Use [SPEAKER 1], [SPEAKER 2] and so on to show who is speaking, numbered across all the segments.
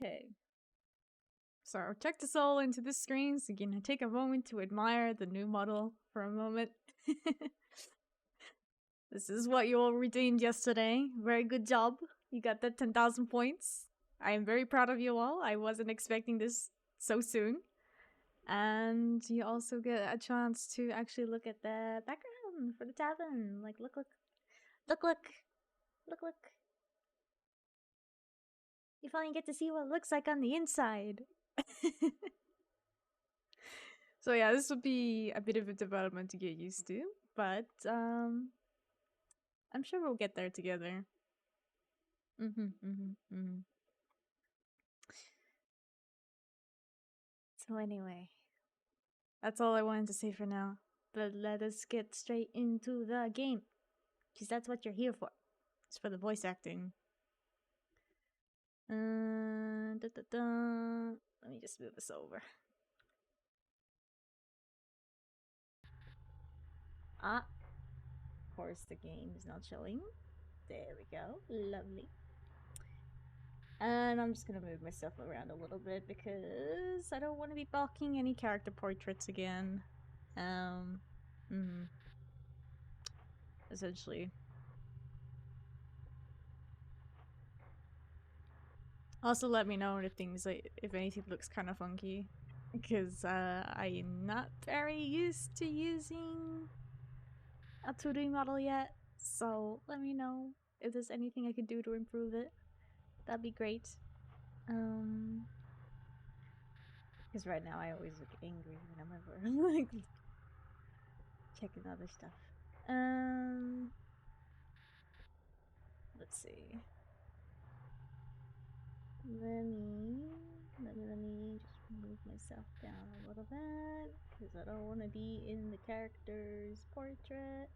[SPEAKER 1] Okay. So check this all into the screen so you can take a moment to admire the new model for a moment. This is what you all redeemed yesterday. Very good job. You got that 10,000 points. I am very proud of you all. I wasn't expecting this so soon. And you also get a chance to actually look at the background for the tavern. Like, look. You finally get to see what it looks like on the inside. So yeah, this will be a bit of a development to get used to, but I'm sure we'll get there together. So anyway, that's all I wanted to say for now. But let us get straight into the game, because that's what you're here for. It's for the voice acting. Let me just move this over. Of course the game is not showing. There we go. Lovely. And I'm just gonna move myself around a little bit because I don't want to be blocking any character portraits again. Essentially. Also, let me know if things if anything looks kind of funky, because I am not very used to using a 2D model yet. So let me know if there's anything I could do to improve it. That'd be great. Because right now I always look angry when I'm ever like checking other stuff. Let's see. Let me just move myself down a little bit because I don't want to be in the character's portrait.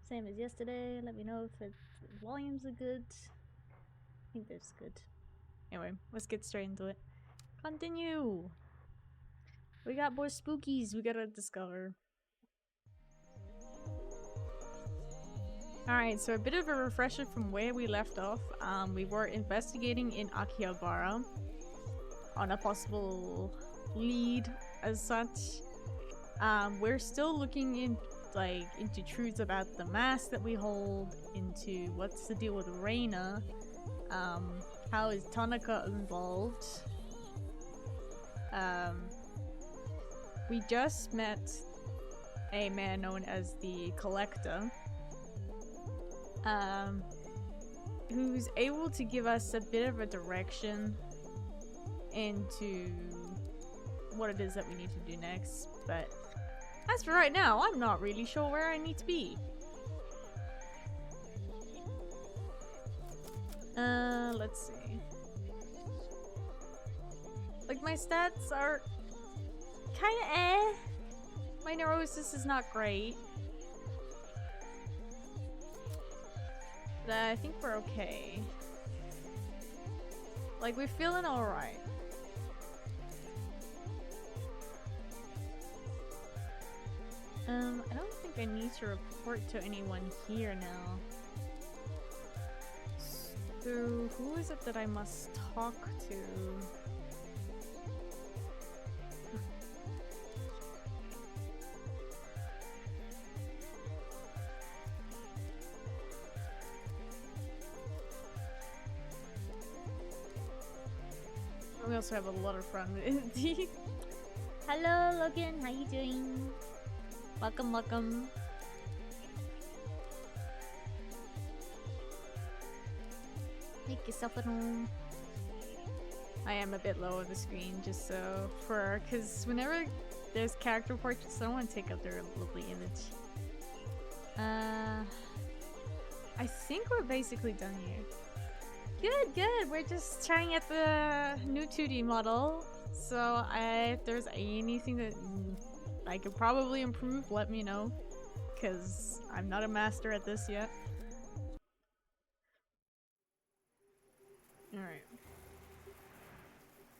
[SPEAKER 1] Same as yesterday. Let me know if the volumes are good. I think that's good. Anyway, let's get straight into it. Continue. We got more spookies we gotta discover. Alright, so a bit of a refresher from where we left off. We were investigating in Akihabara on a possible lead as such. We're still looking into truths about the mask that we hold, into what's the deal with Reina, how is Tanaka involved. We just met a man known as the Collector, who's able to give us a bit of a direction into what it is that we need to do next, but as for right now, I'm not really sure where I need to be. Let's see. Like, my stats are kinda eh. My neurosis is not great. But I think we're okay. Like, we're feeling alright. I don't think I need to report to anyone here now. So, who is it that I must talk to? We also have a lot of fun with it. Hello, Logan. How you doing? Welcome. Make yourself at home. I am a bit low on the screen, just so because whenever there's character portraits, I don't want to take up their lovely image. I think we're basically done here. Good. We're just trying at the new 2D model. So if there's anything that I could probably improve, let me know. Because I'm not a master at this yet. Alright.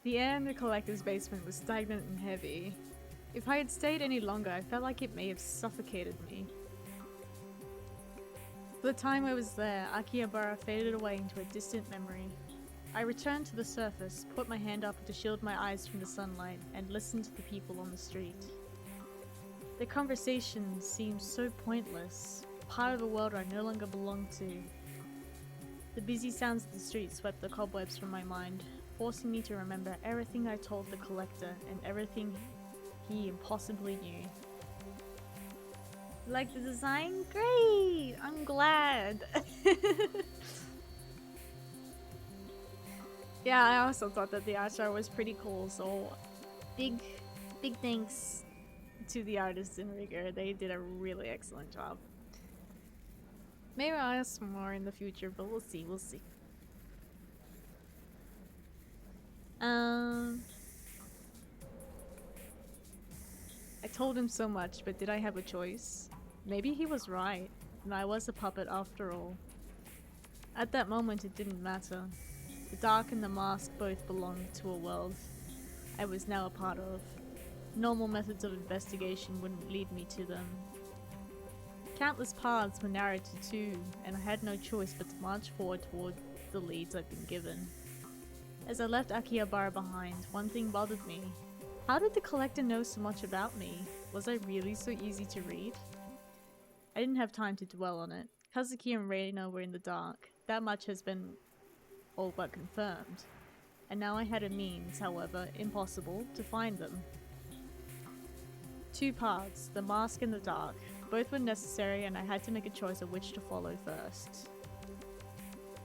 [SPEAKER 1] The air in the collector's basement was stagnant and heavy. If I had stayed any longer, I felt like it may have suffocated me. For the time I was there, Akihabara faded away into a distant memory. I returned to the surface, put my hand up to shield my eyes from the sunlight, and listened to the people on the street. The conversation seemed so pointless, part of a world I no longer belonged to. The busy sounds of the street swept the cobwebs from my mind, forcing me to remember everything I told the collector and everything he impossibly knew. Like the design? Great! I'm glad! Yeah, I also thought that the art style was pretty cool, so big thanks to the artists in Rigor. They did a really excellent job. Maybe I'll ask more in the future, but we'll see, we'll see. I told him so much, but did I have a choice? Maybe he was right, and I was a puppet after all. At that moment it didn't matter. The dark and the mask both belonged to a world I was now a part of. Normal methods of investigation wouldn't lead me to them. Countless paths were narrowed to two, and I had no choice but to march forward toward the leads I'd been given. As I left Akihabara behind, one thing bothered me. How did the collector know so much about me? Was I really so easy to read? I didn't have time to dwell on it. Kazuki and Reina were in the dark. That much has been all but confirmed. And now I had a means, however, impossible, to find them. Two paths, the mask and the dark. Both were necessary, and I had to make a choice of which to follow first.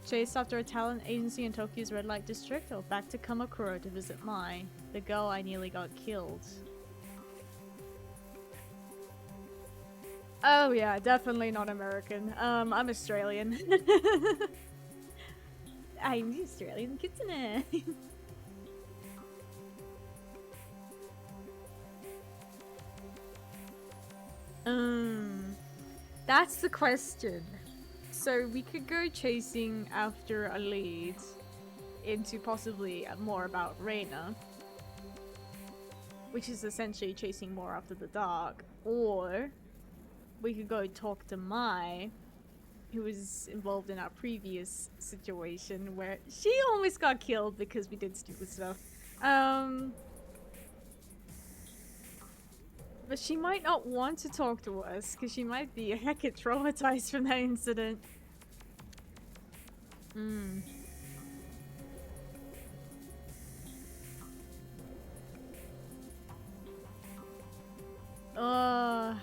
[SPEAKER 1] Chase after a talent agency in Tokyo's red light district, or back to Kamakura to visit Mai, the girl I nearly got killed. Oh yeah, definitely not American. I'm Australian. I'm Australian kitsune. That's the question. So we could go chasing after a lead into possibly more about Reina, which is essentially chasing more after the dark, or we could go talk to Mai, who was involved in our previous situation where she almost got killed because we did stupid stuff. But she might not want to talk to us because she might be heckin' traumatized from that incident.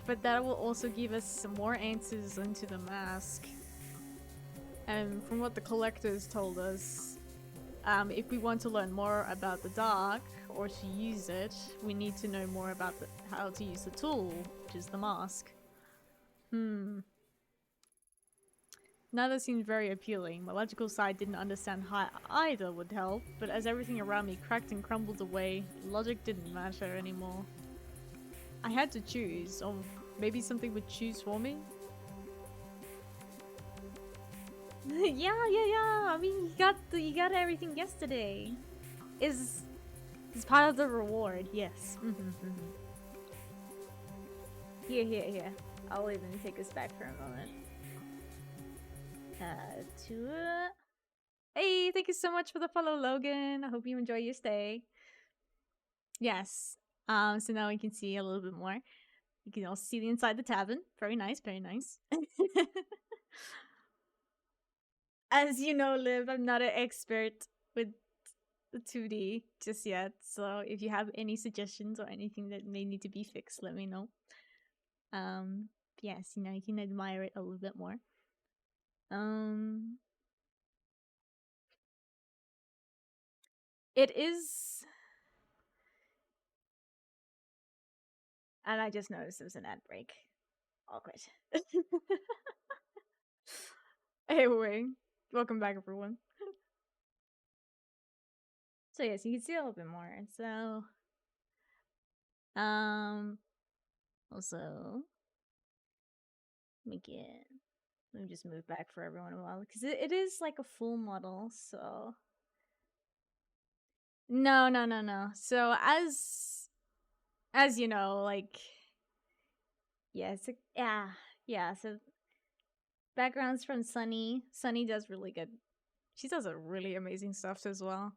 [SPEAKER 1] But that will also give us some more answers into the mask. And from what the collectors told us, if we want to learn more about the dark, or to use it, we need to know more about how to use the tool, which is the mask. Neither seemed very appealing. My logical side didn't understand how either would help, but as everything around me cracked and crumbled away, logic didn't matter anymore. I had to choose, or maybe something would choose for me? Yeah. I mean, you got everything yesterday. Is part of the reward, yes. Here. I'll even take us back for a moment. Hey, thank you so much for the follow, Logan. I hope you enjoy your stay. Yes. So now we can see a little bit more. You can also see the inside the tavern. Very nice, very nice. As you know, Liv, I'm not an expert with the 2D just yet. So if you have any suggestions or anything that may need to be fixed, let me know. Yes, you know, you can admire it a little bit more. It is... And I just noticed there was an ad break. Awkward. Anyway, welcome back, everyone. So yes, you can see a little bit more. So, also, let me just move back for everyone a while because it is like a full model. So, no. So as you know, like, yeah. So backgrounds from Sunny. Sunny does really good.
[SPEAKER 2] She does a really amazing stuff as well.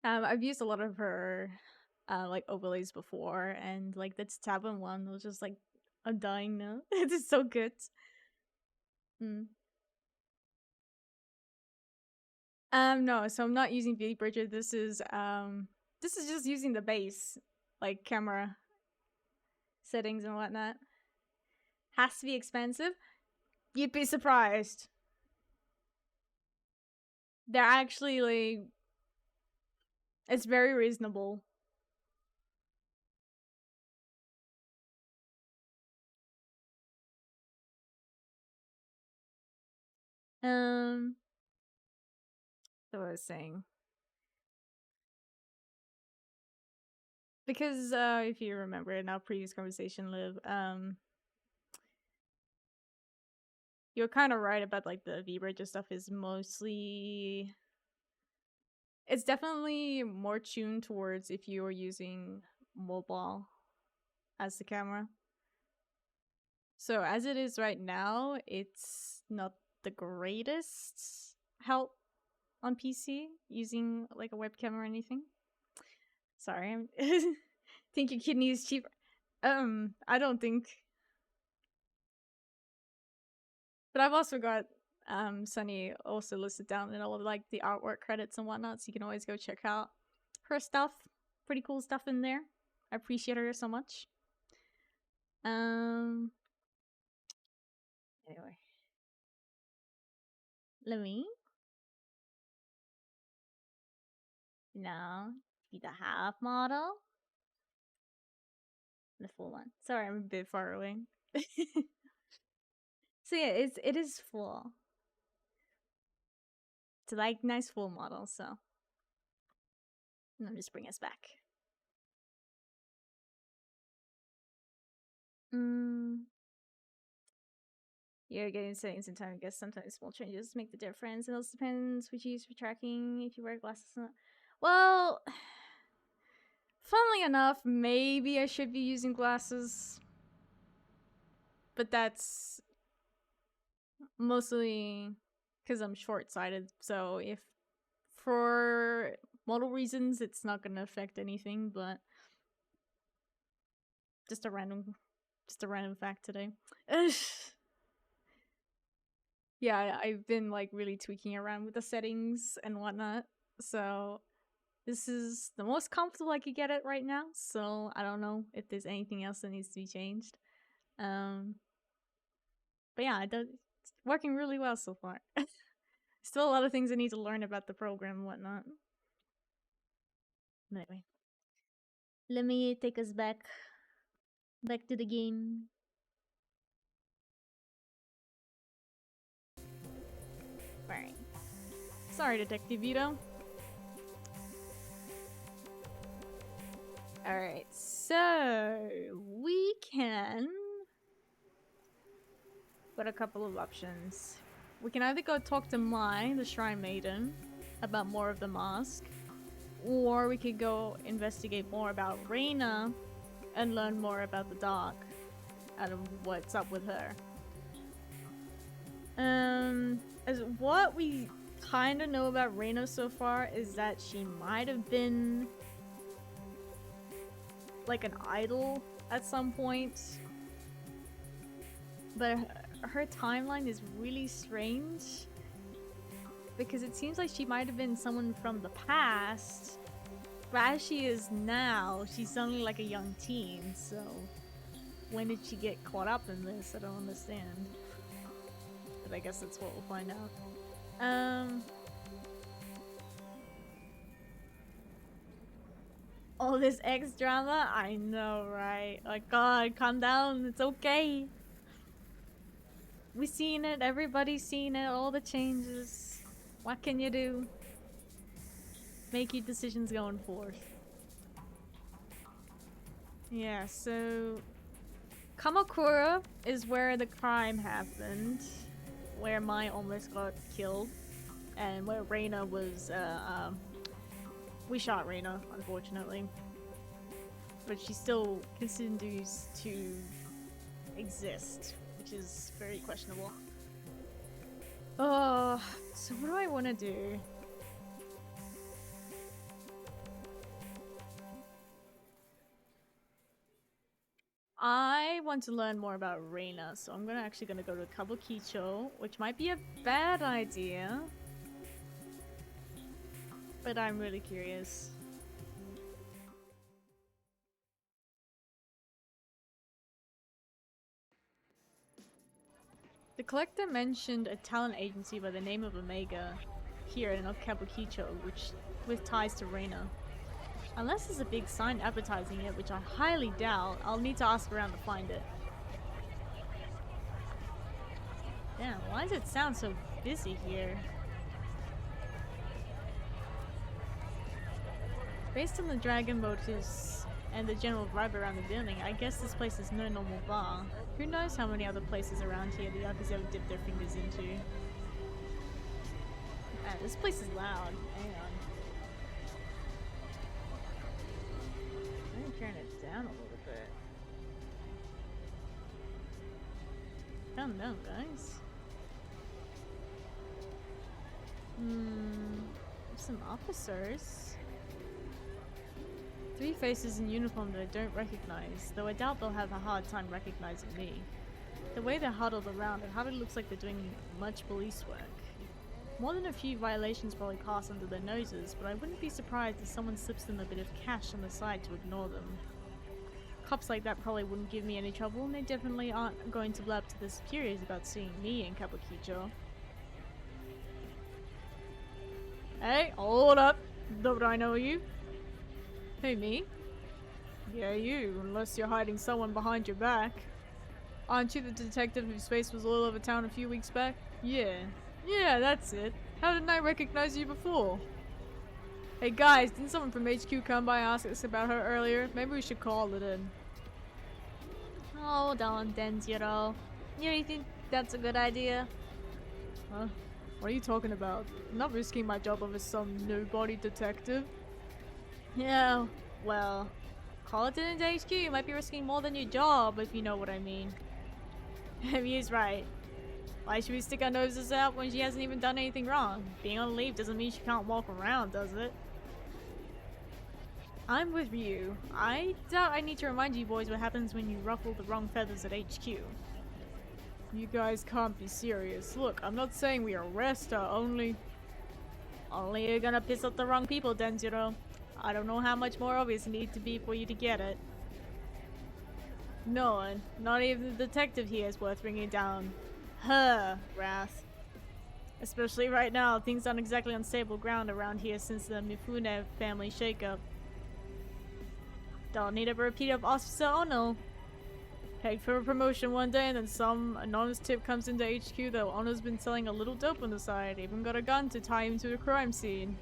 [SPEAKER 2] I've used a lot of her like overlays before, and like that Tavern one was just like, I'm dying now. It is so good. No, so I'm not using vBridger. This is just using the base, like camera settings and whatnot. Has to be expensive. You'd be surprised. They're actually like, it's very reasonable. So I was saying, because if you remember in our previous conversation, Liv, you're kind of right about like the vBridger stuff is mostly, it's definitely more tuned towards if you're using mobile as the camera. So as it is right now, it's not the greatest help on PC using like a webcam or anything. Sorry, I think your kidney is cheaper. I don't think. But I've also got Sunny also listed down in all of like the artwork credits and whatnot, so you can always go check out her stuff. Pretty cool stuff in there. I appreciate her so much. Anyway. Let me. No. Be the half model. The full one. Sorry, I'm a bit far away. So yeah, it is full. It's like nice full model, so let me just bring us back. You're getting settings in time. I guess sometimes small changes make the difference. It also depends which you use for tracking. If you wear glasses or not. Well, funnily enough, maybe I should be using glasses. But that's mostly because I'm short-sighted. So if for model reasons, it's not going to affect anything, but just a random fact today. Yeah, I've been like really tweaking around with the settings and whatnot. So this is the most comfortable I could get it right now. So I don't know if there's anything else that needs to be changed. But yeah, it's working really well so far. Still a lot of things I need to learn about the program and whatnot. Anyway, let me take us back to the game. Alright. Sorry, Detective Vito. Alright, so we can got a couple of options. We can either go talk to Mai, the Shrine Maiden, about more of the mask, or we could go investigate more about Reina and learn more about the Dark and what's up with her. As what we kind of know about Reina so far is that she might have been like an idol at some point, but her timeline is really strange because it seems like she might have been someone from the past, but as she is now, she's only like a young teen, so when did she get caught up in this? I don't understand. But I guess that's what we'll find out. All this X drama? I know, right? Like, God, calm down. It's okay. We've seen it. Everybody's seen it. All the changes. What can you do? Make your decisions going forth. Yeah, so Kamakura is where the crime happened, where Mai almost got killed, and where Reina was, we shot Reina, unfortunately. But she still continues to exist, which is very questionable. So what do want to do? I want to learn more about Reina, so I'm actually gonna go to Kabukicho, which might be a bad idea. But I'm really curious. The collector mentioned a talent agency by the name of Omega here in Kabukicho, which with ties to Reina. Unless there's a big sign advertising it, which I highly doubt, I'll need to ask around to find it. Damn, why does it sound so busy here? Based on the dragon motifs and the general vibe around the building, I guess this place is no normal bar. Who knows how many other places around here the Yakuza ever dipped their fingers into. Man, this place is loud. Hang on. I'm gonna turn it down a little bit. Calm down, guys. Some officers. 3 faces in uniform that I don't recognize, though I doubt they'll have a hard time recognizing me. The way they're huddled around, it hardly looks like they're doing much police work. More than a few violations probably pass under their noses, but I wouldn't be surprised if someone slips them a bit of cash on the side to ignore them. Cops like that probably wouldn't give me any trouble, and they definitely aren't going to blab to their superiors about seeing me in Kabukicho. Hey, hold up! Don't I know you? Hey, me? Yeah, you, unless you're hiding someone behind your back. Aren't you the detective whose face was all over town a few weeks back? Yeah. Yeah, that's it. How didn't I recognize you before? Hey guys, didn't someone from HQ come by and ask us about her earlier? Maybe we should call it in. Hold on, Denziro. You really think that's a good idea? Huh? What are you talking about? I'm not risking my job over some nobody detective. Yeah, well, call it in to HQ. You might be risking more than your job, if you know what I mean. He's right. Why should we stick our noses out when she hasn't even done anything wrong? Being on leave doesn't mean she can't walk around, does it? I'm with you. I doubt I need to remind you boys what happens when you ruffle the wrong feathers at HQ. You guys can't be serious. Look, I'm not saying we arrest her, only you're gonna piss off the wrong people, Denziro. I don't know how much more obvious it needs to be for you to get it. No one, not even the detective here, is worth bringing down her wrath. Especially right now, things aren't exactly on stable ground around here since the Mifune family shakeup. Don't need a repeat of Officer Ono. Pegged for a promotion one day and then some anonymous tip comes into HQ that Ono's been selling a little dope on the side, even got a gun to tie him to a crime scene.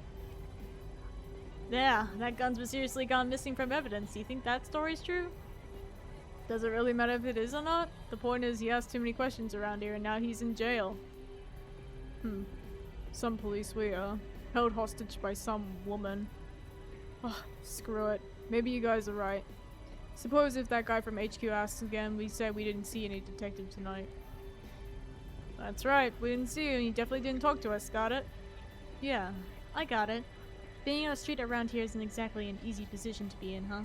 [SPEAKER 2] Yeah, that gun's mysteriously gone missing from evidence. Do you think that story's true? Does it really matter if it is or not? The point is he asked too many questions around here and now he's in jail. Some police we are. Held hostage by some woman. Oh, screw it. Maybe you guys are right. Suppose if that guy from HQ asks again, we say we didn't see any detective tonight. That's right, we didn't see you and you definitely didn't talk to us, got it? Yeah, I got it. Being on a street around here isn't exactly an easy position to be in, huh?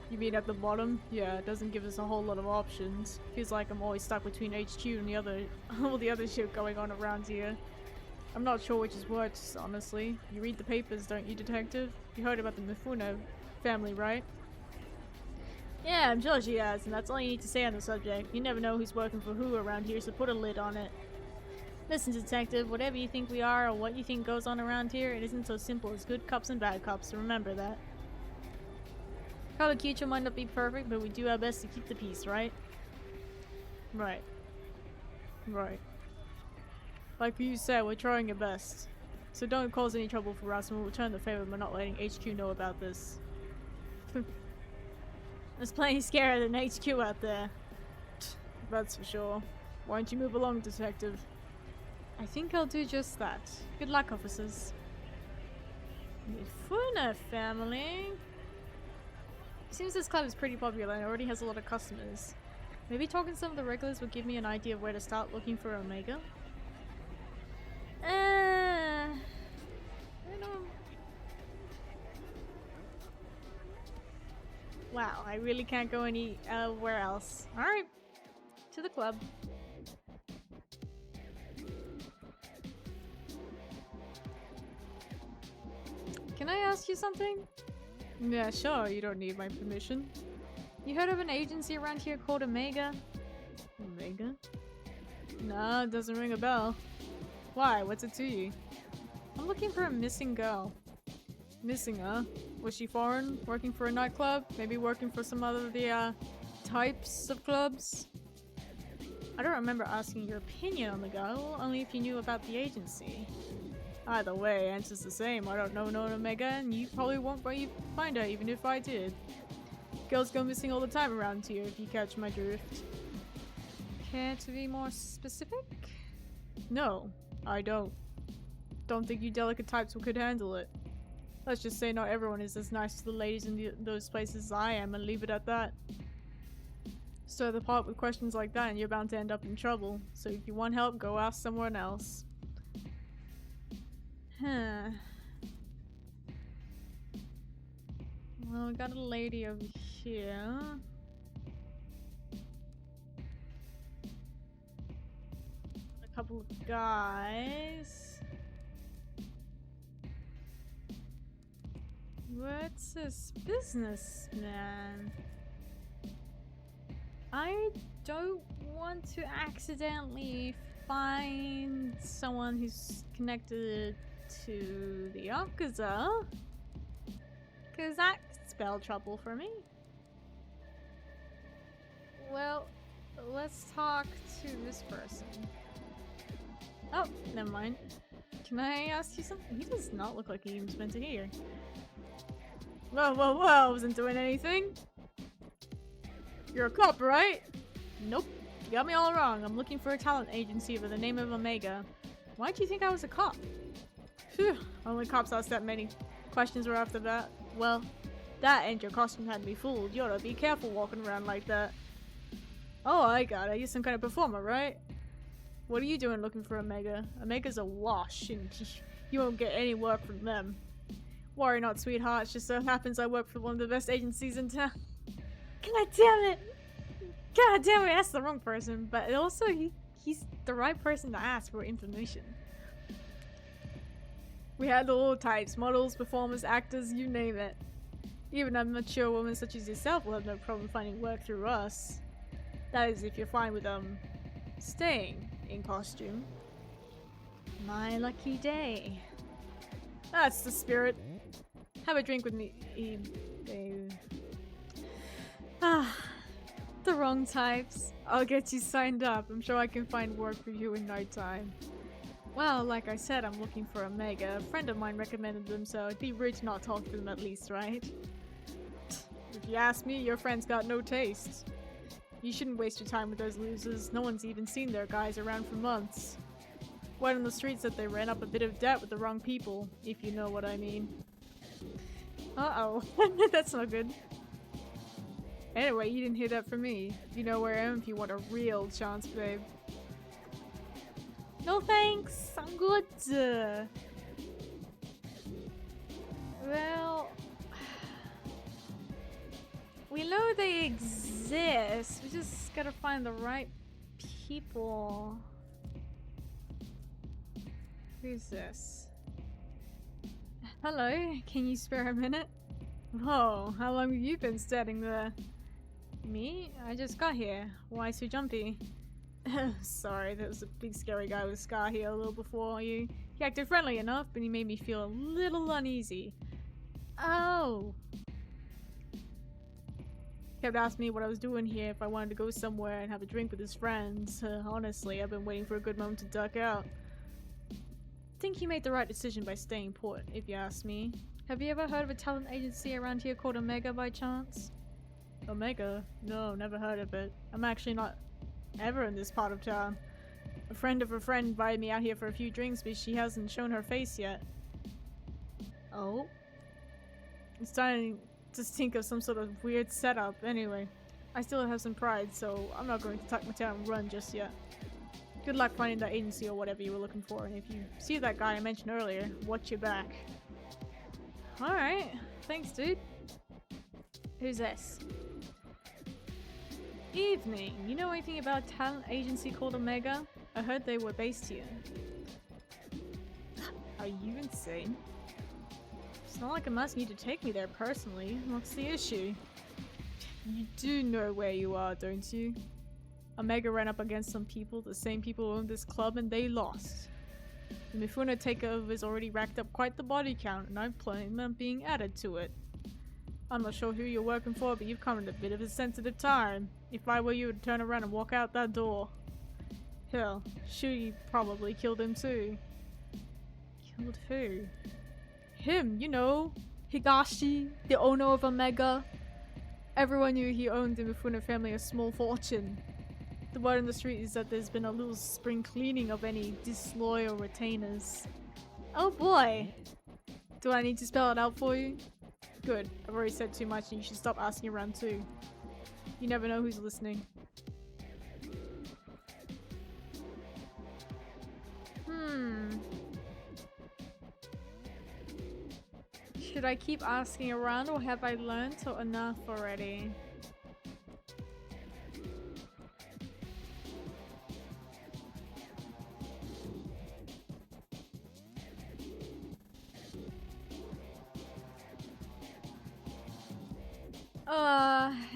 [SPEAKER 2] You mean at the bottom? Yeah, it doesn't give us a whole lot of options. Feels like I'm always stuck between HQ and all the other shit going on around here. I'm not sure which is worse, honestly. You read the papers, don't you, detective? You heard about the Mifune family, right? Yeah, I'm sure she has, and that's all you need to say on the subject. You never know who's working for who around here, so put a lid on it. Listen, detective, whatever you think we are or what you think goes on around here, it isn't so simple as good cops and bad cops, so remember that. Kabukicho might not be perfect, but we do our best to keep the peace, right? Right. Right. Like you said, we're trying our best. So don't cause any trouble for us and we'll return the favor by not letting HQ know about this. There's plenty scarier than HQ out there. That's for sure. Why don't you move along, detective? I think I'll do just that. Good luck, officers. Mifune family. Seems this club is pretty popular and already has a lot of customers. Maybe talking to some of the regulars will give me an idea of where to start looking for Omega? Wow, I really can't go anywhere else. Alright, to the club. Can I ask you something? Yeah, sure, you don't need my permission. You heard of an agency around here called Omega? Omega? Nah, it doesn't ring a bell. Why? What's it to you? I'm looking for a missing girl. Missing, huh? Was she foreign? Working for a nightclub? Maybe working for some other of the, types of clubs? I don't remember asking your opinion on the girl, only if you knew about the agency. Either way, answer's the same. I don't know no Omega, and you probably won't find her even if I did. Girls go missing all the time around here, if you catch my drift. Care to be more specific? No, I don't. Don't think you delicate types could handle it. Let's just say not everyone is as nice to the ladies in those places as I am, and leave it at that. Stir the pot with questions like that and you're bound to end up in trouble. So if you want help, go ask someone else. Huh. Well, we got a lady over here. A couple of guys. What's this businessman? I don't want to accidentally find someone who's connected to the Yakuza, because that could spell trouble for me. Well, let's talk to this person. Oh, never mind. Can I ask you something? He does not look like he was meant to hear. Whoa, whoa, whoa, I wasn't doing anything. You're a cop, right? Nope. You got me all wrong. I'm looking for a talent agency by the name of Omega. Why do you think I was a cop? Phew. Only cops ask that many questions right after that. Well, that and your costume had me fooled. You ought to be careful walking around like that. Oh, I got it. You're some kind of performer, right? What are you doing looking for Omega? Omega's a wash, and you won't get any work from them. Worry not, sweetheart. It just so happens I work for one of the best agencies in town. God damn it! God damn it, that's the wrong person. But also, he's the right person to ask for information. We handle all types. Models, performers, actors, you name it. Even a mature woman such as yourself will have no problem finding work through us. That is if you're fine with, staying in costume. My lucky day. That's the spirit. Have a drink with me, babe. Ah, the wrong types. I'll get you signed up. I'm sure I can find work for you in no time. Well, like I said, I'm looking for Omega. A friend of mine recommended them, so it'd be rude to not talk to them at least, right? If you ask me, your friend's got no taste. You shouldn't waste your time with those losers. No one's even seen their guys around for months. Word on the streets that they ran up a bit of debt with the wrong people, if you know what I mean. Uh-oh. That's not good. Anyway, you didn't hear that from me. You know where I am if you want a real chance, babe. No thanks, I'm good. Well, we know they exist. We just gotta find the right people. Who's this? Hello, can you spare a minute? Whoa, how long have you been standing there? Me? I just got here. Why so jumpy? Sorry, there was a big scary guy with a scar here a little before you. He acted friendly enough, but he made me feel a little uneasy. Oh! Kept asking me what I was doing here, if I wanted to go somewhere and have a drink with his friends. Honestly, I've been waiting for a good moment to duck out. I think he made the right decision by staying put, if you ask me. Have you ever heard of a talent agency around here called Omega by chance? Omega? No, never heard of it. I'm actually not ever in this part of town. A friend of a friend invited me out here for a few drinks, but she hasn't shown her face yet. Oh? I'm starting to think of some sort of weird setup. Anyway, I still have some pride, so I'm not going to tuck my tail and run just yet. Good luck finding that agency or whatever you were looking for, and if you see that guy I mentioned earlier, watch your back. Alright, thanks dude. Who's this? Evening. You know anything about a talent agency called Omega? I heard they were based here. Are you insane? It's not like I'm asking you to take me there personally. What's the issue? You do know where you are, don't you? Omega ran up against some people, the same people who owned this club, and they lost. The Mifune takeover has already racked up quite the body count, and I plan on being added to it. I'm not sure who you're working for, but you've come at a bit of a sensitive time. If I were you, I'd turn around and walk out that door. Hell, Shuyi probably killed him too. Killed who? Him, you know. Higashi, the owner of Omega. Everyone knew he owned the Mifune family a small fortune. The word on the street is that there's been a little spring cleaning of any disloyal retainers. Oh boy! Do I need to spell it out for you? Good. I've already said too much and you should stop asking around too. You never know who's listening. Should I keep asking around or have I learned enough already?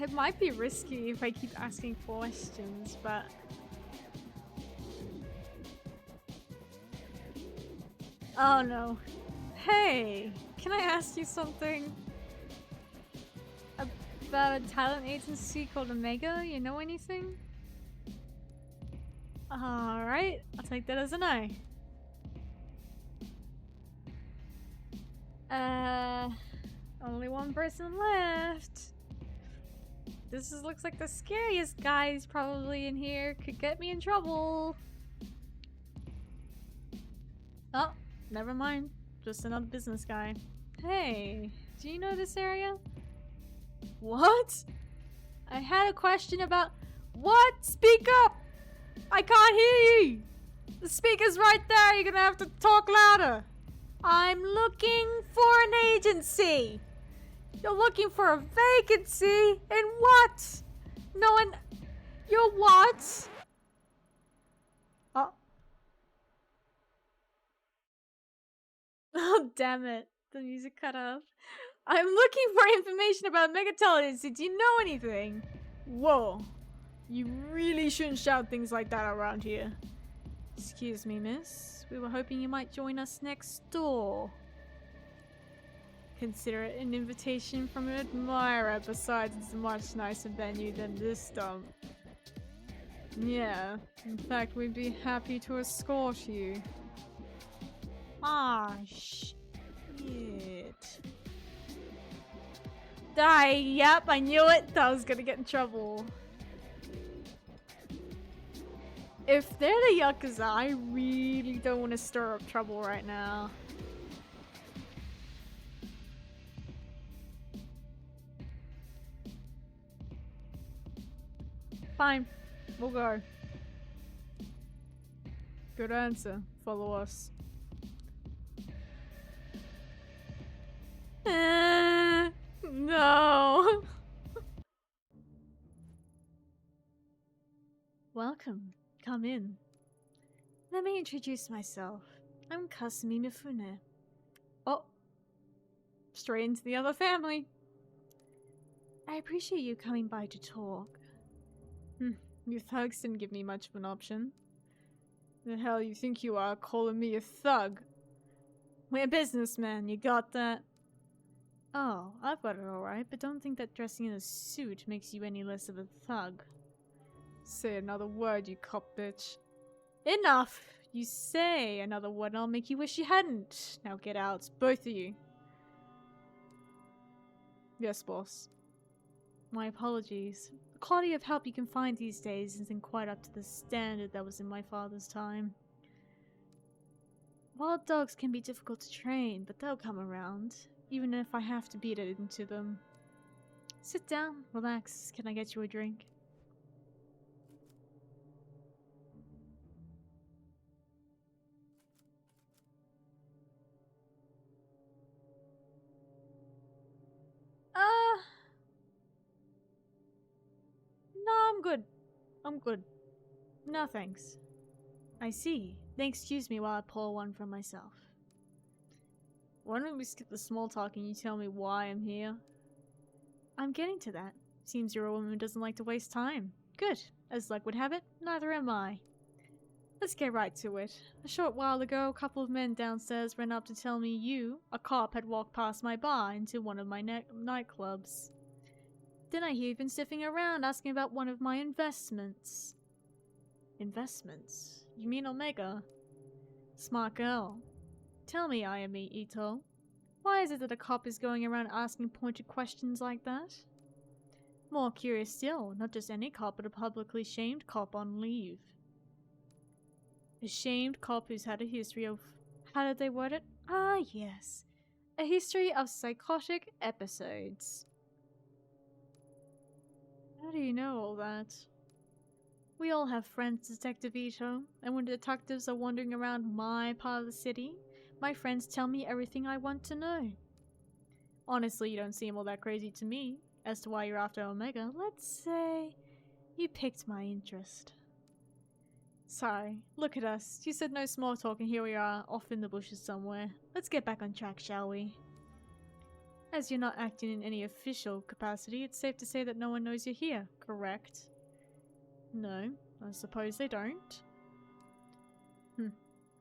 [SPEAKER 2] It might be risky if I keep asking questions, but... Oh no. Hey, can I ask you something? About a talent agency called Omega? You know anything? Alright, I'll take that as a no. Only one person left. Looks like the scariest guys probably in here. Could get me in trouble. Oh, never mind. Just another business guy. Hey, do you know this area? What? I had a question about... What? Speak up! I can't hear you! The speaker's right there, you're gonna have to talk louder. I'm looking for an agency. You're looking for a vacancy? In what? No one... You're what? Oh. Oh, damn it. The music cut off. I'm looking for information about Megatalents. Do you know anything? Whoa. You really shouldn't shout things like that around here. Excuse me, miss. We were hoping you might join us next door. Consider it an invitation from an admirer. Besides, it's a much nicer venue than this dump. Yeah, in fact, we'd be happy to escort you. Ah, shit. Yep, I knew it. I was gonna get in trouble. If they're the Yakuza, I really don't want to stir up trouble right now. Fine, we'll go. Good answer. Follow us. No. Welcome. Come in. Let me introduce myself. I'm Kasumi Mifune. Oh. Straight into the other family. I appreciate you coming by to talk. You thugs didn't give me much of an option. The hell you think you are, calling me a thug? We're businessmen, you got that? Oh, I've got it alright, but don't think that dressing in a suit makes you any less of a thug. Say another word, you cop bitch. Enough! You say another word and I'll make you wish you hadn't. Now get out, both of you. Yes, boss. My apologies. The quality of help you can find these days isn't quite up to the standard that was in my father's time. Wild dogs can be difficult to train, but they'll come around, even if I have to beat it into them. Sit down, relax. Can I get you a drink? I'm good. I'm good. No thanks. I see. Then excuse me while I pour one for myself. Why don't we skip the small talk and you tell me why I'm here? I'm getting to that. Seems you're a woman who doesn't like to waste time. Good. As luck would have it, neither am I. Let's get right to it. A short while ago, a couple of men downstairs ran up to tell me you, a cop, had walked past my bar into one of my nightclubs. Then I hear you've been sniffing around asking about one of my investments. Investments? You mean Omega? Smart girl. Tell me, Ayami Ito, why is it that a cop is going around asking pointed questions like that? More curious still, not just any cop, but a publicly shamed cop on leave. A shamed cop who's had a history of... How did they word it? Ah, yes. A history of psychotic episodes. How do you know all that? We all have friends, Detective Ito, and when detectives are wandering around my part of the city, my friends tell me everything I want to know. Honestly, you don't seem all that crazy to me. As to why you're after Omega, let's say you piqued my interest. Sorry, look at us. You said no small talk and here we are, off in the bushes somewhere. Let's get back on track, shall we? As you're not acting in any official capacity, it's safe to say that no one knows you're here, correct? No, I suppose they don't.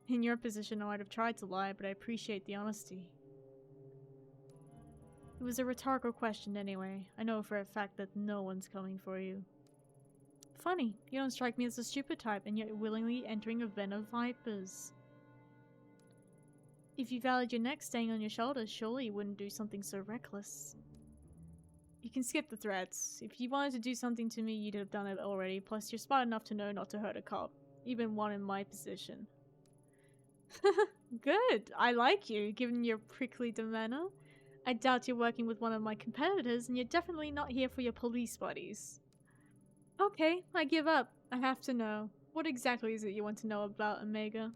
[SPEAKER 2] In your position I might have tried to lie, but I appreciate the honesty. It was a rhetorical question anyway. I know for a fact that no one's coming for you. Funny, you don't strike me as a stupid type, and yet willingly entering a den of vipers. If you valued your neck staying on your shoulders, surely you wouldn't do something so reckless. You can skip the threats. If you wanted to do something to me, you'd have done it already, plus you're smart enough to know not to hurt a cop. Even one in my position. Good, I like you, given your prickly demeanor. I doubt you're working with one of my competitors, and you're definitely not here for your police buddies. Okay, I give up. I have to know. What exactly is it you want to know about Omega?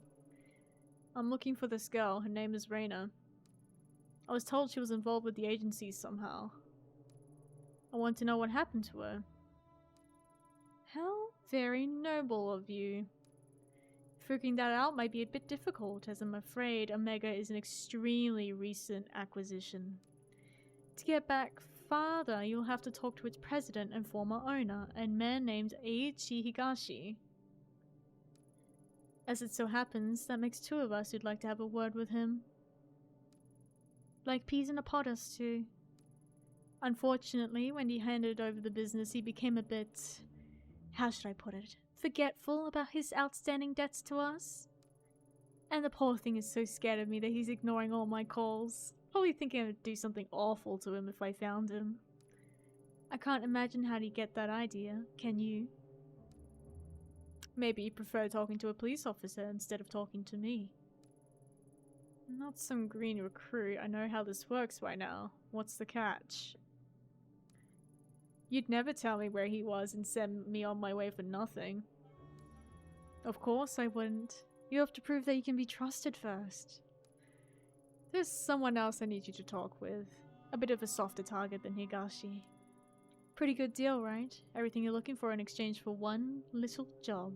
[SPEAKER 2] I'm looking for this girl. Her name is Reina. I was told she was involved with the agency somehow. I want to know what happened to her. How very noble of you. Figuring that out might be a bit difficult, as I'm afraid Omega is an extremely recent acquisition. To get back farther, you'll have to talk to its president and former owner, a man named Eiichi Higashi. As it so happens, that makes two of us who'd like to have a word with him. Like peas in a pod, us two. Unfortunately, when he handed over the business, he became a bit... how should I put it? Forgetful about his outstanding debts to us. And the poor thing is so scared of me that he's ignoring all my calls. Probably thinking I would do something awful to him if I found him. I can't imagine how he'd get that idea, can you? Maybe you prefer talking to a police officer instead of talking to me. Not some green recruit, I know how this works by now. What's the catch? You'd never tell me where he was and send me on my way for nothing. Of course I wouldn't. You have to prove that you can be trusted first. There's someone else I need you to talk with. A bit of a softer target than Higashi. Pretty good deal, right? Everything you're looking for in exchange for one little job.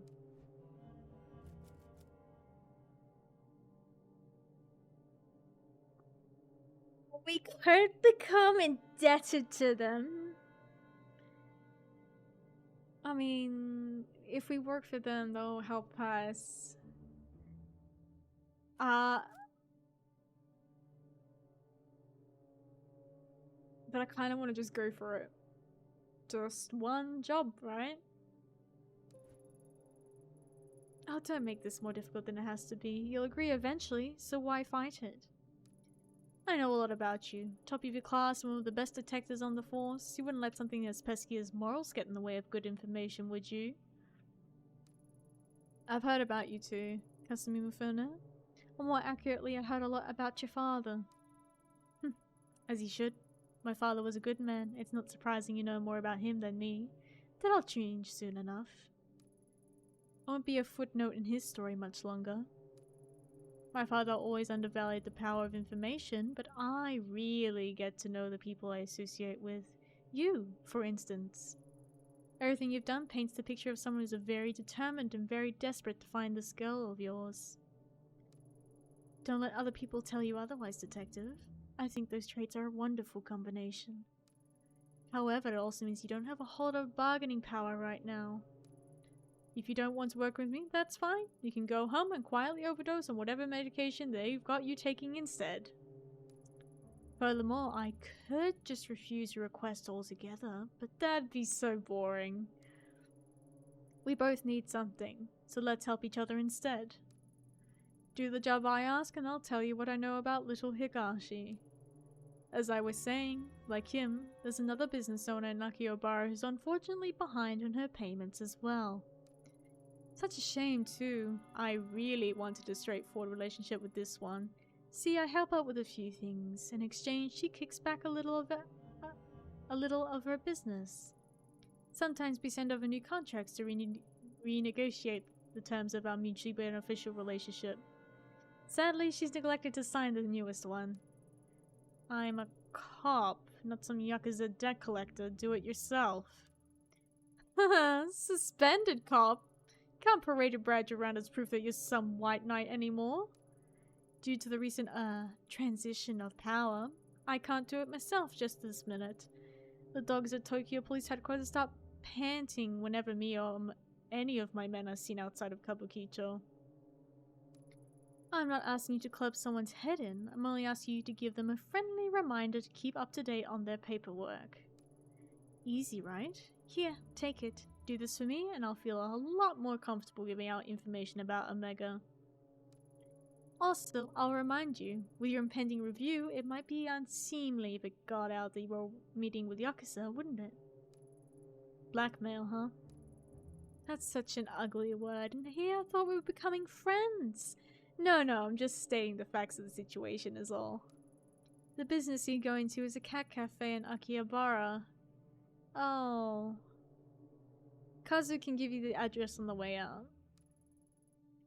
[SPEAKER 2] We could become indebted to them. I mean, if we work for them, they'll help us. But I kind of want to just go for it. Just one job, right? Oh, don't make this more difficult than it has to be. You'll agree eventually, so why fight it? I know a lot about you. Top of your class, one of the best detectives on the force. You wouldn't let something as pesky as morals get in the way of good information, would you? I've heard about you two, Kasumi Mufune. Or more accurately, I heard a lot about your father. As you should. My father was a good man. It's not surprising you know more about him than me. That'll change soon enough. I won't be a footnote in his story much longer. My father always undervalued the power of information, but I really get to know the people I associate with. You, for instance. Everything you've done paints the picture of someone who's very determined and very desperate to find this girl of yours. Don't let other people tell you otherwise, Detective. I think those traits are a wonderful combination. However, it also means you don't have a whole lot of bargaining power right now. If you don't want to work with me, that's fine. You can go home and quietly overdose on whatever medication they've got you taking instead. Furthermore, I could just refuse your request altogether, but that'd be so boring. We both need something, so let's help each other instead. Do the job I ask and I'll tell you what I know about little Higashi. As I was saying, like him, there's another business owner in Akihabara who's unfortunately behind on her payments as well. Such a shame too. I really wanted a straightforward relationship with this one. See, I help out with a few things. In exchange, she kicks back a little of her business. Sometimes we send over new contracts to renegotiate the terms of our mutually beneficial relationship. Sadly, she's neglected to sign the newest one. I'm a cop, not some Yakuza debt collector. Do it yourself. Haha, suspended cop. Can't parade your badge around as proof that you're some white knight anymore. Due to the recent, transition of power, I can't do it myself just this minute. The dogs at Tokyo Police Headquarters start panting whenever me or any of my men are seen outside of Kabukicho. I'm not asking you to club someone's head in, I'm only asking you to give them a friendly reminder to keep up to date on their paperwork. Easy, right? Here, take it. Do this for me and I'll feel a lot more comfortable giving out information about Omega. Also, I'll remind you, with your impending review, it might be unseemly if it got out that you were meeting with Yakuza, wouldn't it? Blackmail, huh? That's such an ugly word, and here I thought we were becoming friends. No, I'm just stating the facts of the situation is all. The business you're going to is a cat cafe in Akihabara. Oh. Kazu can give you the address on the way out.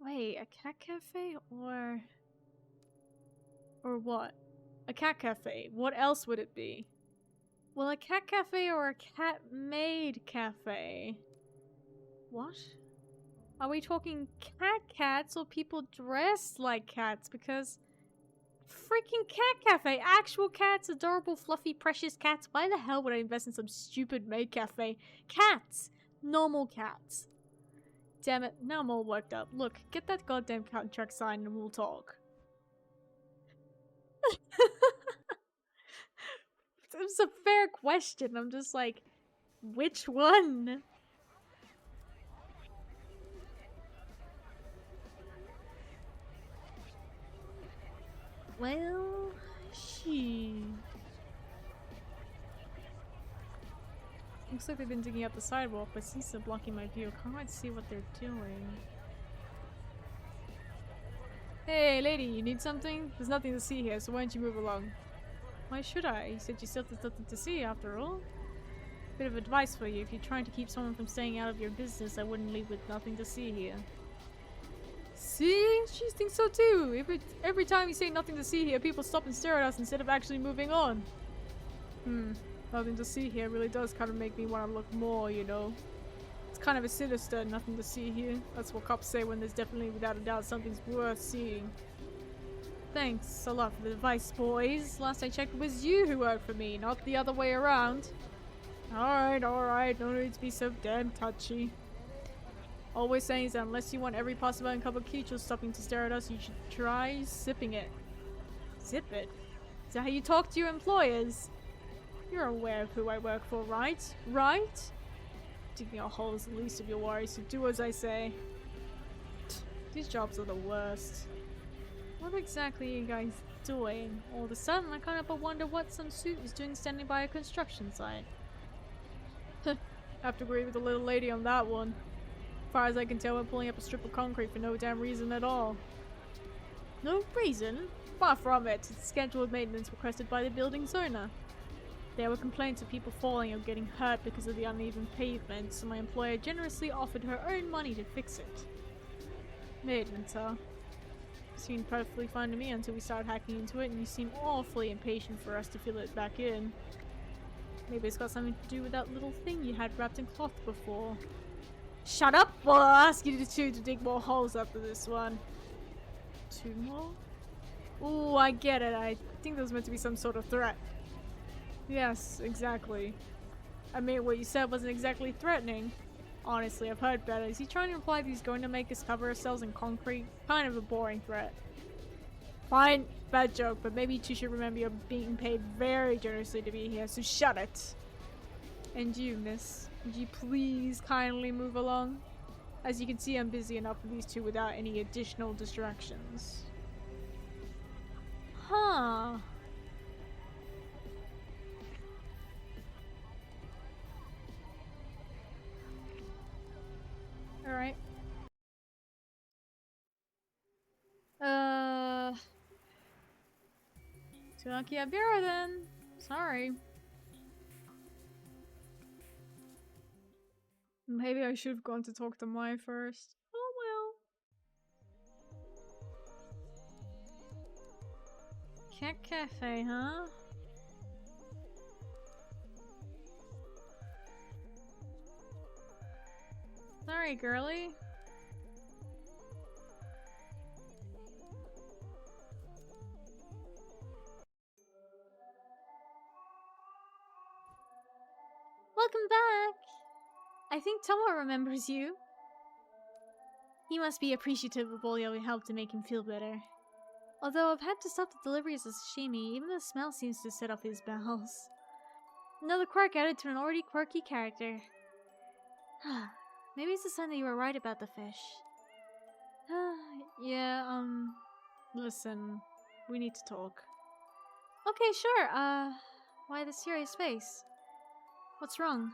[SPEAKER 2] Wait, a cat cafe or what? A cat cafe. What else would it be? Well, a cat cafe or a cat-made cafe? What? Are we talking cats or people dressed like cats? Because freaking cat cafe, actual cats, adorable, fluffy, precious cats. Why the hell would I invest in some stupid maid cafe? Cats, normal cats. Damn it, now I'm all worked up. Look, get that goddamn contract signed and we'll talk. It was a fair question. I'm just like, which one? Well, looks like they've been digging up the sidewalk, but since they're blocking my view, I can't quite see what they're doing. Hey, lady, you need something? There's nothing to see here, so why don't you move along? Why should I? You said you still there's nothing to see, after all. Bit of advice for you. If you're trying to keep someone from staying out of your business, I wouldn't leave with nothing to see here. See? She thinks so too. Every time you say nothing to see here, people stop and stare at us instead of actually moving on. Nothing to see here really does kind of make me want to look more, you know. It's kind of a sinister nothing to see here. That's what cops say when there's definitely, without a doubt, something's worth seeing. Thanks a lot for the advice, boys. Last I checked, it was you who worked for me, not the other way around. Alright, no need to be so damn touchy. All we're saying is that unless you want every passerby in Kabukicho stopping to stare at us, you should try zipping it. Zip it? Is that how you talk to your employers? You're aware of who I work for, right? Right? Digging a hole is the least of your worries, so do as I say. These jobs are the worst. What exactly are you guys doing? All of a sudden, I can't help but wonder what some suit is doing standing by a construction site. Have to agree with the little lady on that one. As far as I can tell, we're pulling up a strip of concrete for no damn reason at all. No reason? Far from it. It's scheduled maintenance requested by the building's owner. There were complaints of people falling or getting hurt because of the uneven pavement, so my employer generously offered her own money to fix it. Maintenance, huh? Seemed perfectly fine to me until we started hacking into it, and you seem awfully impatient for us to fill it back in. Maybe it's got something to do with that little thing you had wrapped in cloth before. Shut up, or I'll ask you to dig more holes after this one. 2 more? Ooh, I get it. I think there was meant to be some sort of threat. Yes, exactly. I mean, what you said wasn't exactly threatening. Honestly, I've heard better. Is he trying to imply that he's going to make us cover ourselves in concrete? Kind of a boring threat. Fine, bad joke, but maybe you two should remember you're being paid very generously to be here, so shut it. And you, miss, would you please kindly move along? As you can see, I'm busy enough with these two without any additional distractions. Huh. Alright. Tsuaki Abira then. Sorry. Maybe I should have gone to talk to Mai first. Oh well. Cat Cafe, huh? Sorry, girly. Welcome back! I think Tomo remembers you. He must be appreciative of all your help to make him feel better. Although I've had to stop the deliveries of sashimi, even the smell seems to set off his bells. Another quirk added to an already quirky character. Maybe it's a sign that you were right about the fish. Yeah, listen, we need to talk. Okay, sure, why the serious face? What's wrong?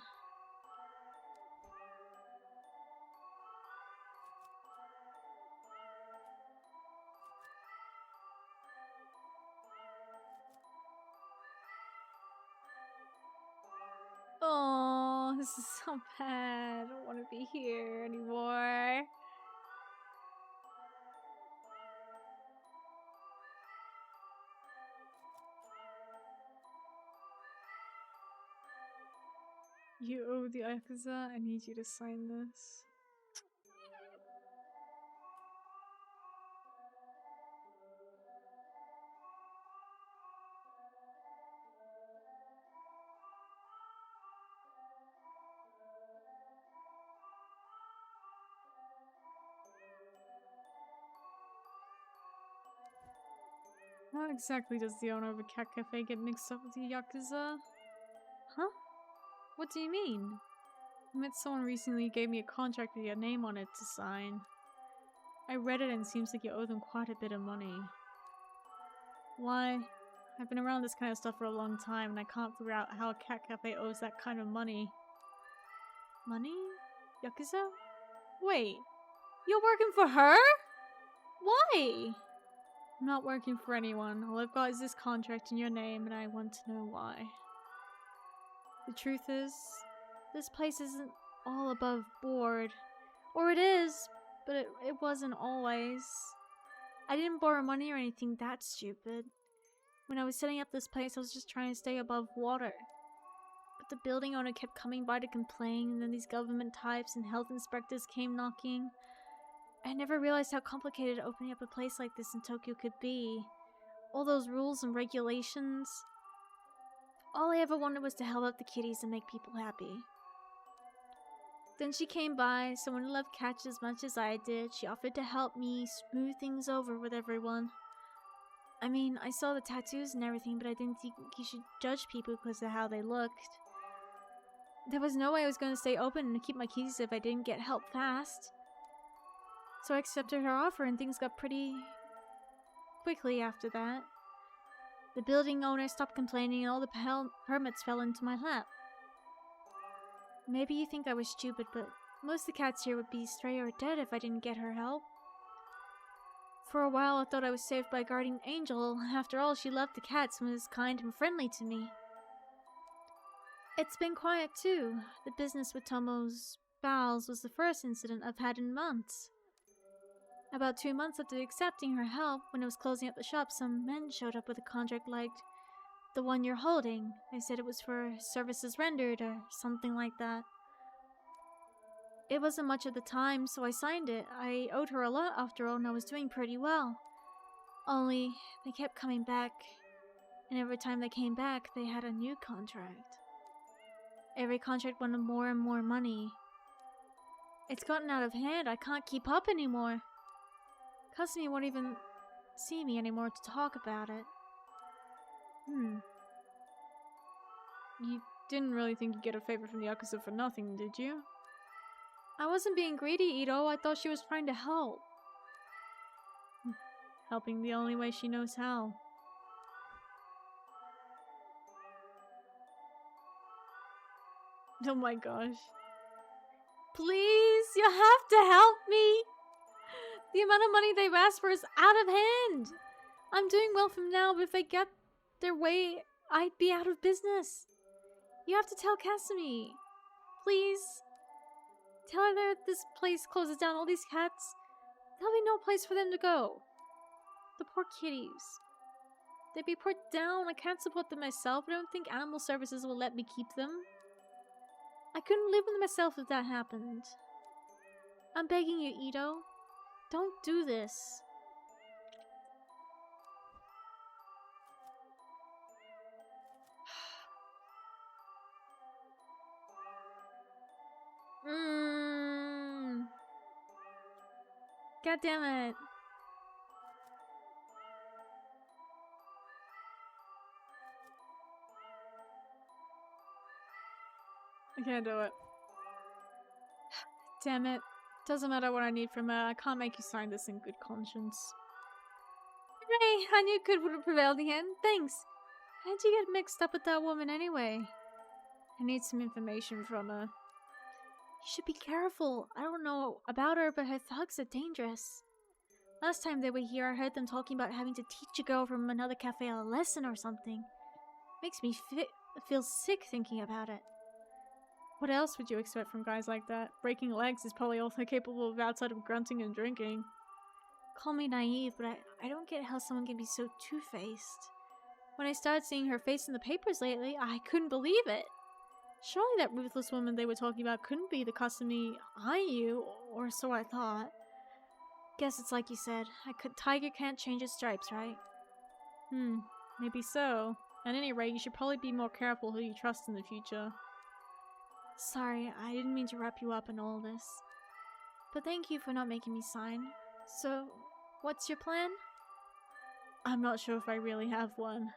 [SPEAKER 2] Oh, this is so bad. I don't want to be here anymore. You owe the Yakuza. I need you to sign this. How exactly does the owner of a cat cafe get mixed up with the Yakuza? Huh? What do you mean? I met someone recently who gave me a contract with your name on it to sign. I read it and it seems like you owe them quite a bit of money. Why? I've been around this kind of stuff for a long time and I can't figure out how a cat cafe owes that kind of money. Money? Yakuza? Wait, you're working for her? Why? I'm not working for anyone. All I've got is this contract in your name and I want to know why. The truth is, this place isn't all above board. Or it is, but it wasn't always. I didn't borrow money or anything that stupid. When I was setting up this place, I was just trying to stay above water. But the building owner kept coming by to complain, and then these government types and health inspectors came knocking. I never realized how complicated opening up a place like this in Tokyo could be. All those rules and regulations. All I ever wanted was to help out the kitties and make people happy. Then she came by, someone who loved cats as much as I did. She offered to help me smooth things over with everyone. I mean, I saw the tattoos and everything, but I didn't think you should judge people because of how they looked. There was no way I was going to stay open and keep my keys if I didn't get help fast. So I accepted her offer and things got pretty quickly after that. The building owner stopped complaining and all the permits fell into my lap. Maybe you think I was stupid, but most of the cats here would be stray or dead if I didn't get her help. For a while I thought I was saved by a guardian angel. After all, she loved the cats and was kind and friendly to me. It's been quiet too. The business with Tomo's bowels was the first incident I've had in months. About 2 months after accepting her help, when I was closing up the shop, some men showed up with a contract like
[SPEAKER 3] The one you're holding. I said it was for services rendered or something like that. It wasn't much at the time, so I signed it. I owed her a lot after all, and I was doing pretty well. Only, they kept coming back, and every time they came back, they had a new contract. Every contract wanted more and more money. It's gotten out of hand. I can't keep up anymore. Kasumi won't even see me anymore to talk about it.
[SPEAKER 2] You didn't really think you'd get a favor from the Yakuza for nothing, did you?
[SPEAKER 3] I wasn't being greedy, Ito. I thought she was trying to help.
[SPEAKER 2] Helping the only way she knows how. Oh my gosh.
[SPEAKER 3] Please, you have to help me! The amount of money they've asked for is out of hand! I'm doing well from now, but if they get their way, I'd be out of business. You have to tell Kasumi. Please. Tell her that if this place closes down, all these cats, there'll be no place for them to go. The poor kitties. They'd be put down. I can't support them myself. I don't think animal services will let me keep them. I couldn't live with myself if that happened. I'm begging you, Ito. Don't do this. God damn it.
[SPEAKER 2] I can't do it. Damn it. Doesn't matter what I need from her, I can't make you sign this in good conscience.
[SPEAKER 3] Hooray! I knew good would have prevailed again. Thanks. How'd you get mixed up with that woman anyway?
[SPEAKER 2] I need some information from her.
[SPEAKER 3] You should be careful. I don't know about her, but her thugs are dangerous. Last time they were here, I heard them talking about having to teach a girl from another cafe a lesson or something. Makes me feel sick thinking about it.
[SPEAKER 2] What else would you expect from guys like that? Breaking legs is probably all they're capable of outside of grunting and drinking.
[SPEAKER 3] Call me naive, but I don't get how someone can be so two-faced. When I started seeing her face in the papers lately, I couldn't believe it.
[SPEAKER 2] Surely that ruthless woman they were talking about couldn't be the Kasumi I knew, or so I thought.
[SPEAKER 3] Guess it's like you said. Tiger can't change its stripes, right?
[SPEAKER 2] Maybe so. At any rate, you should probably be more careful who you trust in the future.
[SPEAKER 3] Sorry, I didn't mean to wrap you up in all this. But thank you for not making me sign. So, what's your plan?
[SPEAKER 2] I'm not sure if I really have one.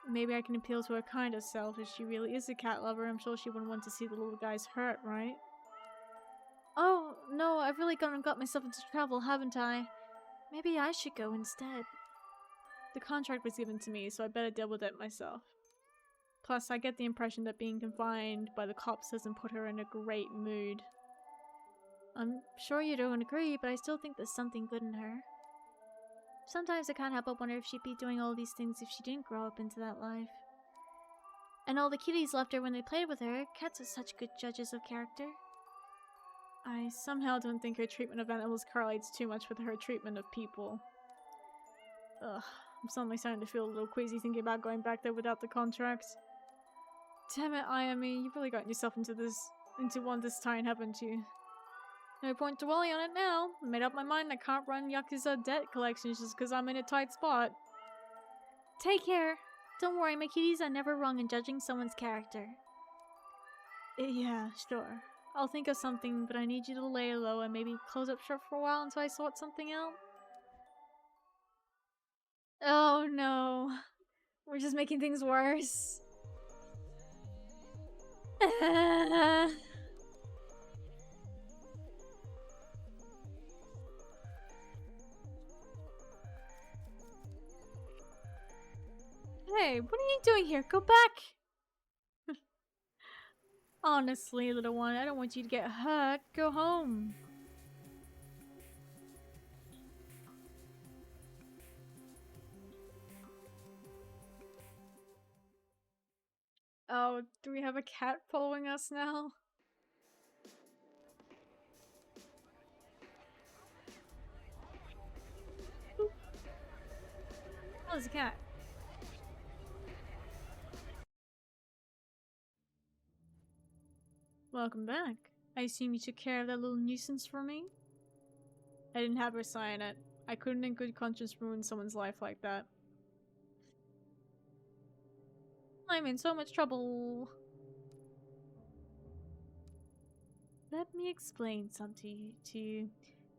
[SPEAKER 2] Maybe I can appeal to her kinder self if she really is a cat lover. I'm sure she wouldn't want to see the little guys hurt, right?
[SPEAKER 3] Oh, no, I've really gone and got myself into trouble, haven't I? Maybe I should go instead.
[SPEAKER 2] The contract was given to me, so I better deal with it myself. Plus, I get the impression that being confined by the cops doesn't put her in a great mood.
[SPEAKER 3] I'm sure you don't agree, but I still think there's something good in her. Sometimes I can't help but wonder if she'd be doing all these things if she didn't grow up into that life. And all the kitties left her when they played with her. Cats are such good judges of character.
[SPEAKER 2] I somehow don't think her treatment of animals correlates too much with her treatment of people. Ugh, I'm suddenly starting to feel a little queasy thinking about going back there without the contract. Damn it, Ayami, you've really gotten yourself into one this time, haven't you? No point dwelling on it now. I made up my mind I can't run Yakuza debt collections just because I'm in a tight spot.
[SPEAKER 3] Take care. Don't worry, my kitties are never wrong in judging someone's character.
[SPEAKER 2] Yeah, sure. I'll think of something, but I need you to lay low and maybe close up shop for a while until I sort something out.
[SPEAKER 3] Oh no. We're just making things worse. Hey, what are you doing here? Go back!
[SPEAKER 2] Honestly, little one, I don't want you to get hurt. Go home. Oh, do we have a cat following us now?
[SPEAKER 3] Oh, there's a cat.
[SPEAKER 2] Welcome back. I assume you took care of that little nuisance for me? I didn't have her sign it. I couldn't in good conscience ruin someone's life like that. I'm in so much trouble. Let me explain something to you.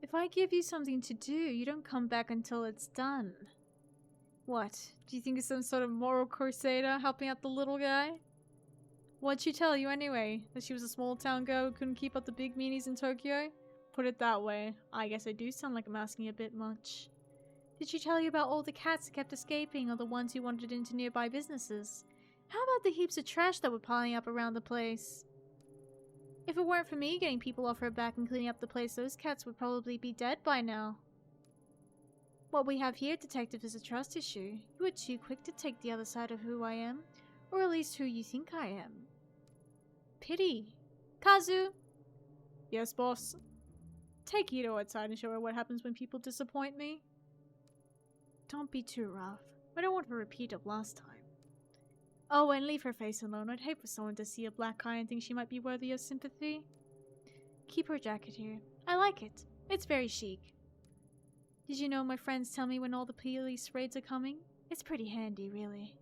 [SPEAKER 2] If I give you something to do, you don't come back until it's done. What? Do you think it's some sort of moral crusader helping out the little guy? What'd she tell you anyway? That she was a small town girl who couldn't keep up the big meanies in Tokyo? Put it that way. I guess I do sound like I'm asking a bit much. Did she tell you about all the cats that kept escaping or the ones who wandered into nearby businesses? How about the heaps of trash that were piling up around the place? If it weren't for me getting people off her back and cleaning up the place, those cats would probably be dead by now. What we have here, Detective, is a trust issue. You are too quick to take the other side of who I am. Or at least who you think I am. Pity. Kazu! Yes, boss? Take Ito outside and show her what happens when people disappoint me. Don't be too rough. I don't want a repeat of last time. Oh, and leave her face alone. I'd hate for someone to see a black eye and think she might be worthy of sympathy. Keep her jacket here. I like it. It's very chic. Did you know my friends tell me when all the police raids are coming? It's pretty handy, really.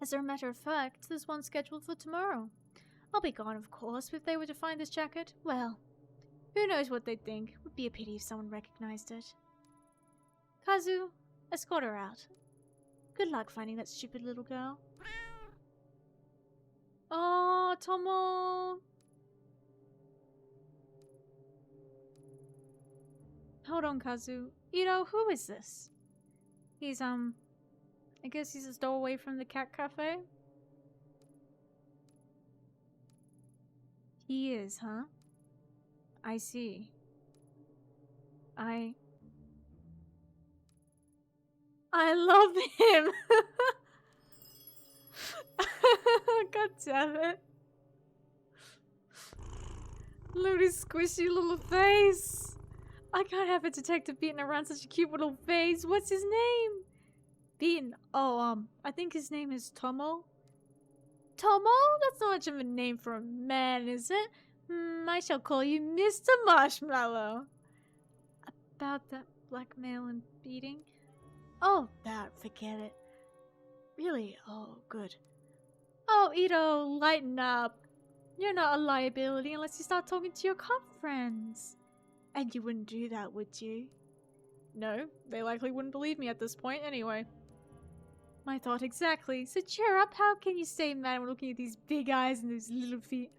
[SPEAKER 2] As a matter of fact, there's one scheduled for tomorrow. I'll be gone, of course, but if they were to find this jacket, well, who knows what they'd think. Would be a pity if someone recognized it. Kazu, escort her out. Good luck finding that stupid little girl. Oh, Tomo! Hold on, Kazu. Ito, who is this? He's, I guess he's a stowaway from the cat cafe? He is, huh? I see. I love him! God damn it. Look at his squishy little face. I can't have a detective beating around such a cute little face. What's his name? Beaten. Oh, I think his name is Tomo. Tomo? That's not much of a name for a man, is it? I shall call you Mr. Marshmallow. About that blackmail and beating? Oh, forget it. Really? Oh, good. Oh, Ito, lighten up. You're not a liability unless you start talking to your cop friends. And you wouldn't do that, would you? No, they likely wouldn't believe me at this point anyway. My thought exactly. So cheer up, how can you stay mad when looking at these big eyes and those little feet?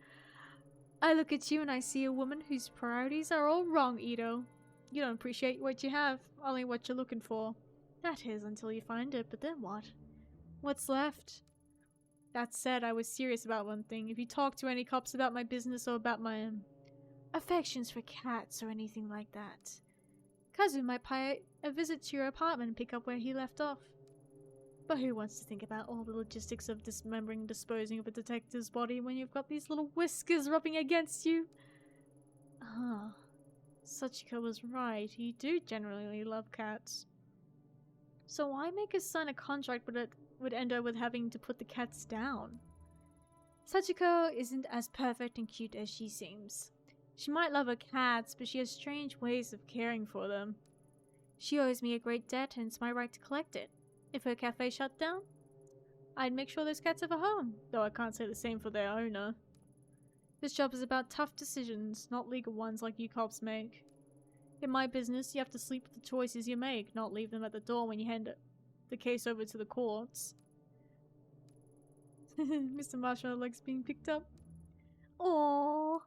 [SPEAKER 2] I look at you and I see a woman whose priorities are all wrong, Ito. You don't appreciate what you have, only what you're looking for. That is, until you find it, but then what? What's left? That said, I was serious about one thing. If you talk to any cops about my business or about my affections for cats or anything like that, Kazu might pay a visit to your apartment and pick up where he left off. But who wants to think about all the logistics of dismembering and disposing of a detective's body when you've got these little whiskers rubbing against you? Ah, Sachiko was right. You do generally love cats. So why make us sign a contract that would end up with having to put the cats down? Sachiko isn't as perfect and cute as she seems. She might love her cats, but she has strange ways of caring for them. She owes me a great debt and it's my right to collect it. If her cafe shut down, I'd make sure those cats have a home, though I can't say the same for their owner. This job is about tough decisions, not legal ones like you cops make. In my business, you have to sleep with the choices you make, not leave them at the door when you hand the case over to the courts. Mr. Marshall likes being picked up. Aww.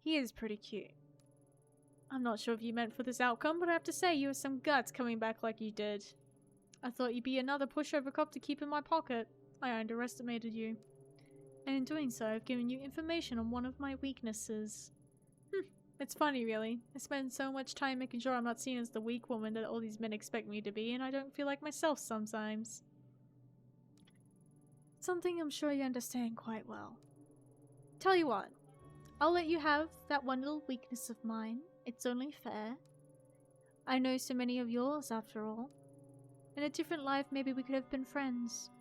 [SPEAKER 2] He is pretty cute. I'm not sure if you meant for this outcome, but I have to say you have some guts coming back like you did. I thought you'd be another pushover cop to keep in my pocket. I underestimated you. And in doing so, I've given you information on one of my weaknesses. It's funny, really. I spend so much time making sure I'm not seen as the weak woman that all these men expect me to be, and I don't feel like myself sometimes. Something I'm sure you understand quite well. Tell you what, I'll let you have that one little weakness of mine. It's only fair. I know so many of yours, after all. In a different life, maybe we could have been friends.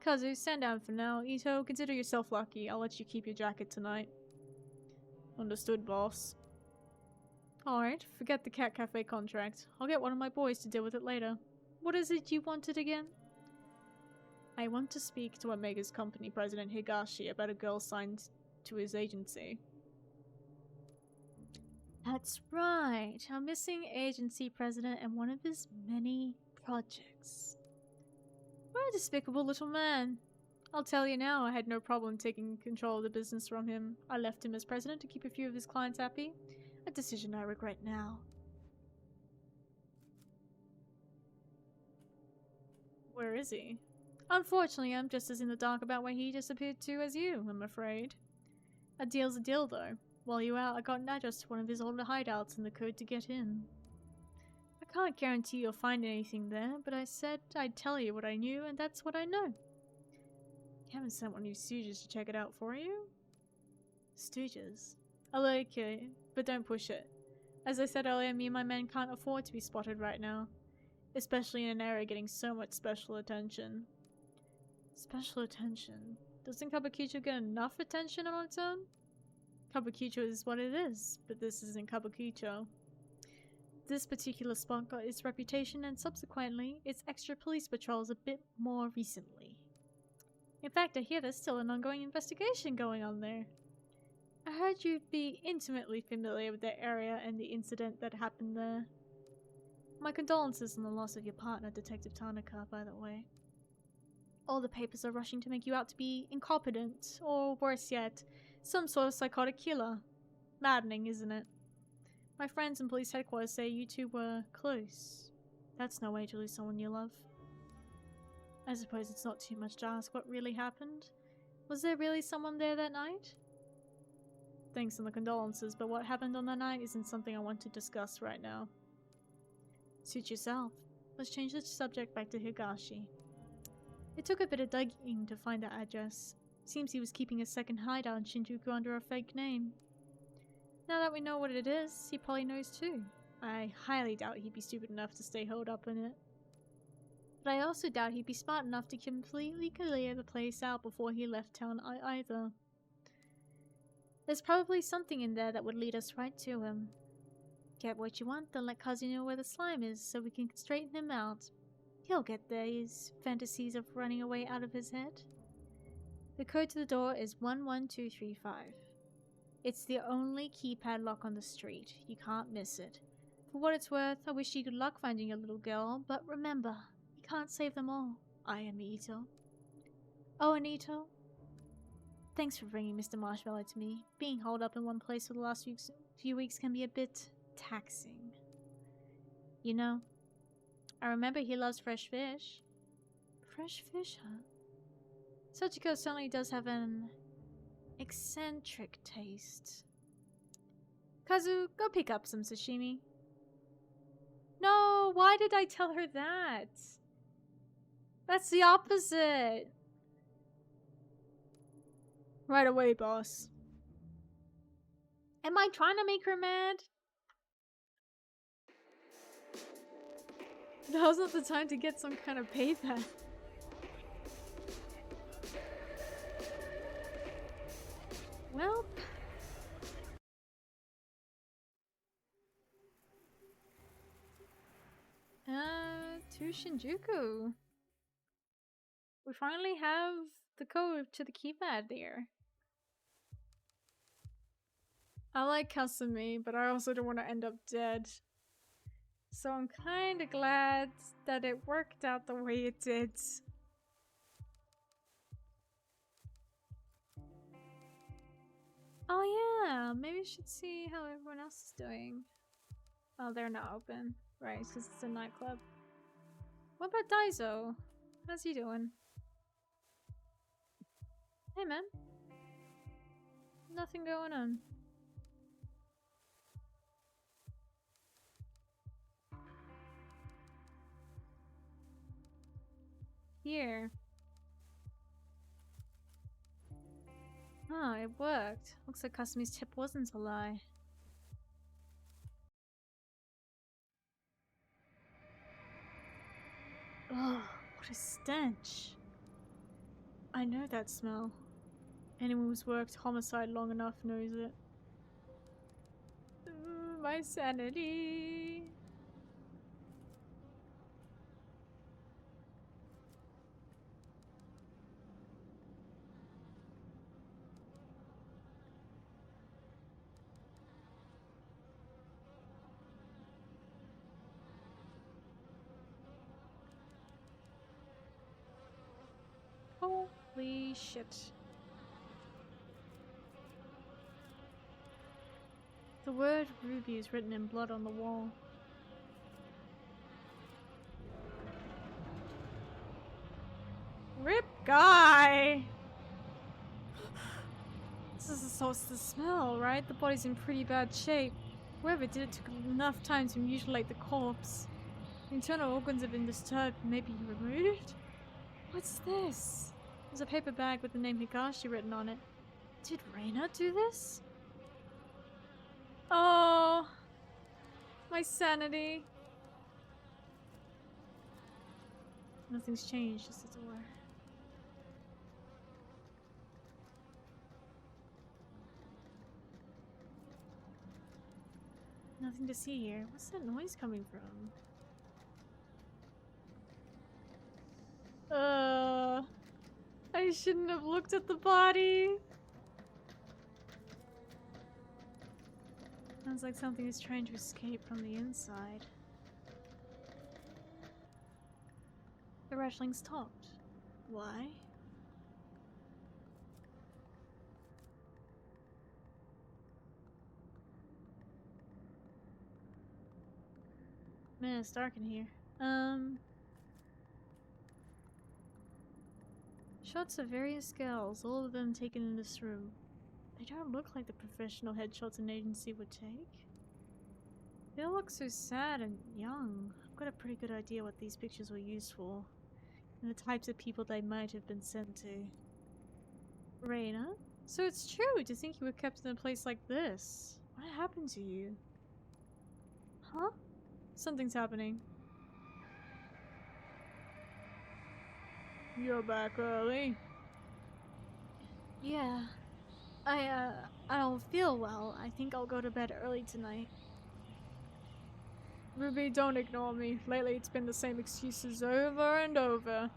[SPEAKER 2] Kazu, stand down for now. Ito, consider yourself lucky. I'll let you keep your jacket tonight. Understood, boss. Alright, forget the Cat Cafe contract. I'll get one of my boys to deal with it later. What is it you wanted again? I want to speak to Omega's company president Higashi about a girl signed to his agency.
[SPEAKER 3] That's right. Our missing agency president and one of his many projects. What a despicable little man.
[SPEAKER 2] I'll tell you now, I had no problem taking control of the business from him. I left him as president to keep a few of his clients happy. A decision I regret now. Where is he? Unfortunately, I'm just as in the dark about where he disappeared to as you, I'm afraid. A deal's a deal, though. While you were out, I got an address to one of his older hideouts and the code to get in. I can't guarantee you'll find anything there, but I said I'd tell you what I knew, and that's what I know. You haven't sent one of your stooges to check it out for you? Stooges? I'll okay, but don't push it. As I said earlier, me and my men can't afford to be spotted right now. Especially in an area getting so much special attention. Special attention? Doesn't Kabukicho get enough attention on its own? Kabukicho is what it is, but this isn't Kabukicho. This particular spot got its reputation and subsequently its extra police patrols a bit more recently. In fact, I hear there's still an ongoing investigation going on there. I heard you'd be intimately familiar with the area and the incident that happened there. My condolences on the loss of your partner, Detective Tanaka, by the way. All the papers are rushing to make you out to be incompetent, or worse yet, some sort of psychotic killer. Maddening, isn't it? My friends in police headquarters say you two were close. That's no way to lose someone you love. I suppose it's not too much to ask what really happened. Was there really someone there that night? Thanks for the condolences, but what happened on that night isn't something I want to discuss right now. Suit yourself. Let's change the subject back to Higashi. It took a bit of digging to find that address. Seems he was keeping a second hideout in Shinjuku under a fake name. Now that we know what it is, he probably knows too. I highly doubt he'd be stupid enough to stay holed up in it. But I also doubt he'd be smart enough to completely clear the place out before he left town either. There's probably something in there that would lead us right to him. Get what you want, then let Kazu know where the slime is so we can straighten him out. He'll get there, his fantasies of running away out of his head. The code to the door is 11235. It's the only keypad lock on the street. You can't miss it. For what it's worth, I wish you good luck finding your little girl, but remember, you can't save them all. I am Ito. Oh, and Ito? Thanks for bringing Mr. Marshmallow to me. Being holed up in one place for the last few weeks can be a bit taxing. You know, I remember he loves fresh fish. Fresh fish, huh? Sachiko certainly does have an eccentric taste. Kazu, go pick up some sashimi. No, why did I tell her that? That's the opposite. Right away, boss. Am I trying to make her mad? Now's not the time to get some kind of payback. Well, to Shinjuku. We finally have the code to the keypad there. I like Kasumi, but I also don't want to end up dead. So I'm kinda glad that it worked out the way it did. Oh yeah, maybe I should see how everyone else is doing. Oh, they're not open. Right, because it's a nightclub. What about Daizo? How's he doing? Hey man. Nothing going on. Here. Oh, it worked. Looks like Kasumi's tip wasn't a lie. Oh, what a stench. I know that smell. Anyone who's worked homicide long enough knows it. Ooh, my sanity. Holy shit. The word Ruby is written in blood on the wall. Rip guy! This is the source of the smell, right? The body's in pretty bad shape. Whoever did it took enough time to mutilate the corpse. The internal organs have been disturbed, maybe removed? What's this? There's a paper bag with the name Higashi written on it. Did Reina do this? Oh, my sanity. Nothing's changed, just the door. Nothing to see here. What's that noise coming from? I shouldn't have looked at the body. Sounds like something is trying to escape from the inside. The rattling stopped. Why? Man, it's dark in here. Shots of various girls, all of them taken in this room. They don't look like the professional headshots an agency would take. They all look so sad and young. I've got a pretty good idea what these pictures were used for, and the types of people they might have been sent to. Reina? So it's true to think you were kept in a place like this. What happened to you? Huh? Something's happening. You're back early. Yeah. I don't feel well. I think I'll go to bed early tonight. Ruby, don't ignore me. Lately it's been the same excuses over and over.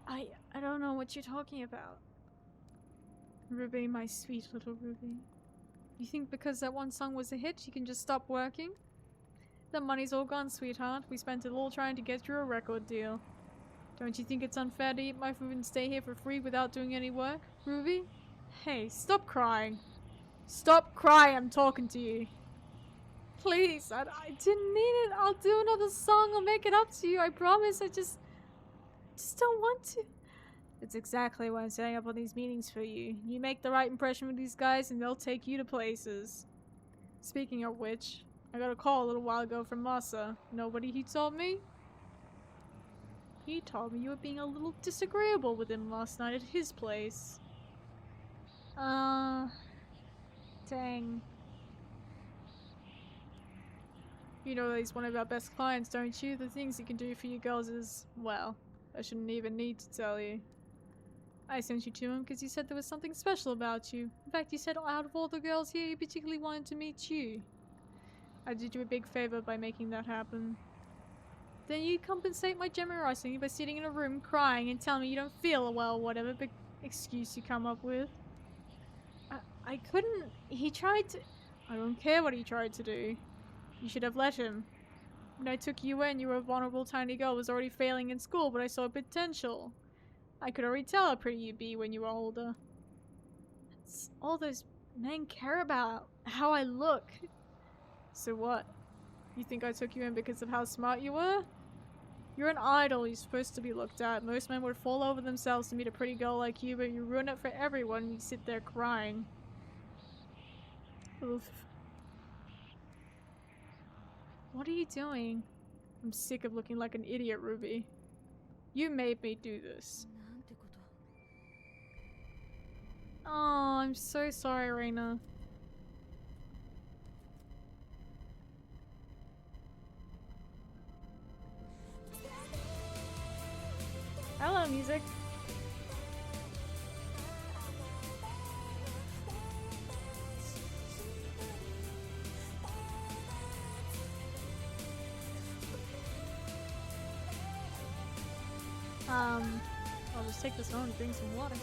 [SPEAKER 2] I don't know what you're talking about. Ruby, my sweet little Ruby. You think because that one song was a hit, you can just stop working? The money's all gone, sweetheart. We spent it all trying to get you a record deal. Don't you think it's unfair to eat my food and stay here for free without doing any work, Ruby? Hey, stop crying. Stop crying, I'm talking to you. Please, I didn't mean it. I'll do another song. I'll make it up to you. I promise. I just don't want to. It's exactly why I'm setting up all these meetings for you. You make the right impression with these guys and they'll take you to places. Speaking of which, I got a call a little while ago from Masa. Know what he told me? He told me you were being a little disagreeable with him last night at his place. Dang. You know that he's one of our best clients, don't you? The things he can do for you girls is, well, I shouldn't even need to tell you. I sent you to him because he said there was something special about you. In fact, he said out of all the girls here, he particularly wanted to meet you. I did you a big favor by making that happen. Then you compensate my generosity by sitting in a room crying and telling me you don't feel well, whatever big excuse you come up with. I couldn't. He tried to. I don't care what he tried to do. You should have let him. When I took you in, you were a vulnerable tiny girl who was already failing in school, but I saw potential. I could already tell how pretty you'd be when you were older. That's all those men care about. How I look. So what? You think I took you in because of how smart you were? You're an idol. You're supposed to be looked at. Most men would fall over themselves to meet a pretty girl like you, but you ruin it for everyone and you sit there crying. Oof. What are you doing? I'm sick of looking like an idiot, Ruby. You made me do this. Oh, I'm so sorry, Reina. Hello, music. I'll just take this home and drink some water.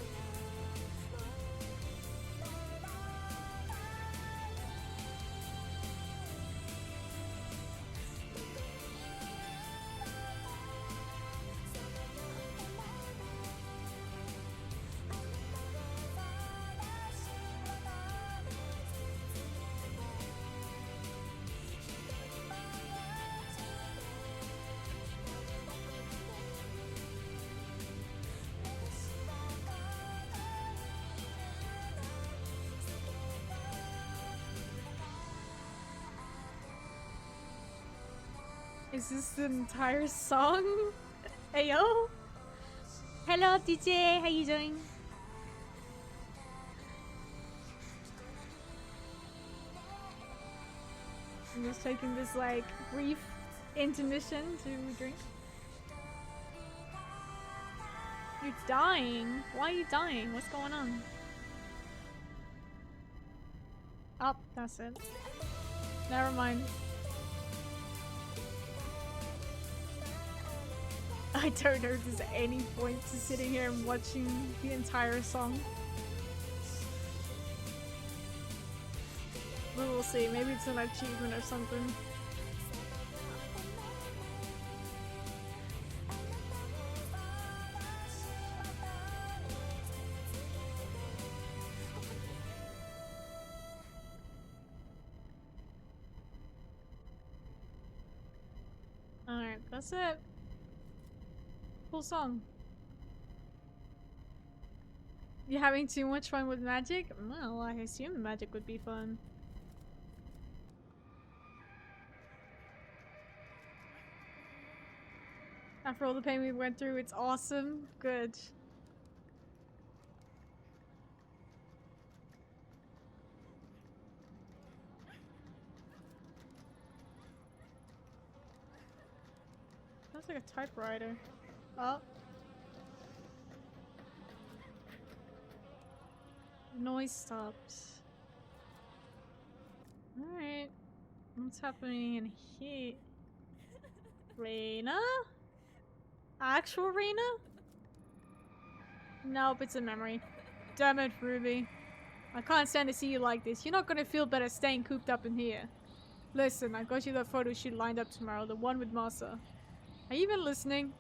[SPEAKER 2] Is this the entire song? Ayo?
[SPEAKER 3] Hello, DJ. How you doing?
[SPEAKER 2] I'm just taking this like brief intermission to drink. You're dying? Why are you dying? What's going on? Oh, that's it. Never mind. I don't know if there's any point to sitting here and watching the entire song. But we'll see. Maybe it's an achievement or something. Alright, that's it. Cool song. You having too much fun with magic? Well, I assume magic would be fun. After all the pain we went through, it's awesome. Good. Sounds like a typewriter. Oh. Noise stopped. Alright. What's happening in here? Reina? Actual Reina? Nope, it's a memory. Damn it, Ruby. I can't stand to see you like this. You're not gonna feel better staying cooped up in here. Listen, I got you that photo shoot lined up tomorrow, the one with Masa. Are you even listening?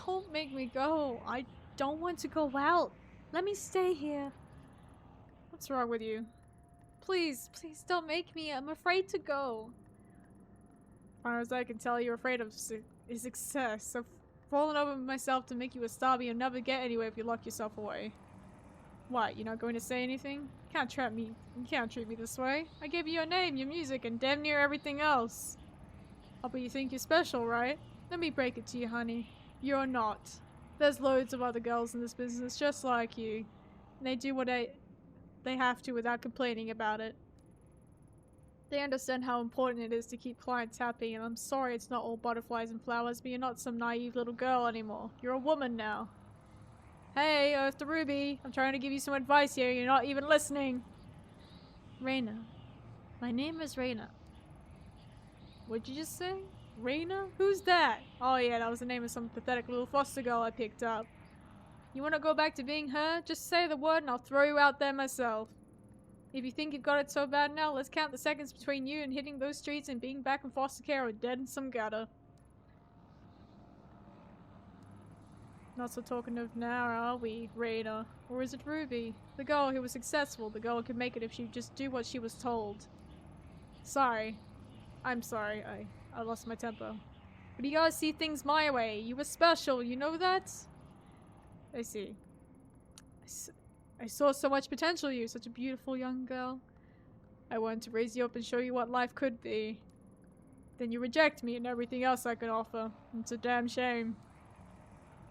[SPEAKER 2] Don't make me go. I don't want to go out. Let me stay here. What's wrong with you? Please, please don't make me. I'm afraid to go. As far as I can tell, you're afraid of success. So falling over myself to make you a star, but you'll never get anywhere if you lock yourself away. What, you're not going to say anything? Can't trap me. You can't treat me this way. I gave you your name, your music, and damn near everything else. Oh, but you think you're special, right? Let me break it to you, honey. You're not. There's loads of other girls in this business just like you. And they do what they have to without complaining about it. They understand how important it is to keep clients happy, and I'm sorry it's not all butterflies and flowers, but you're not some naive little girl anymore. You're a woman now. Hey, Earth to Ruby, I'm trying to give you some advice here, you're not even listening.
[SPEAKER 3] Reina. My name is Reina.
[SPEAKER 2] What'd you just say? Reina? Who's that? Oh yeah, that was the name of some pathetic little foster girl I picked up. You wanna go back to being her? Just say the word and I'll throw you out there myself. If you think you've got it so bad now, let's count the seconds between you and hitting those streets and being back in foster care or dead in some gutter. Not so talkative now, are we, Reina? Or is it Ruby? The girl who was successful, the girl who could make it if she'd just do what she was told. Sorry. I'm sorry, I lost my temper. But you gotta see things my way. You were special, you know that? I see. I saw so much potential in you, such a beautiful young girl. I wanted to raise you up and show you what life could be. Then you reject me and everything else I could offer. It's a damn shame.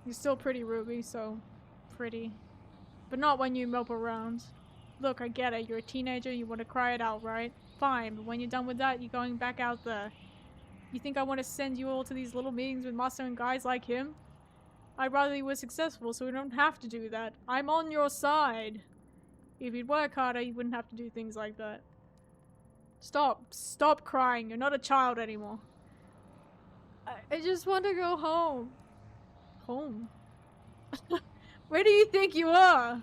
[SPEAKER 2] You're still pretty, Ruby, so pretty. But not when you mope around. Look, I get it. You're a teenager, you want to cry it out, right? Fine, but when you're done with that, you're going back out there. You think I want to send you all to these little meetings with Master and guys like him? I'd rather you were successful, so we don't have to do that. I'm on your side. If you'd work harder, you wouldn't have to do things like that. Stop crying. You're not a child anymore. I just want to go home. home. Where do you think you are?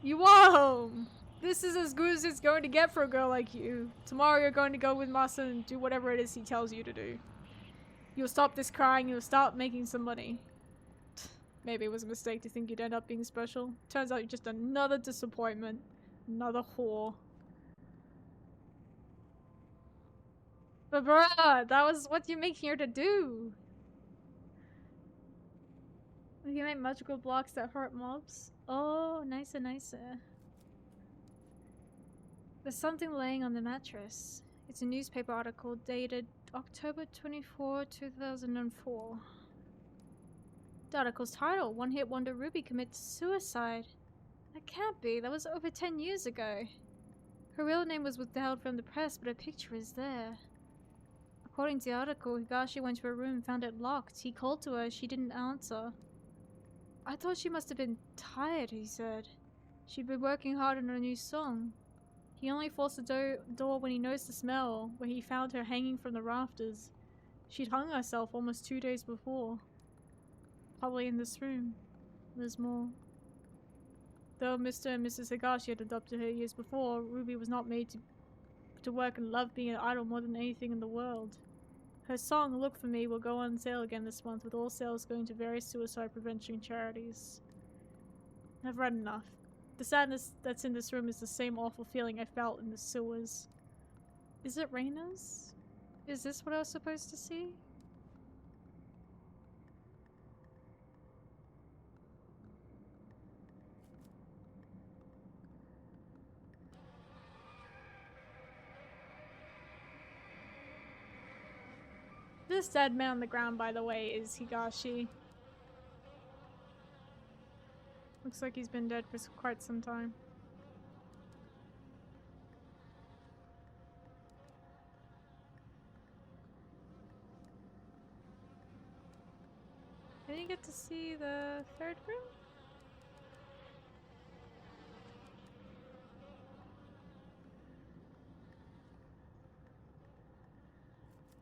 [SPEAKER 2] You are home. This is as good as it's going to get for a girl like you. Tomorrow you're going to go with Master and do whatever it is he tells you to do. You'll stop this crying, you'll start making some money. Maybe it was a mistake to think you'd end up being special. Turns out you're just another disappointment. Another whore. But bruh, that was what you make here to do. You make magical blocks that hurt mobs. Oh, nicer, nicer. There's something laying on the mattress. It's a newspaper article dated October 24, 2004. The article's title, One Hit Wonder Ruby Commits Suicide. That can't be, that was over 10 years ago. Her real name was withheld from the press, but her picture is there. According to the article, Higashi went to her room and found it locked. He called to her, she didn't answer. I thought she must have been tired, he said. She'd been working hard on a new song. He only forced the door when he noticed the smell, where he found her hanging from the rafters. She'd hung herself almost 2 days before. Probably in this room. There's more. Though Mr. and Mrs. Higashi had adopted her years before, Ruby was not made to work and love being an idol more than anything in the world. Her song, Look For Me, will go on sale again this month, with all sales going to various suicide prevention charities. I've read enough. The sadness that's in this room is the same awful feeling I felt in the sewers. Is it Reina's? Is this what I was supposed to see? This dead man on the ground, by the way, is Higashi. Looks like he's been dead for quite some time. Did you get to see the third room?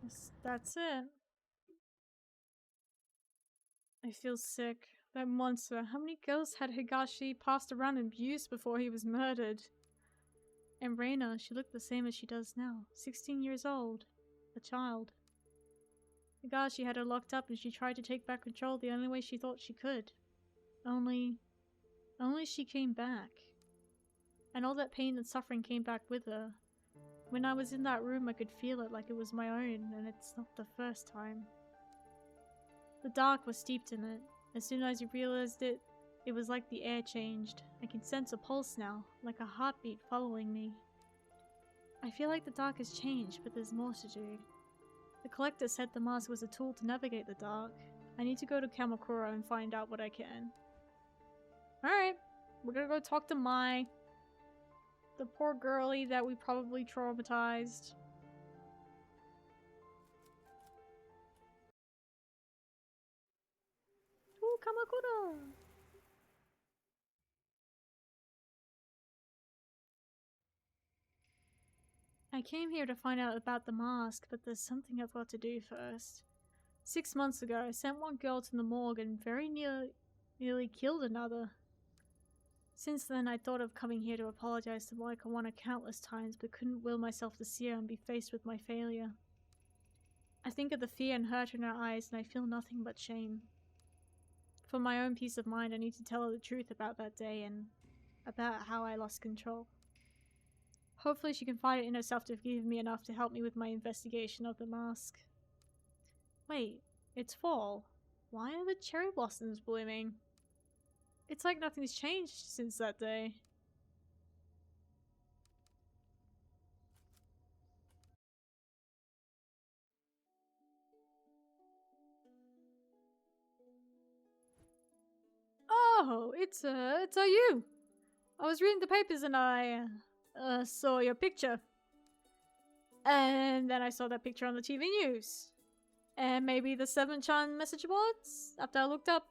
[SPEAKER 2] Yes, that's it. I feel sick. That monster. How many girls had Higashi passed around and abused before he was murdered? And Reina, she looked the same as she does now. 16 years old. A child. Higashi had her locked up and she tried to take back control the only way she thought she could. Only she came back. And all that pain and suffering came back with her. When I was in that room, I could feel it like it was my own, and it's not the first time. The dark was steeped in it. As soon as I realized it, it was like the air changed. I can sense a pulse now, like a heartbeat following me. I feel like the dark has changed, but there's more to do. The collector said the mask was a tool to navigate the dark. I need to go to Kamakura and find out what I can. Alright, we're gonna go talk to Mai. The poor girlie that we probably traumatized. Ooh, Kamakura! I came here to find out about the mask, but there's something I've got to do first. 6 months ago, I sent one girl to the morgue and very nearly killed another. Since then, I thought of coming here to apologize to Moikawana countless times, but couldn't will myself to see her and be faced with my failure. I think of the fear and hurt in her eyes, and I feel nothing but shame. For my own peace of mind, I need to tell her the truth about that day and about how I lost control. Hopefully she can find it in herself to forgive me enough to help me with my investigation of the mask. Wait, it's fall. Why are the cherry blossoms blooming? It's like nothing's changed since that day. Oh, it's you. I was reading the papers and I saw your picture. And then I saw that picture on the TV news. And maybe the 7chan message boards after I looked up,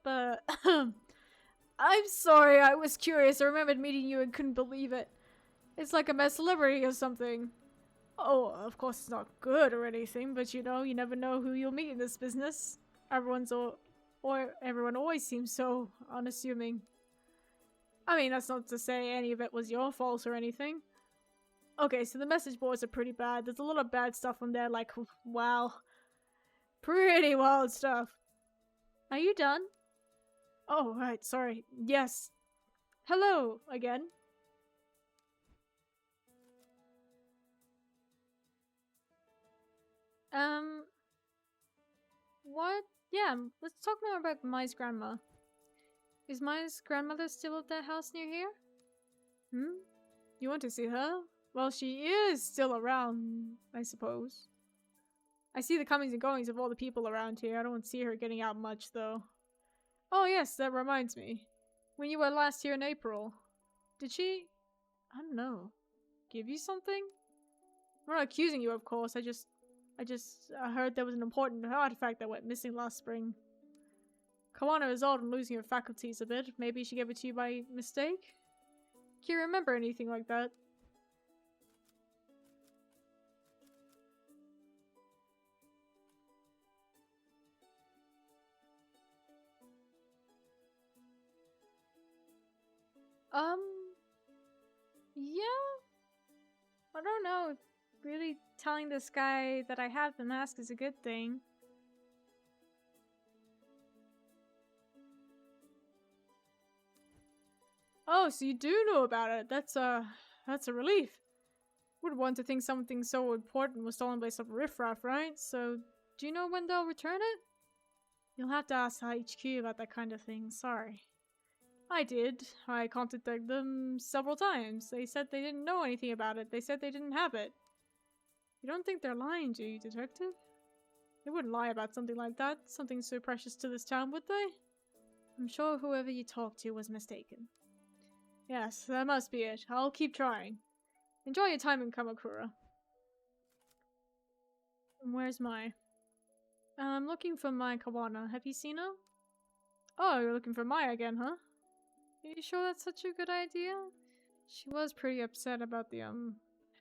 [SPEAKER 2] I'm sorry, I was curious. I remembered meeting you and couldn't believe it. It's like I'm a celebrity or something. Oh, of course it's not good or anything, but you know, you never know who you'll meet in this business. Everyone's all Or everyone always seems so unassuming. I mean, that's not to say any of it was your fault or anything. Okay, so the message boards are pretty bad. There's a lot of bad stuff on there, like, wow. Pretty wild stuff.
[SPEAKER 3] Are you done?
[SPEAKER 2] Oh, right, sorry. Yes. Hello, again.
[SPEAKER 3] What? Yeah, let's talk more about Mai's grandma. Is Mai's grandmother still at that house near here?
[SPEAKER 2] Hmm? You want to see her? Well, she is still around, I suppose. I see the comings and goings of all the people around here. I don't see her getting out much, though. Oh, yes, that reminds me. When you were last here in April, did she... I don't know. Give you something? I'm not accusing you, of course. I just heard there was an important artifact that went missing last spring. Kawana is old and losing her faculties a bit. Maybe she gave it to you by mistake? Can you remember anything like that?
[SPEAKER 3] Yeah? I don't know if really telling this guy that I have the mask is a good thing.
[SPEAKER 2] Oh, so you do know about it. That's a relief. Would want to think something so important was stolen by some riffraff, right? So, do you know when they'll return it? You'll have to ask HQ about that kind of thing, sorry. I did. I contacted them several times. They said they didn't know anything about it. They said they didn't have it. You don't think they're lying, do you, detective? They wouldn't lie about something like that. Something so precious to this town, would they? I'm sure whoever you talked to was mistaken. Yes, that must be it. I'll keep trying. Enjoy your time in Kamakura. Where's Mai? I'm looking for Mai Kawana. Have you seen her? Oh, you're looking for Mai again, huh? Are you sure that's such a good idea? She was pretty upset about the,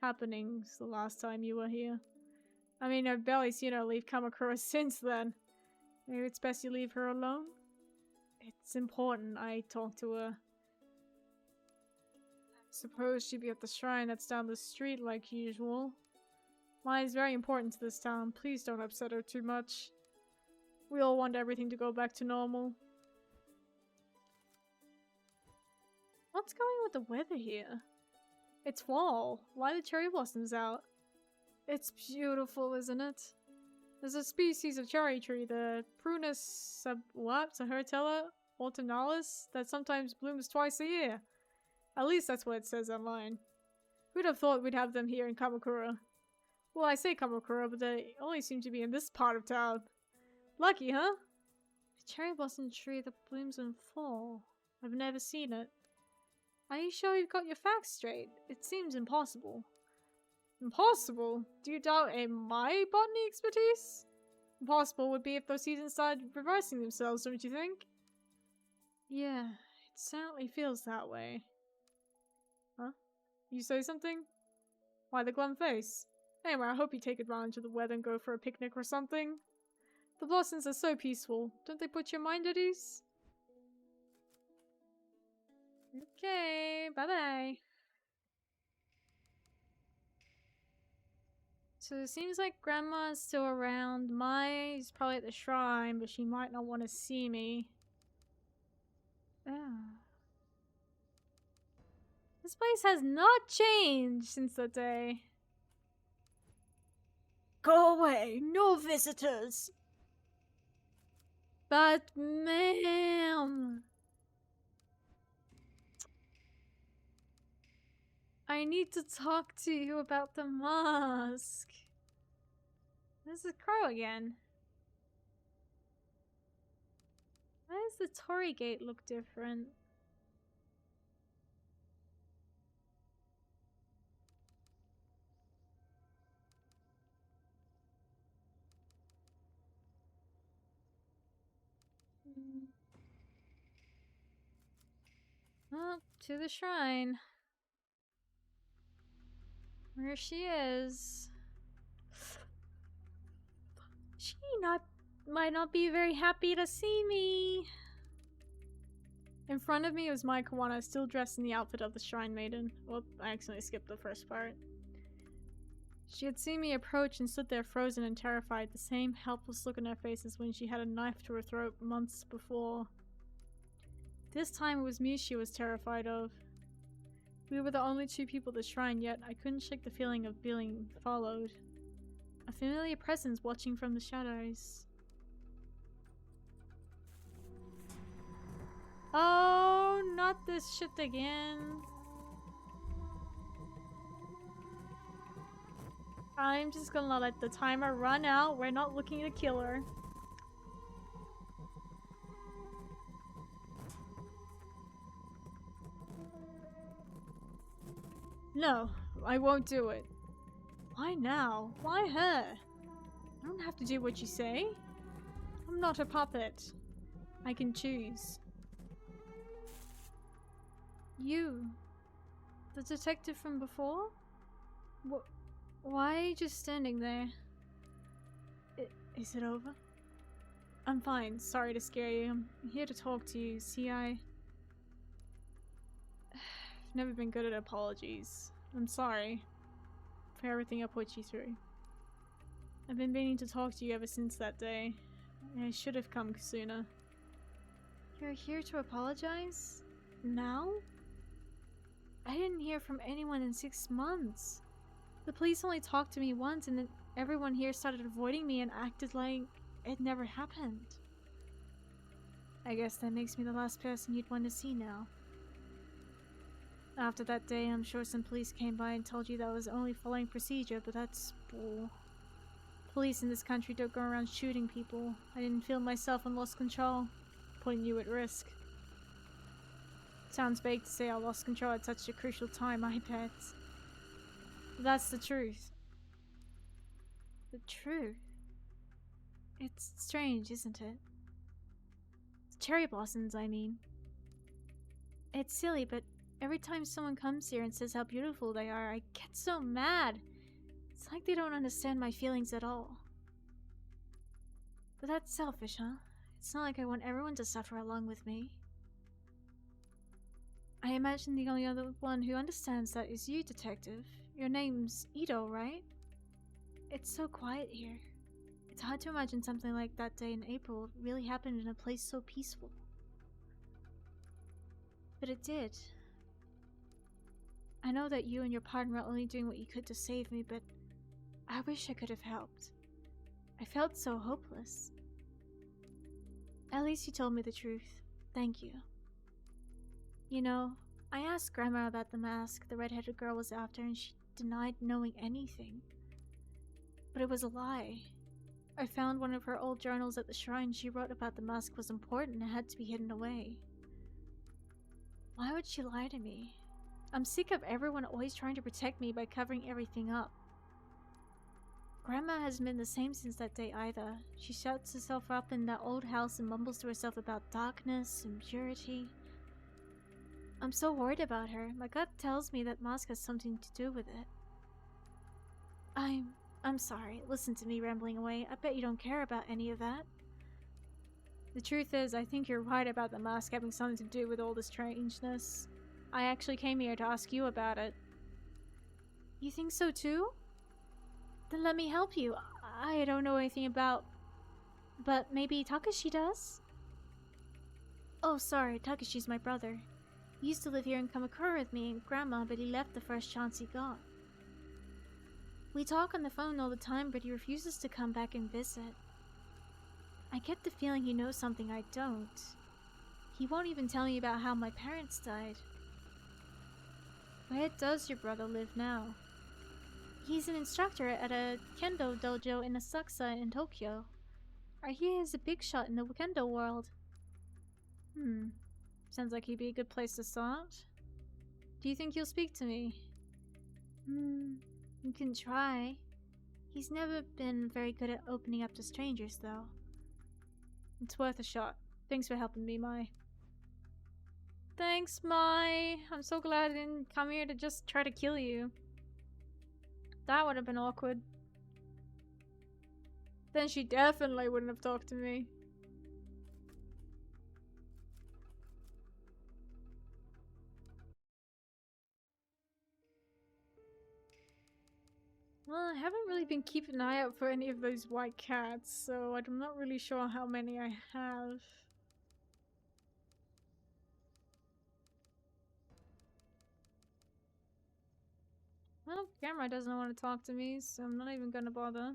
[SPEAKER 2] happenings the last time you were here. I mean, I've barely seen her leave Kamakura since then. Maybe it's best you leave her alone? It's important I talk to her. Suppose she'd be at the shrine that's down the street like usual. Mai is very important to this town. Please don't upset her too much. We all want everything to go back to normal. What's going with the weather here? It's fall. Why are the cherry blossoms out? It's beautiful, isn't it? There's a species of cherry tree, the Prunus Saharatella autumnalis, that sometimes blooms twice a year. At least that's what it says online. Who'd have thought we'd have them here in Kamakura? Well, I say Kamakura, but they only seem to be in this part of town. Lucky, huh? A cherry blossom tree that blooms in fall. I've never seen it. Are you sure you've got your facts straight? It seems impossible. Impossible? Do you doubt my botany expertise? Impossible would be if those seasons started reversing themselves, don't you think? Yeah, it certainly feels that way. Huh? You say something? Why the glum face? Anyway, I hope you take advantage of the weather and go for a picnic or something. The blossoms are so peaceful. Don't they put your mind at ease? Okay, bye-bye. So it seems like Grandma's still around. Mai's probably at the shrine, but she might not want to see me. This place has not changed since that day. Go away! No visitors! But, ma'am... I need to talk to you about the mask. There's the crow again. Why does the Torii gate look different? Well, to the shrine. Where she is. She not
[SPEAKER 3] might not be very happy to see me.
[SPEAKER 2] In front of me was Mai Kawana, still dressed in the outfit of the Shrine Maiden. Whoop, I accidentally skipped the first part. She had seen me approach and stood there frozen and terrified, the same helpless look on her face as when she had a knife to her throat months before. This time it was me she was terrified of. We were the only two people at the shrine, yet I couldn't shake the feeling of being followed. A familiar presence watching from the shadows. Oh, not this shit again. I'm just gonna let the timer run out. We're not looking to kill her. No, I won't do it. Why now? Why her? I don't have to do what you say. I'm not a puppet. I can choose. You, the detective from before? Why are you just standing there? Is it over? I'm fine. Sorry to scare you. I'm here to talk to you. See, I've never been good at apologies. I'm sorry for everything I put you through. I've been meaning to talk to you ever since that day. I should have come sooner. You're here to apologize? Now? I didn't hear from anyone in 6 months. The police only talked to me once, and then everyone here started avoiding me and acted like it never happened. I guess that makes me the last person you'd want to see now. After that day, I'm sure some police came by and told you that I was only following procedure, but that's bull. Police in this country don't go around shooting people. I didn't feel myself and lost control, putting you at risk. Sounds vague to say I lost control at such a crucial time, I bet. But that's the truth. The truth? It's strange, isn't it? Cherry blossoms, I mean. It's silly, but every time someone comes here and says how beautiful they are, I get so mad. It's like they don't understand my feelings at all. But that's selfish, huh? It's not like I want everyone to suffer along with me. I imagine the only other one who understands that is you, Detective. Your name's Ito, right? It's so quiet here. It's hard to imagine something like that day in April really happened in a place so peaceful. But it did. I know that you and your partner are only doing what you could to save me, but I wish I could have helped. I felt so hopeless. At least you told me the truth. Thank you. You know, I asked Grandma about the mask the red-headed girl was after, and she denied knowing anything. But it was a lie. I found one of her old journals at the shrine. She wrote about the mask was important and had to be hidden away. Why would she lie to me? I'm sick of everyone always trying to protect me by covering everything up. Grandma hasn't been the same since that day either. She shuts herself up in that old house and mumbles to herself about darkness and purity. I'm so worried about her. My gut tells me that mask has something to do with it. I'm sorry. Listen to me rambling away. I bet you don't care about any of that. The truth is, I think you're right about the mask having something to do with all the strangeness. I actually came here to ask you about it. You think so too? Then let me help you. I don't know anything about... But maybe Takashi does? Oh, sorry. Takashi's my brother. He used to live here in Kamakura with me and Grandma, but he left the first chance he got. We talk on the phone all the time, but he refuses to come back and visit. I get the feeling he knows something I don't. He won't even tell me about how my parents died. Where does your brother live now? He's an instructor at a kendo dojo in Asakusa in Tokyo. I hear he's a big shot in the kendo world. Sounds like he'd be a good place to start. Do you think you'll speak to me? You can try. He's never been very good at opening up to strangers, though. It's worth a shot. Thanks for helping me, Mai. Thanks, Mai. I'm so glad I didn't come here to just try to kill you. That would have been awkward. Then she definitely wouldn't have talked to me. Well, I haven't really been keeping an eye out for any of those white cats, so I'm not really sure how many I have. Well, camera doesn't want to talk to me, so I'm not even gonna bother.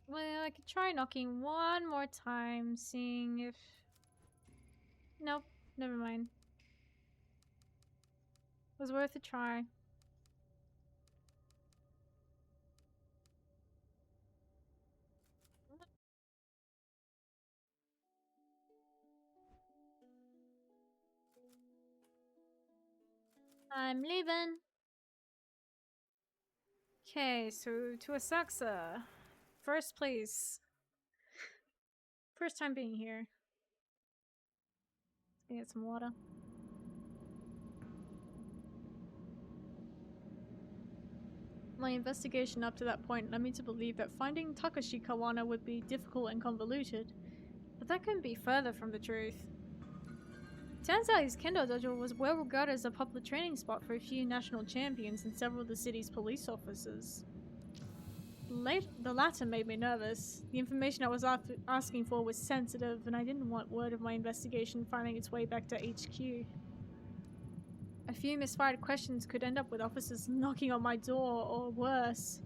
[SPEAKER 2] Well, I could try knocking one more time, seeing if... Nope, never mind. Was worth a try. I'm leaving. Okay, so to Asakusa. First place. First time being here. Let's get some water. My investigation up to that point led me to believe that finding Takashi Kawana would be difficult and convoluted, but that couldn't be further from the truth. Turns out his kendo dojo was well regarded as a popular training spot for a few national champions and several of the city's police officers. The latter made me nervous. The information I was asking for was sensitive, and I didn't want word of my investigation finding its way back to HQ. A few misfired questions could end up with officers knocking on my door, or worse,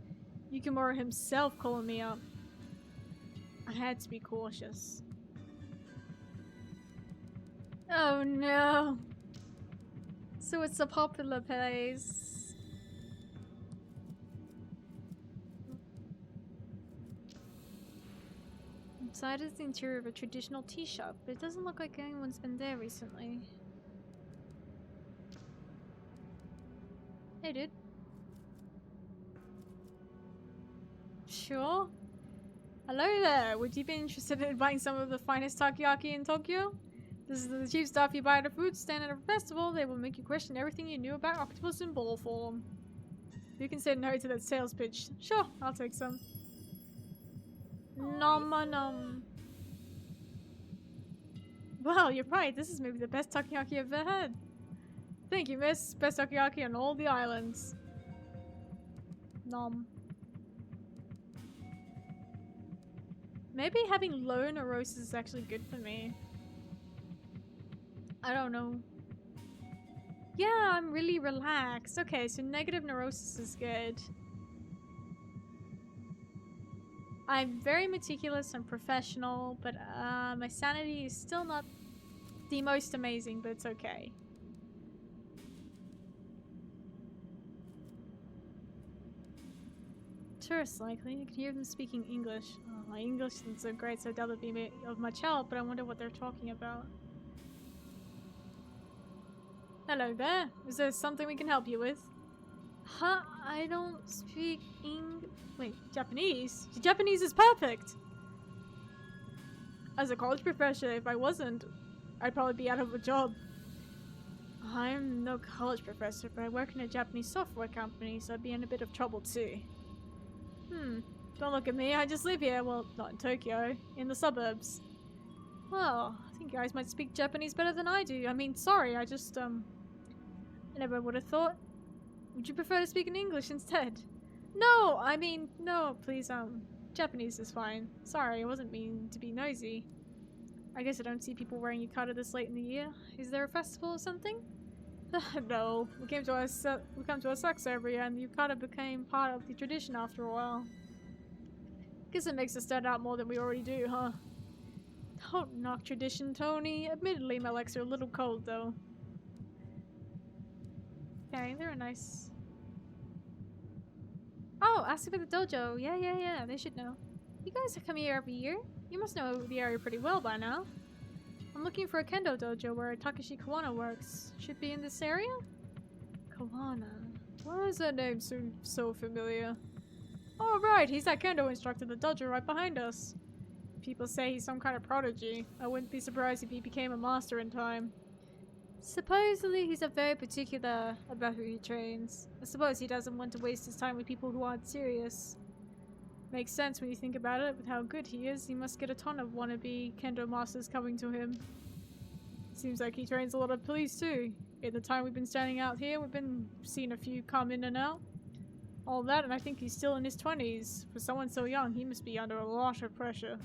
[SPEAKER 2] Yukimura himself calling me up. I had to be cautious. Oh no! So it's a popular place. Inside is the interior of a traditional tea shop, but it doesn't look like anyone's been there recently. Hey dude. Sure. Hello there, would you be interested in buying some of the finest takoyaki in Tokyo? This is the cheap stuff you buy at a food stand at a festival. They will make you question everything you knew about octopus in ball form. You can say no to that sales pitch. Sure, I'll take some. Nom nom. Well, you're right. This is maybe the best takoyaki I've ever had. Thank you, miss. Best takoyaki on all the islands. Nom. Maybe having low neurosis is actually good for me. I don't know. Yeah, I'm really relaxed. Okay, so negative neurosis is good. I'm very meticulous and professional, but my sanity is still not the most amazing, but it's okay. Tourists likely. You can hear them speaking English. Oh, my English isn't so great, so I doubt it'd be of much help, but I wonder what they're talking about. Hello there. Is there something we can help you with? Huh? I don't speak Wait, Japanese? Your Japanese is perfect! As a college professor, if I wasn't, I'd probably be out of a job. I'm no college professor, but I work in a Japanese software company, so I'd be in a bit of trouble too. Don't look at me, I just live here. Well, not in Tokyo, in the suburbs. Well, I think you guys might speak Japanese better than I do. I mean, sorry, I just, I never would have thought. Would you prefer to speak in English instead? No, I mean, no, please, Japanese is fine. Sorry, I wasn't meaning to be nosy. I guess I don't see people wearing yukata this late in the year. Is there a festival or something? No, we come to Asakusa every year, and the yukata became part of the tradition after a while. Guess it makes us stand out more than we already do, huh? Don't knock tradition, Tony. Admittedly, my legs are a little cold, though. Okay, they're nice. Oh, ask about the dojo. Yeah, they should know. You guys come here every year? You must know the area pretty well by now. I'm looking for a kendo dojo where Takashi Kawana works. Should be in this area? Kawana. Why is that name so familiar? Oh right, he's that kendo instructor at the dojo right behind us. People say he's some kind of prodigy. I wouldn't be surprised if he became a master in time. Supposedly he's very particular about who he trains. I suppose he doesn't want to waste his time with people who aren't serious. Makes sense when you think about it. With how good he is, he must get a ton of wannabe kendo masters coming to him. Seems like he trains a lot of police too. In the time we've been standing out here, we've been seeing a few come in and out. All that, and I think he's still in his 20s. For someone so young, he must be under a lot of pressure.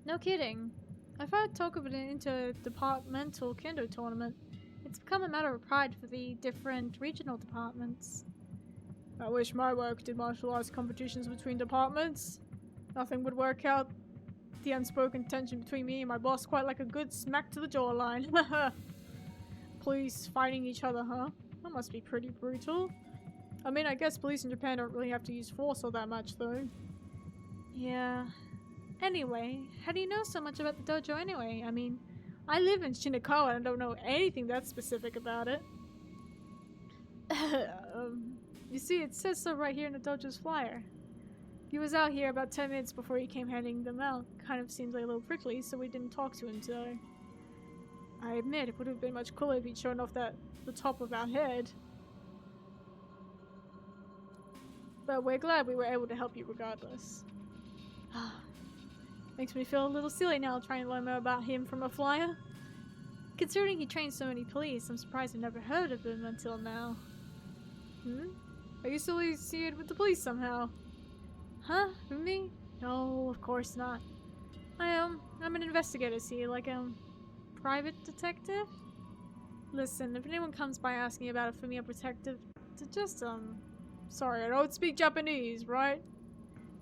[SPEAKER 3] No kidding. I've heard talk of an interdepartmental kendo tournament. It's become a matter of pride for the different regional departments.
[SPEAKER 2] I wish my work did martial arts competitions between departments. Nothing would work out the unspoken tension between me and my boss quite like a good smack to the jawline. Police fighting each other, huh? That must be pretty brutal. I mean, I guess police in Japan don't really have to use force all that much, though.
[SPEAKER 3] Yeah. Anyway, how do you know so much about the dojo anyway? I mean, I live in Shinakawa and don't know anything that specific about it.
[SPEAKER 2] You see, it says so right here in the dojo's flyer. He was out here about 10 minutes before he came handing them out. Kind of seems like a little prickly, so we didn't talk to him today. I admit, it would have been much cooler if he'd shown off the top of our head. But we're glad we were able to help you regardless. Makes me feel a little silly now trying to learn more about him from a flyer.
[SPEAKER 3] Considering he trains so many police, I'm surprised I've never heard of him until now.
[SPEAKER 2] Are you still associated with the police somehow?
[SPEAKER 3] Huh? Who, me?
[SPEAKER 2] No, of course not.
[SPEAKER 3] I'm an investigator, see, like private detective?
[SPEAKER 2] Listen, if anyone comes by asking about a familiar protective, just sorry, I don't speak Japanese, right?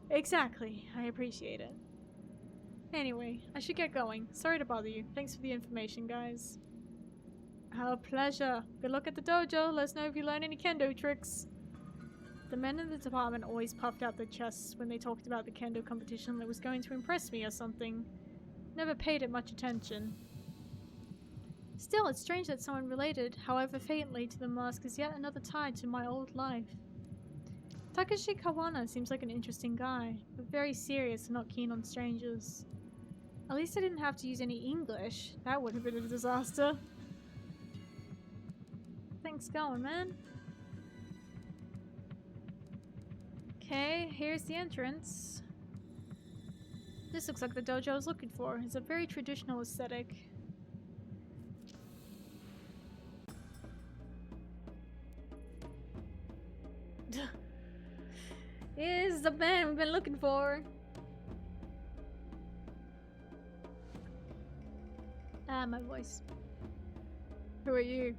[SPEAKER 3] Exactly. I appreciate it.
[SPEAKER 2] Anyway, I should get going. Sorry to bother you. Thanks for the information, guys. Our pleasure. Good luck at the dojo. Let us know if you learn any kendo tricks. The men in the department always puffed out their chests when they talked about the kendo competition that was going to impress me or something. Never paid it much attention.
[SPEAKER 3] Still, it's strange that someone related, however faintly, to the mask is yet another tie to my old life. Takashi Kawana seems like an interesting guy, but very serious and not keen on strangers. At least I didn't have to use any English.
[SPEAKER 2] That would have been a disaster.
[SPEAKER 3] Thanks going, man. Okay, here's the entrance. This looks like the dojo I was looking for. It's a very traditional aesthetic. Here's the man we've been looking for. My voice.
[SPEAKER 2] Who are you?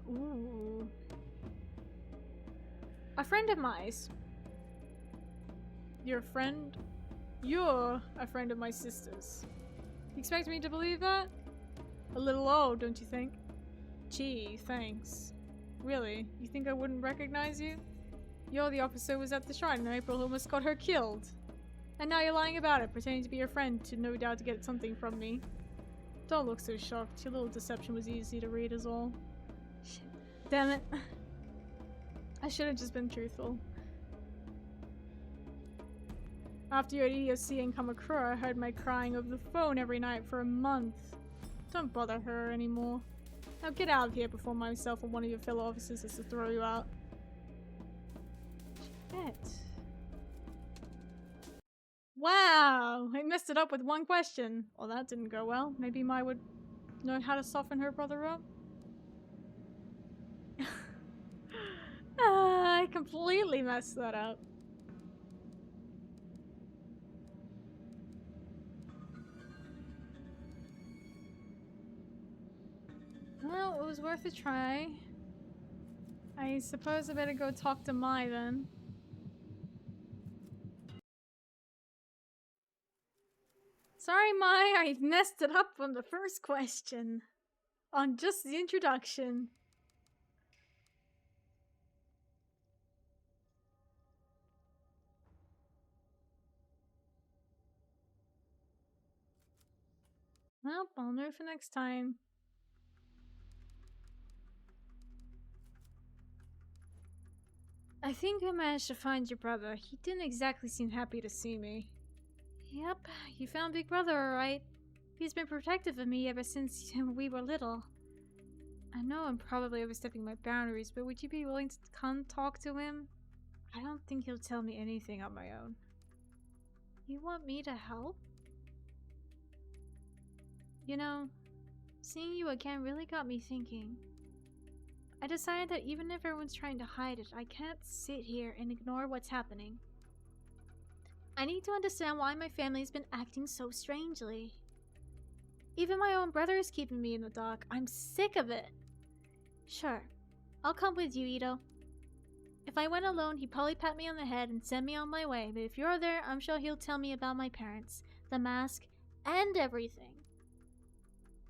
[SPEAKER 3] Ooh. A friend of mine.
[SPEAKER 2] You're a friend? You're a friend of my sister's. You expect me to believe that? A little old, don't you think? Gee, thanks. Really? You think I wouldn't recognize you? You're the officer who was at the shrine in April who almost got her killed. And now you're lying about it, pretending to be your friend to no doubt to get something from me. Don't look so shocked. Your little deception was easy to read is all.
[SPEAKER 3] Shit. Damn it.
[SPEAKER 2] I should have just been truthful. After your EOC in Kamakura, I heard my crying over the phone every night for a month. Don't bother her anymore. Now get out of here before myself or one of your fellow officers has to throw you out.
[SPEAKER 3] Shit.
[SPEAKER 2] Wow! I messed it up with one question. Well, that didn't go well. Maybe Mai would know how to soften her brother up. I completely messed that up.
[SPEAKER 3] Well, it was worth a try.
[SPEAKER 2] I suppose I better go talk to Mai then. Sorry, Mai, I messed it up on the first question. On just the introduction. Well, I'll know for next time.
[SPEAKER 3] I think I managed to find your brother. He didn't exactly seem happy to see me. Yep, you found Big Brother, alright. He's been protective of me ever since we were little. I know I'm probably overstepping my boundaries, but would you be willing to come talk to him? I don't think he'll tell me anything on my own. You want me to help? You know, seeing you again really got me thinking. I decided that even if everyone's trying to hide it, I can't sit here and ignore what's happening. I need to understand why my family's been acting so strangely. Even my own brother is keeping me in the dark. I'm sick of it. Sure, I'll come with you, Ito. If I went alone, he'd probably pat me on the head and send me on my way, but if you're there, I'm sure he'll tell me about my parents, the mask, and everything.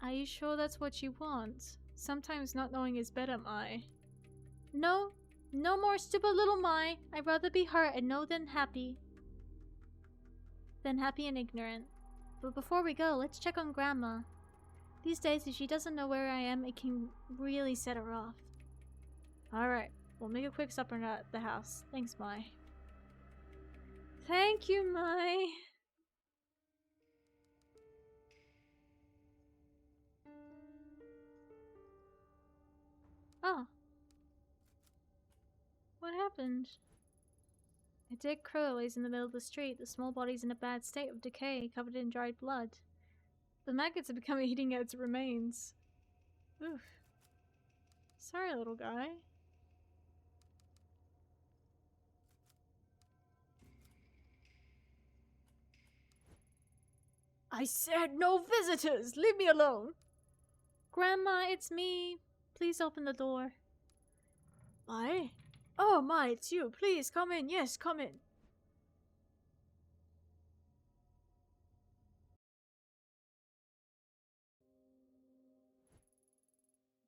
[SPEAKER 3] Are you sure that's what you want? Sometimes not knowing is better, Mai. No, no more stupid little Mai. I'd rather be hurt and know than happy. Than happy and ignorant. But before we go, let's check on Grandma. These days, if she doesn't know where I am, it can really set her off. Alright, we'll make a quick supper at the house. Thanks, Mai. Thank you, Mai. Oh. What happened? A dead crow lays in the middle of the street. The small body's in a bad state of decay, covered in dried blood. The maggots have become eating at its remains. Oof. Sorry, little guy. I said no visitors! Leave me alone! Grandma, it's me. Please open the door. Mai? Oh, Mai, it's you. Please, come in. Yes, come in.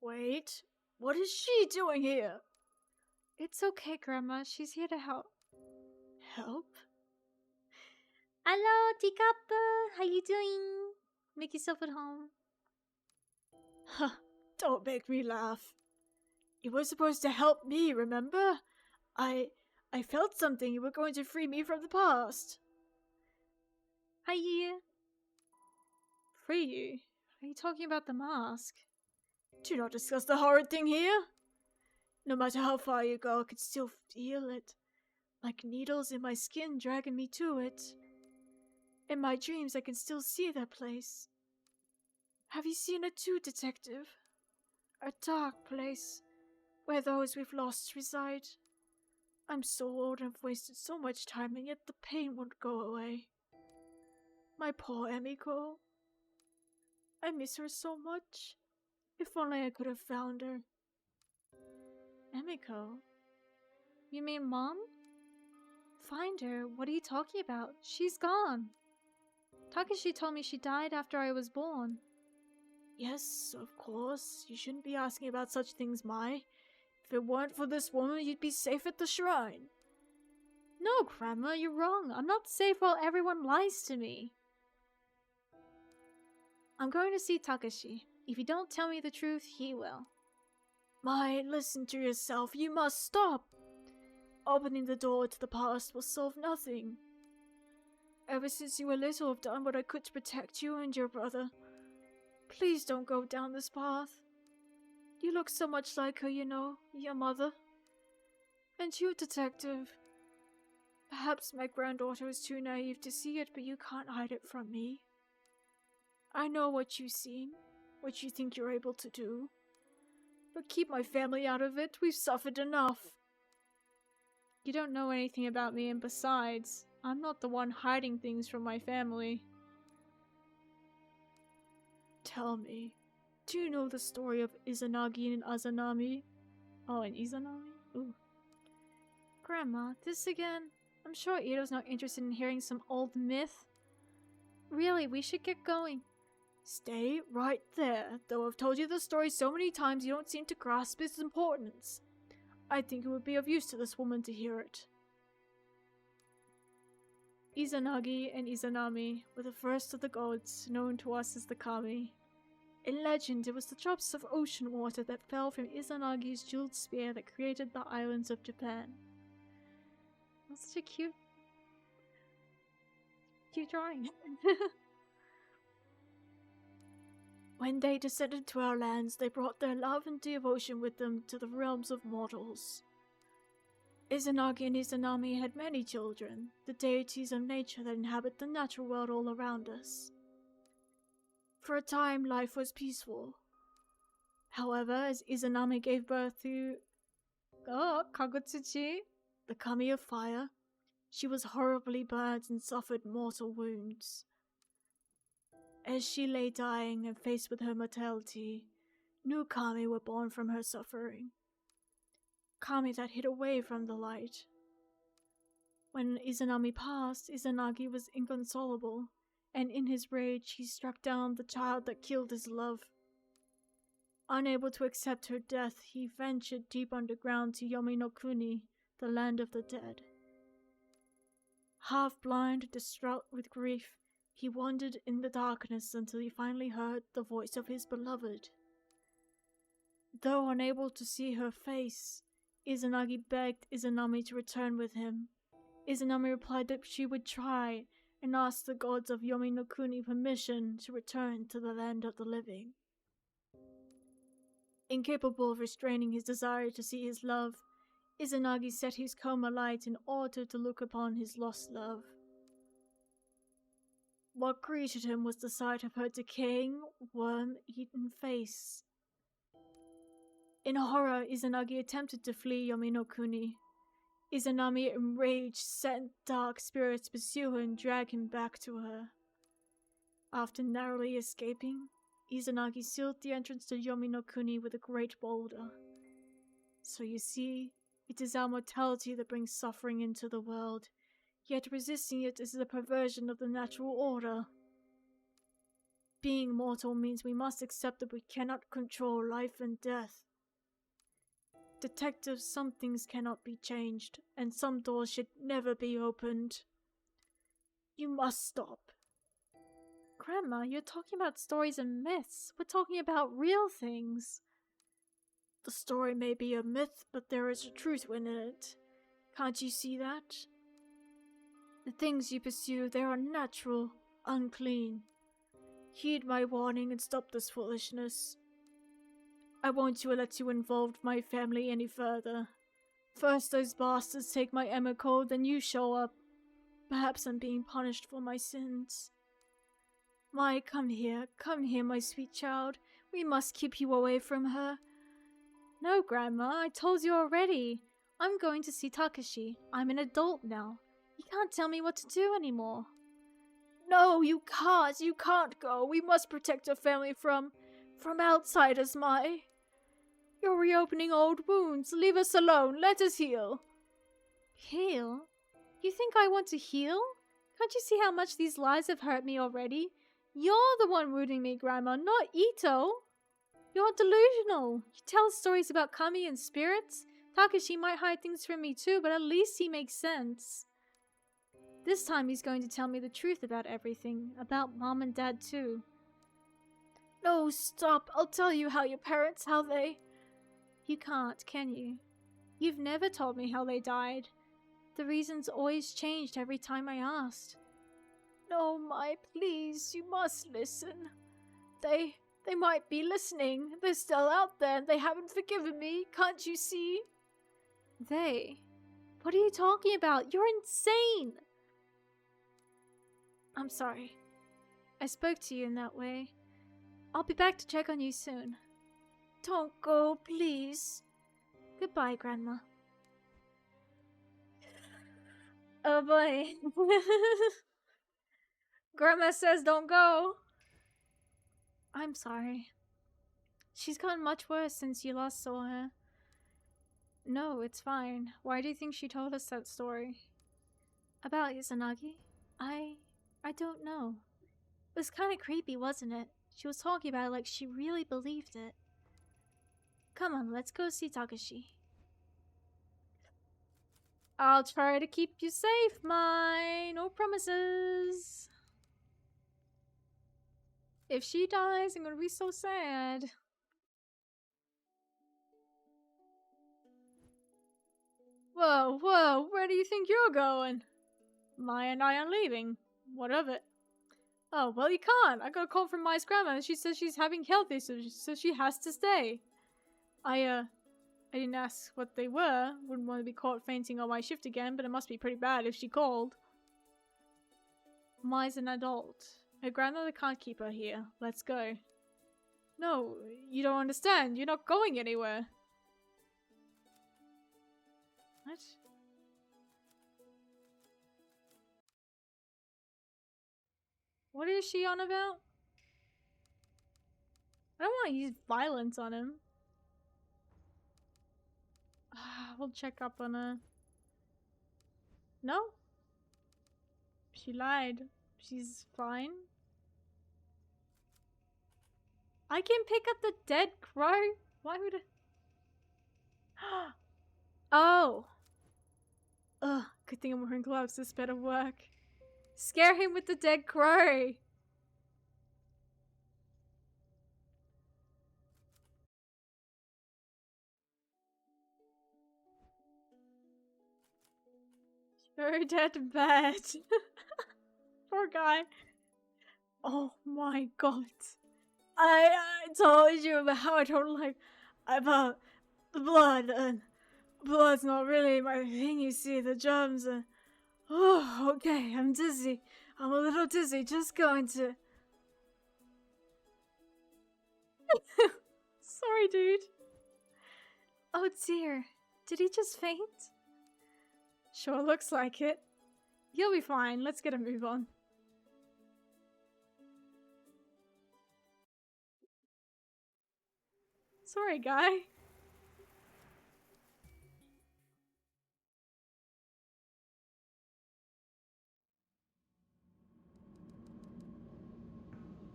[SPEAKER 3] Wait, what is she doing here? It's okay, Grandma. She's here to help. Help? Hello, teacup. How you doing? Make yourself at home. Huh, don't make me laugh. You were supposed to help me, remember? I felt something. You were going to free me from the past. Hi. Free you? Are you talking about the mask? Do not discuss the horrid thing here. No matter how far you go, I can still feel it. Like needles in my skin dragging me to it. In my dreams, I can still see that place. Have you seen it too, Detective? A dark place, where those we've lost reside. I'm so old and I've wasted so much time, and yet the pain won't go away. My poor Emiko. I miss her so much. If only I could have found her. Emiko? You mean Mom? Find her? What are you talking about? She's gone. Takashi told me she died after I was born. Yes, of course. You shouldn't be asking about such things, Mai. If it weren't for this woman, you'd be safe at the shrine. No, Grandma, you're wrong. I'm not safe while everyone lies to me. I'm going to see Takashi. If you don't tell me the truth, he will. Mai, listen to yourself. You must stop. Opening the door to the past will solve nothing. Ever since you were little, I've done what I could to protect you and your brother. Please don't go down this path. You look so much like her, you know, your mother. And you, Detective. Perhaps my granddaughter is too naive to see it, but you can't hide it from me. I know what you've seen, what you think you're able to do. But keep my family out of it. We've suffered enough. You don't know anything about me, and besides, I'm not the one hiding things from my family. Tell me, do you know the story of Izanagi and Azanami? Oh, and Izanami? Ooh. Grandma, this again? I'm sure Ito's not interested in hearing some old myth. Really, we should get going. Stay right there. Though I've told you the story so many times, you don't seem to grasp its importance. I think it would be of use to this woman to hear it. Izanagi and Izanami were the first of the gods, known to us as the Kami. In legend, it was the drops of ocean water that fell from Izanagi's jeweled spear that created the islands of Japan. That's such a cute drawing. When they descended to our lands, they brought their love and devotion with them to the realms of mortals. Izanagi and Izanami had many children, the deities of nature that inhabit the natural world all around us. For a time, life was peaceful. However, as Izanami gave birth to Kagutsuchi, the kami of fire, she was horribly burned and suffered mortal wounds. As she lay dying and faced with her mortality, new kami were born from her suffering. Kami that hid away from the light. When Izanami passed, Izanagi was inconsolable, and in his rage he struck down the child that killed his love. Unable to accept her death, he ventured deep underground to Yomi no Kuni, the land of the dead. Half blind, distraught with grief, he wandered in the darkness until he finally heard the voice of his beloved. Though unable to see her face, Izanagi begged Izanami to return with him. Izanami replied that she would try, and asked the gods of Yomi no Kuni permission to return to the land of the living. Incapable of restraining his desire to see his love, Izanagi set his coma light in order to look upon his lost love. What greeted him was the sight of her decaying, worm-eaten face. In horror, Izanagi attempted to flee Yomi no Kuni. Izanami, enraged, sent dark spirits to pursue her and drag him back to her. After narrowly escaping, Izanagi sealed the entrance to Yomi no Kuni with a great boulder. So you see, it is our mortality that brings suffering into the world, yet resisting it is the perversion of the natural order. Being mortal means we must accept that we cannot control life and death. Detectives, some things cannot be changed, and some doors should never be opened. You must stop.
[SPEAKER 2] Grandma, you're talking about stories and myths. We're talking about real things.
[SPEAKER 3] The story may be a myth, but there is a truth in it. Can't you see that? The things you pursue, they are natural, unclean. Heed my warning and stop this foolishness. I won't let you involve my family any further. First those bastards take my Emiko, then you show up. Perhaps I'm being punished for my sins. Come here, my sweet child. We must keep you away from her.
[SPEAKER 2] No, Grandma, I told you already. I'm going to see Takashi. I'm an adult now. You can't tell me what to do anymore.
[SPEAKER 3] No, you can't go. We must protect our family from outsiders, Mai. You're reopening old wounds. Leave us alone. Let us heal.
[SPEAKER 2] Heal? You think I want to heal? Can't you see how much these lies have hurt me already? You're the one wounding me, Grandma, not Ito. You're delusional. You tell stories about kami and spirits. Takashi might hide things from me too, but at least he makes sense. This time he's going to tell me the truth about everything. About Mom and Dad too.
[SPEAKER 3] No, stop. I'll tell you how your parents, how they...
[SPEAKER 2] You can't, can you? You've never told me how they died. The reasons always changed every time I asked.
[SPEAKER 3] No, Mai, please, you must listen. They might be listening. They're still out there and they haven't forgiven me. Can't you see?
[SPEAKER 2] They? What are you talking about? You're insane!
[SPEAKER 3] I'm sorry.
[SPEAKER 2] I spoke to you in that way. I'll be back to check on you soon.
[SPEAKER 3] Don't go, please.
[SPEAKER 2] Goodbye, Grandma.
[SPEAKER 3] Oh boy. Grandma says don't go.
[SPEAKER 2] I'm sorry. She's gotten much worse since you last saw her. No, it's fine. Why do you think she told us that story? About Izanagi? I don't know. It was kind of creepy, wasn't it? She was talking about it like she really believed it. Come on, let's go see Takashi.
[SPEAKER 3] I'll try to keep you safe, Mai. No promises. If she dies, I'm gonna be so sad. Whoa, where do you think you're going? Mai and I are leaving. What of it?
[SPEAKER 2] Oh, well, you can't. I got a call from Mai's grandma and she says she's having health issues, so she has to stay. I didn't ask what they were. Wouldn't want to be caught fainting on my shift again, but it must be pretty bad if she called. Mai's an adult. Her grandmother can't keep her here. Let's go. No, you don't understand. You're not going anywhere. What? What is she on about? I don't want to use violence on him. We'll check up on her. No? She lied. She's fine. I can pick up the dead crow? Why would I? Oh! Ugh, good thing I'm wearing gloves. This better work. Scare him with the dead crow! Very dead to bed. Poor guy. Oh my god. I told you about how I don't like about the blood, and blood's not really my thing, you see, the germs, and oh, okay, I'm dizzy. I'm a little dizzy, just going to... Sorry, dude. Oh dear, did he just faint? Sure looks like it. You'll be fine, let's get a move on. Sorry, guy.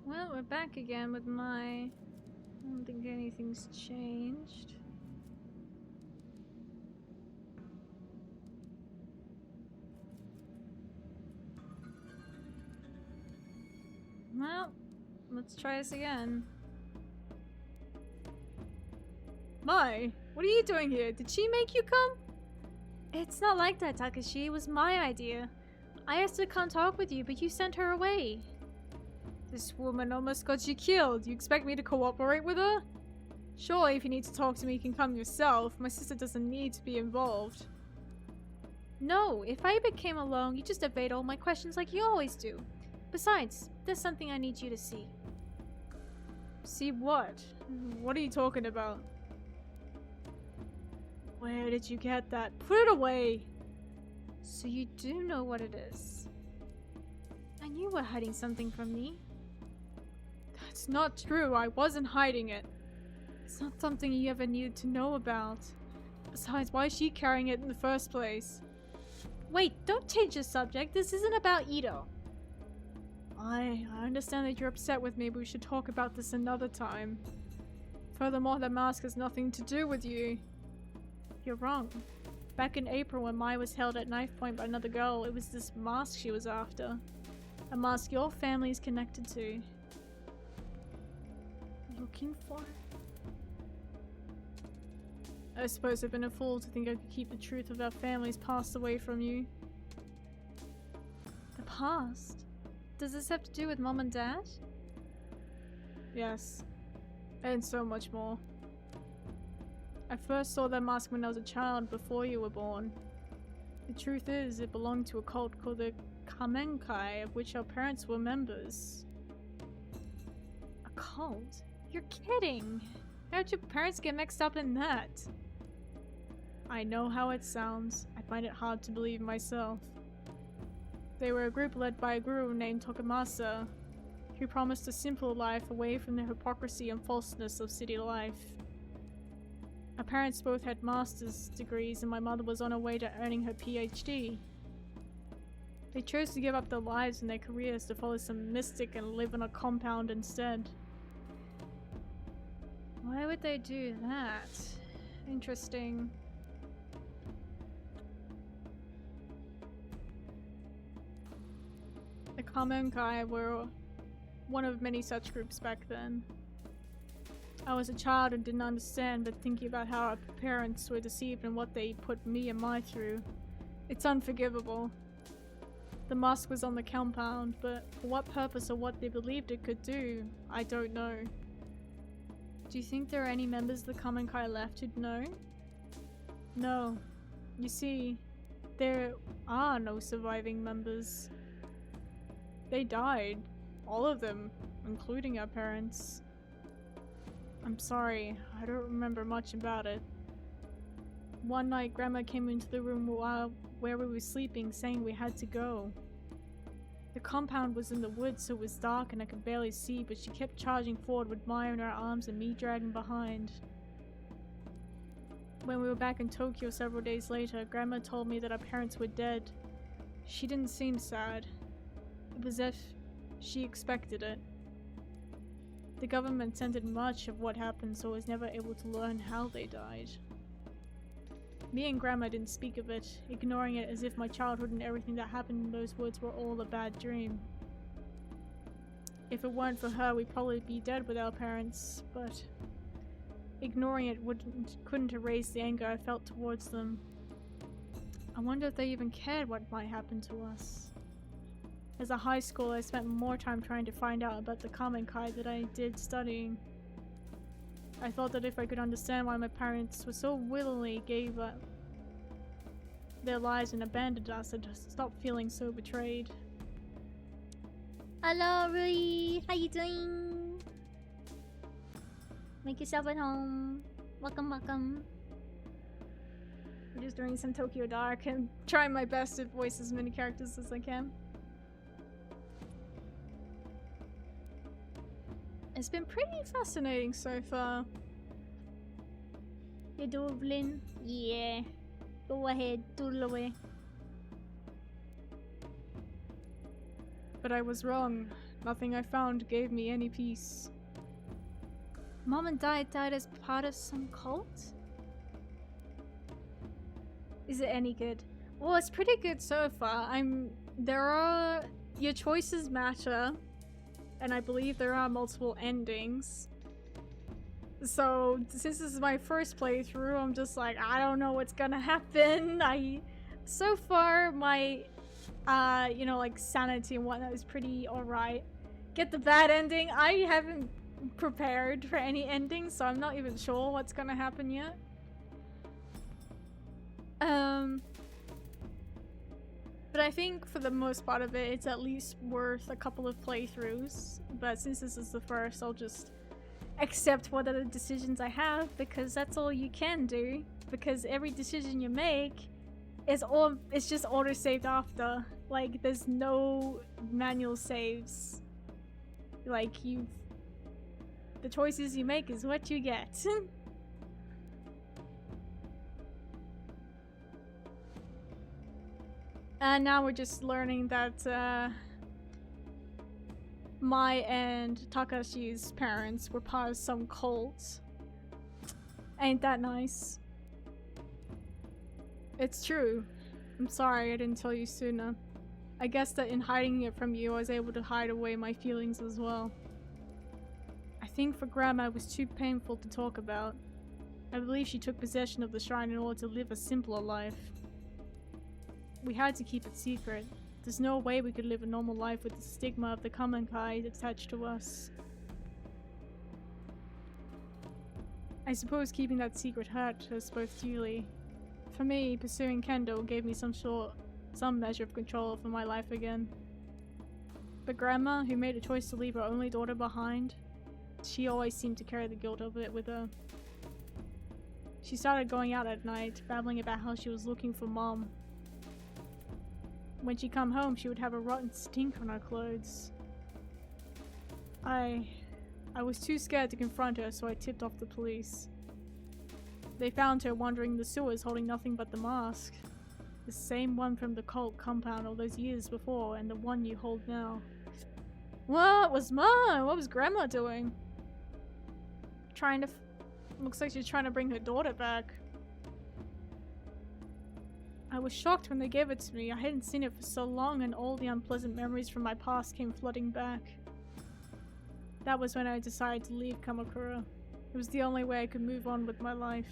[SPEAKER 2] Well, we're back again with my... I don't think anything's changed. Well, let's try this again. Mai, what are you doing here? Did she make you come?
[SPEAKER 3] It's not like that, Takashi. It was my idea. I asked her to come talk with you, but you sent her away.
[SPEAKER 2] This woman almost got you killed. You expect me to cooperate with her? Surely if you need to talk to me, you can come yourself. My sister doesn't need to be involved.
[SPEAKER 3] No, if I came along, you just evade all my questions like you always do. Besides, there's something I need you to see.
[SPEAKER 2] See what? What are you talking about? Where did you get that? Put it away!
[SPEAKER 3] So you do know what it is. I knew you were hiding something from me.
[SPEAKER 2] That's not true. I wasn't hiding it. It's not something you ever needed to know about. Besides, why is she carrying it in the first place?
[SPEAKER 3] Wait, don't change the subject. This isn't about Ito.
[SPEAKER 2] I understand that you're upset with me, but we should talk about this another time. Furthermore, that mask has nothing to do with you. You're wrong. Back in April when Mai was held at knife point by another girl, it was this mask she was after. A mask your family is connected to. Looking for? I suppose I've been a fool to think I could keep the truth of our family's past away from you.
[SPEAKER 3] The past? Does this have to do with Mom and Dad?
[SPEAKER 2] Yes. And so much more. I first saw that mask when I was a child, before you were born. The truth is, it belonged to a cult called the Kamenkai, of which our parents were members.
[SPEAKER 3] A cult? You're kidding! How'd your parents get mixed up in that?
[SPEAKER 2] I know how it sounds. I find it hard to believe myself. They were a group led by a guru named Tokamasa, who promised a simple life away from the hypocrisy and falseness of city life. Our parents both had master's degrees and my mother was on her way to earning her PhD. They chose to give up their lives and their careers to follow some mystic and live in a compound instead.
[SPEAKER 3] Why would they do that?
[SPEAKER 2] Interesting. The Kamenkai were one of many such groups back then. I was a child and didn't understand, but thinking about how our parents were deceived and what they put me and Mai through, it's unforgivable. The mask was on the compound, but for what purpose or what they believed it could do, I don't know. Do you think there are any members of the Kamenkai left who'd know? No. You see, there are no surviving members. They died. All of them, including our parents. I'm sorry, I don't remember much about it. One night, Grandma came into the room where we were sleeping, saying we had to go. The compound was in the woods, so it was dark and I could barely see, but she kept charging forward with Maya in her arms and me dragging behind. When we were back in Tokyo several days later, Grandma told me that our parents were dead. She didn't seem sad. It was as if she expected it. The government censored much of what happened, so I was never able to learn how they died. Me and Grandma didn't speak of it, ignoring it as if my childhood and everything that happened in those woods were all a bad dream. If it weren't for her, we'd probably be dead with our parents, but ignoring it couldn't erase the anger I felt towards them. I wonder if they even cared what might happen to us. As a high schooler, I spent more time trying to find out about the Kamenkai than I did studying. I thought that if I could understand why my parents were so willingly gave up their lives and abandoned us, I'd stop feeling so betrayed.
[SPEAKER 1] Hello, Rui. How you doing? Make yourself at home. Welcome, welcome.
[SPEAKER 2] I'm just doing some Tokyo Dark and trying my best to voice as many characters as I can. It's been pretty fascinating so far.
[SPEAKER 1] You're doodling? Yeah. Go ahead, doodle away.
[SPEAKER 2] But I was wrong. Nothing I found gave me any peace.
[SPEAKER 3] Mom and Dad died as part of some cult?
[SPEAKER 2] Is it any good? Well, it's pretty good so far. Your choices matter. And I believe there are multiple endings. So, since this is my first playthrough, I'm just like, I don't know what's gonna happen. So far, my, like sanity and whatnot is pretty alright. Get the bad ending. I haven't prepared for any endings, so I'm not even sure what's gonna happen yet. But I think for the most part of it, it's at least worth a couple of playthroughs. But since this is the first, I'll just accept what other decisions I have, because that's all you can do. Because every decision you make is just auto-saved after. Like, there's no manual saves. Like, the choices you make is what you get. And now we're just learning that Mai and Takashi's parents were part of some cult. Ain't that nice? It's true. I'm sorry I didn't tell you sooner. I guess that in hiding it from you, I was able to hide away my feelings as well. I think for Grandma it was too painful to talk about. I believe she took possession of the shrine in order to live a simpler life. We had to keep it secret. There's no way we could live a normal life with the stigma of the Kamenkai attached to us. I suppose keeping that secret hurt us both dearly. For me, pursuing Kendo gave me some measure of control for my life again. But Grandma, who made a choice to leave her only daughter behind, she always seemed to carry the guilt of it with her. She started going out at night, babbling about how she was looking for Mom. When she'd come home, she would have a rotten stink on her clothes. I was too scared to confront her, so I tipped off the police. They found her wandering the sewers holding nothing but the mask. The same one from the cult compound all those years before, and the one you hold now. What was Mom? What was Grandma doing? Looks like she's trying to bring her daughter back. I was shocked when they gave it to me. I hadn't seen it for so long, and all the unpleasant memories from my past came flooding back. That was when I decided to leave Kamakura. It was the only way I could move on with my life.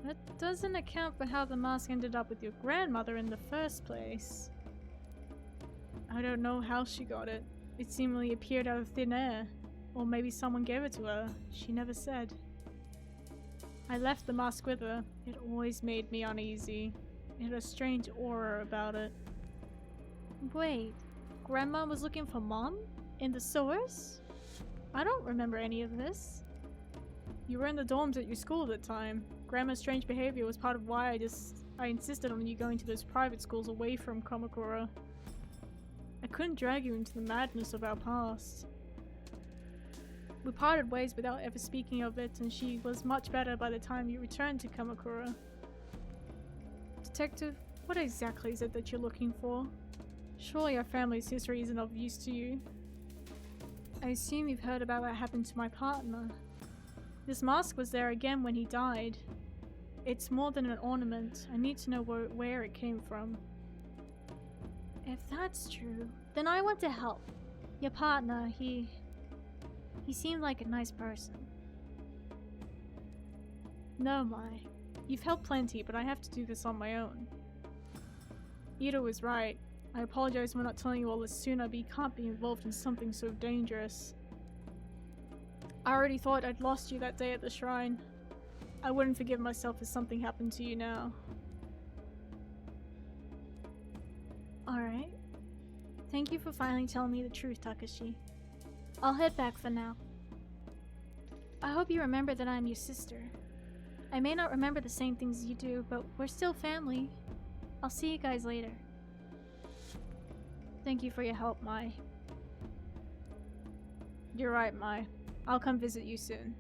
[SPEAKER 2] That doesn't account for how the mask ended up with your grandmother in the first place. I don't know how she got it. It seemingly appeared out of thin air. Or maybe someone gave it to her. She never said. I left the mask with her. It always made me uneasy. It had a strange aura about it.
[SPEAKER 3] Wait, Grandma was looking for Mom? In the sewers? I don't remember any of this.
[SPEAKER 2] You were in the dorms at your school at the time. Grandma's strange behavior was part of why I insisted on you going to those private schools away from Kamakura. I couldn't drag you into the madness of our past. We parted ways without ever speaking of it, and she was much better by the time you returned to Kamakura. Detective, what exactly is it that you're looking for? Surely our family's history isn't of use to you. I assume you've heard about what happened to my partner. This mask was there again when he died. It's more than an ornament. I need to know where it came from.
[SPEAKER 3] If that's true, then I want to help. Your partner, he seemed like a nice person.
[SPEAKER 2] No, Mai. You've helped plenty, but I have to do this on my own. Ito was right. I apologize for not telling you all this sooner, but you can't be involved in something so dangerous. I already thought I'd lost you that day at the shrine. I wouldn't forgive myself if something happened to you now.
[SPEAKER 3] Alright. Thank you for finally telling me the truth, Takashi. I'll head back for now. I hope you remember that I'm your sister. I may not remember the same things you do, but we're still family. I'll see you guys later.
[SPEAKER 2] Thank you for your help, Mai. You're right, Mai. I'll come visit you soon.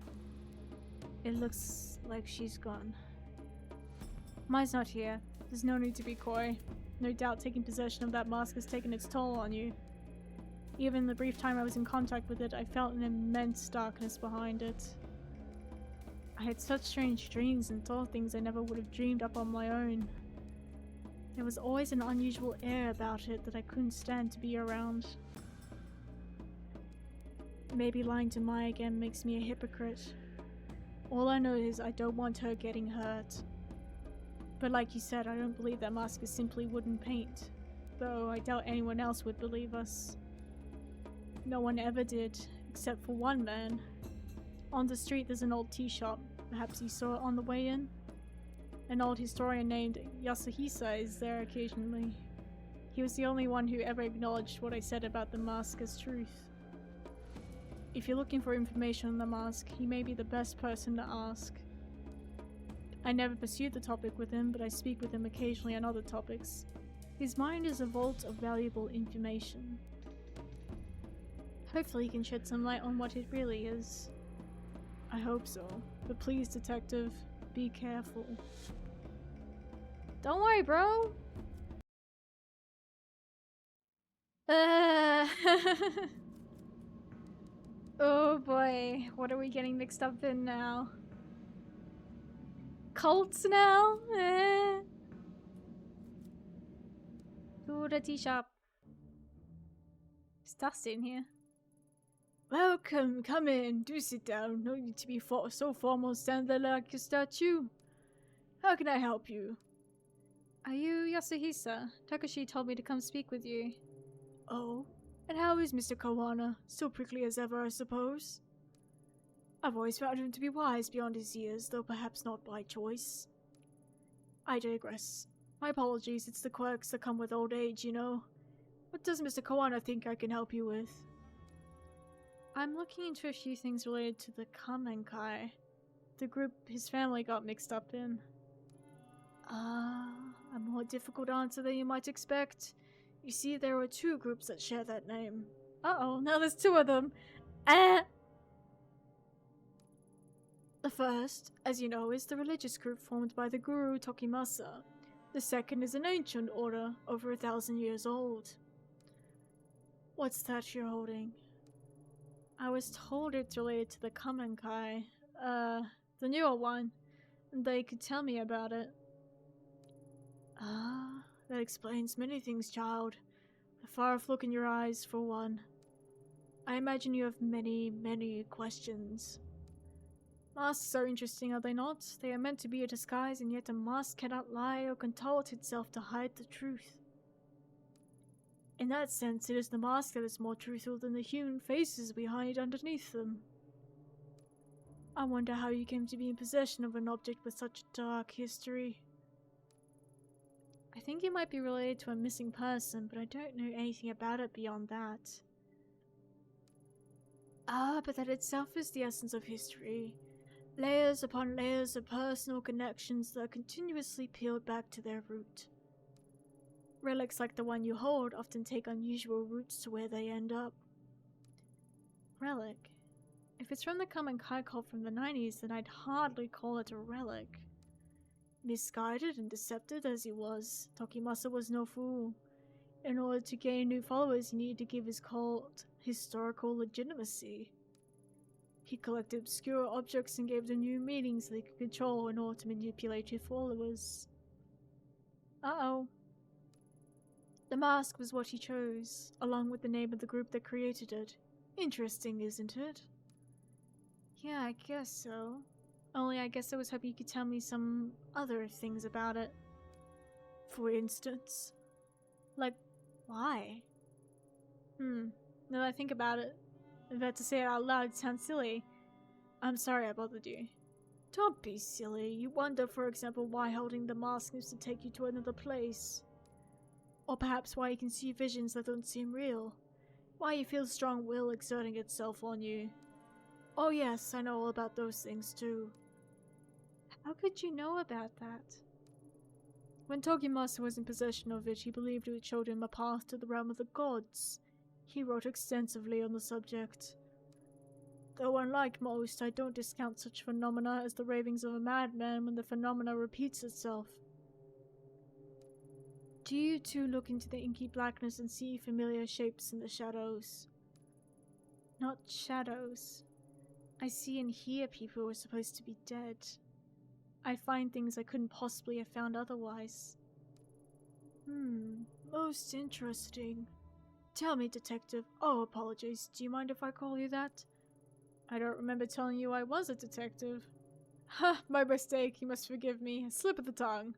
[SPEAKER 2] It looks like she's gone. Mai's not here. There's no need to be coy. No doubt taking possession of that mask has taken its toll on you. Even in the brief time I was in contact with it, I felt an immense darkness behind it. I had such strange dreams and thought things I never would have dreamed up on my own. There was always an unusual air about it that I couldn't stand to be around. Maybe lying to Mai again makes me a hypocrite. All I know is I don't want her getting hurt. But like you said, I don't believe that mask is simply wooden paint. Though I doubt anyone else would believe us. No one ever did, except for one man. On the street there's an old tea shop. Perhaps you saw it on the way in? An old historian named Yasuhisa is there occasionally. He was the only one who ever acknowledged what I said about the mask as truth. If you're looking for information on the mask, he may be the best person to ask. I never pursued the topic with him, but I speak with him occasionally on other topics. His mind is a vault of valuable information. Hopefully he can shed some light on what it really is. I hope so, but please, detective, be careful.
[SPEAKER 3] Don't worry, bro.
[SPEAKER 2] Oh boy, what are we getting mixed up in now?
[SPEAKER 3] Cults now? To the tea shop.
[SPEAKER 2] It's dusty in here. Welcome, come in, do sit down. No need to be so formal, stand there like a statue. How can I help you?
[SPEAKER 3] Are you Yasuhisa? Takashi told me to come speak with you.
[SPEAKER 2] Oh, and how is Mr. Kawana? Still prickly as ever, I suppose? I've always found him to be wise beyond his years, though perhaps not by choice. I digress. My apologies, it's the quirks that come with old age, you know. What does Mr. Kawana think I can help you with? I'm looking into a few things related to the Kamenkai, the group his family got mixed up in. A more difficult answer than you might expect. You see, there are two groups that share that name. Uh-oh, now there's two of them. The first, as you know, is the religious group formed by the Guru Tokimasa. The second is an ancient order, over 1,000 years old. What's that you're holding? I was told it's related to the Kamenkai, the newer one. They could tell me about it. That explains many things, child. The far-off look in your eyes, for one. I imagine you have many, many questions. Masks are interesting, are they not? They are meant to be a disguise, and yet a mask cannot lie or contort itself to hide the truth.
[SPEAKER 3] In that sense, it is the mask that is more truthful than the human faces we hide underneath them. I wonder how you came to be in possession of an object with such a dark history. I think it might be related to a missing person, but I don't know anything about it beyond that. Ah, but that itself is the essence of history. Layers upon layers of personal connections that are continuously peeled back to their root. Relics like the one you hold often take unusual routes to where they end up. Relic? If it's from the common Kai cult from the 90s, then I'd hardly call it a relic. Misguided and deceptive as he was, Tokimasa was no fool. In order to gain new followers, he needed to give his cult historical legitimacy. He collected obscure objects and gave them new meanings they could control in order to manipulate his followers. Uh-oh. The mask was what he chose, along with the name of the group that created it. Interesting, isn't it? Yeah, I guess so. Only I guess I was hoping you could tell me some other things about it. For instance? Like, why? Now that I think about it, I'm about to say it out loud, it sounds silly. I'm sorry I bothered you. Don't be silly. You wonder, for example, why holding the mask seems to take you to another place. Or perhaps why you can see visions that don't seem real. Why you feel strong will exerting itself on you. Oh yes, I know all about those things too. How could you know about that? When Tokimasa was in possession of it, he believed it showed him a path to the realm of the gods. He wrote extensively on the subject. Though unlike most, I don't discount such phenomena as the ravings of a madman when the phenomena repeats itself. Do you too look into the inky blackness and see familiar shapes in the shadows? Not shadows. I see and hear people who are supposed to be dead. I find things I couldn't possibly have found otherwise. Most interesting. Tell me, Detective. Oh, apologies. Do you mind if I call you that? I don't remember telling you I was a detective. Ha, my mistake. You must forgive me. A slip of the tongue.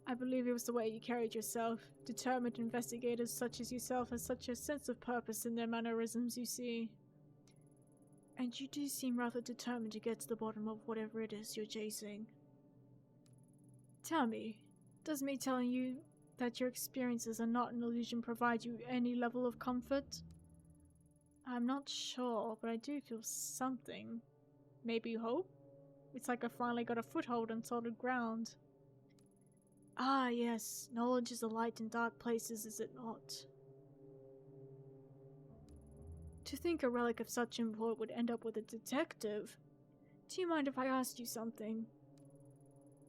[SPEAKER 3] I believe it was the way you carried yourself. Determined investigators such as yourself have such a sense of purpose in their mannerisms, you see. And you do seem rather determined to get to the bottom of whatever it is you're chasing. Tell me, does me telling you that your experiences are not an illusion provide you any level of comfort? I'm not sure, but I do feel something. Maybe hope? It's like I finally got a foothold on solid ground. Ah, yes, knowledge is a light in dark places, is it not? To think a relic of such import would end up with a detective. Do you mind if I ask you something?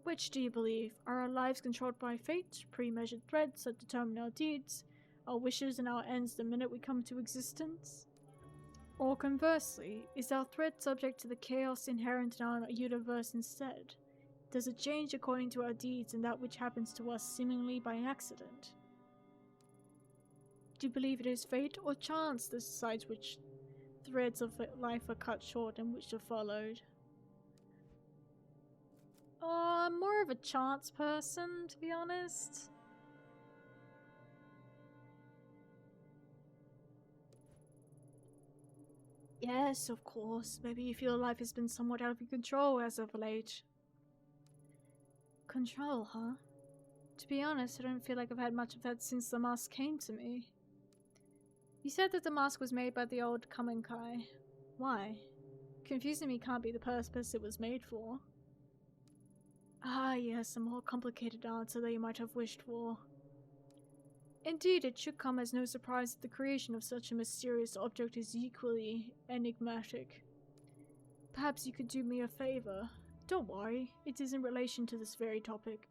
[SPEAKER 3] Which do you believe? Are our lives controlled by fate, pre-measured threads that determine our deeds, our wishes and our ends the minute we come to existence? Or conversely, is our thread subject to the chaos inherent in our universe instead? Does it change according to our deeds and that which happens to us seemingly by accident? Do you believe it is fate or chance that decides which threads of life are cut short and which are followed? I'm more of a chance person, to be honest. Yes, of course. Maybe you feel life has been somewhat out of your control as of late. Control, huh? To be honest, I don't feel like I've had much of that since the mask came to me. You said that the mask was made by the old Kamenkai. Why? Confusing me can't be the purpose it was made for. Ah, yes, a more complicated answer than you might have wished for. Indeed, it should come as no surprise that the creation of such a mysterious object is equally enigmatic. Perhaps you could do me a favor. Don't worry, it is in relation to this very topic.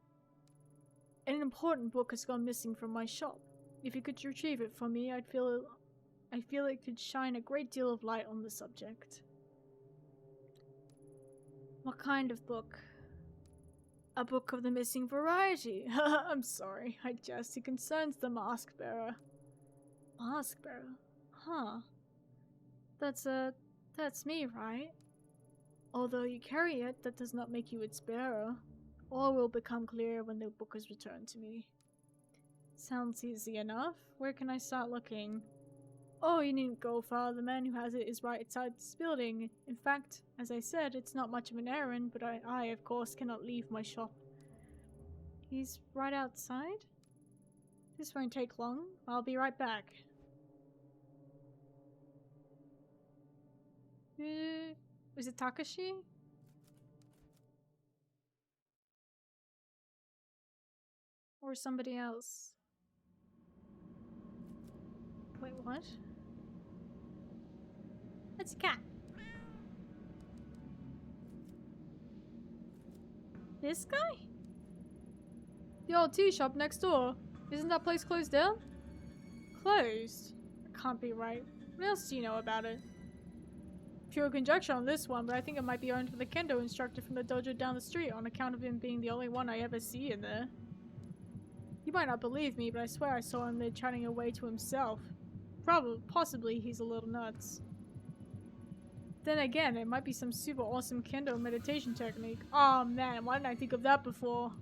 [SPEAKER 3] An important book has gone missing from my shop. If you could retrieve it for me, I feel it could shine a great deal of light on the subject. What kind of book? A book of the missing variety. I'm sorry, I jest. It concerns the mask bearer. Mask bearer? Huh. That's me, right? Although you carry it, that does not make you its bearer. All will become clear when the book is returned to me.
[SPEAKER 2] Sounds easy enough. Where can I start looking? Oh, you needn't go far. The man who has it is right outside this building. In fact, as I said, it's not much of an errand, but I of course, cannot leave my shop. He's right outside? This won't take long. I'll be right back. Is it Takashi? Or somebody else? Wait, what? It's a cat. This guy? The old tea shop next door. Isn't that place closed down? Closed? That can't be right. What else do you know about it? Pure conjecture on this one, but I think it might be owned by the kendo instructor from the dojo down the street on account of him being the only one I ever see in there. You might not believe me, but I swear I saw him there chatting away to himself. Possibly he's a little nuts. Then again, it might be some super awesome kendo meditation technique. Aw man, why didn't I think of that before?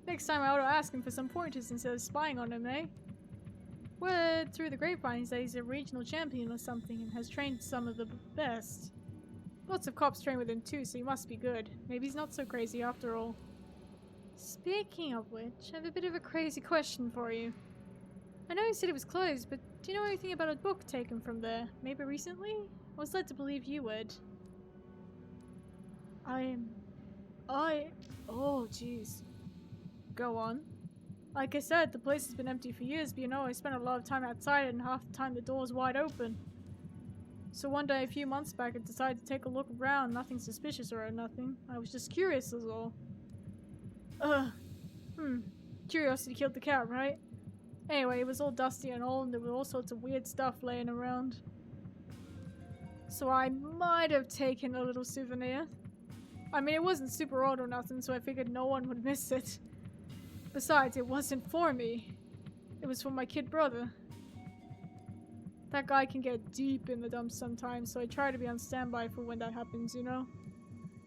[SPEAKER 2] Next time I ought to ask him for some pointers instead of spying on him, eh? Word through the grapevines that he's a regional champion or something and has trained some of the best. Lots of cops train with him too, so he must be good. Maybe he's not so crazy after all. Speaking of which, I have a bit of a crazy question for you. I know you said it was closed, but do you know anything about a book taken from there? Maybe recently? I was led to believe you would. Oh jeez. Go on. Like I said, the place has been empty for years, but you know, I spent a lot of time outside and half the time the door's wide open. So one day a few months back I decided to take a look around, nothing suspicious or nothing. I was just curious is all. Curiosity killed the cat, right? Anyway, it was all dusty and old and there were all sorts of weird stuff laying around. So I might have taken a little souvenir. I mean, it wasn't super old or nothing, so I figured no one would miss it. Besides, it wasn't for me. It was for my kid brother. That guy can get deep in the dumps sometimes, so I try to be on standby for when that happens, you know?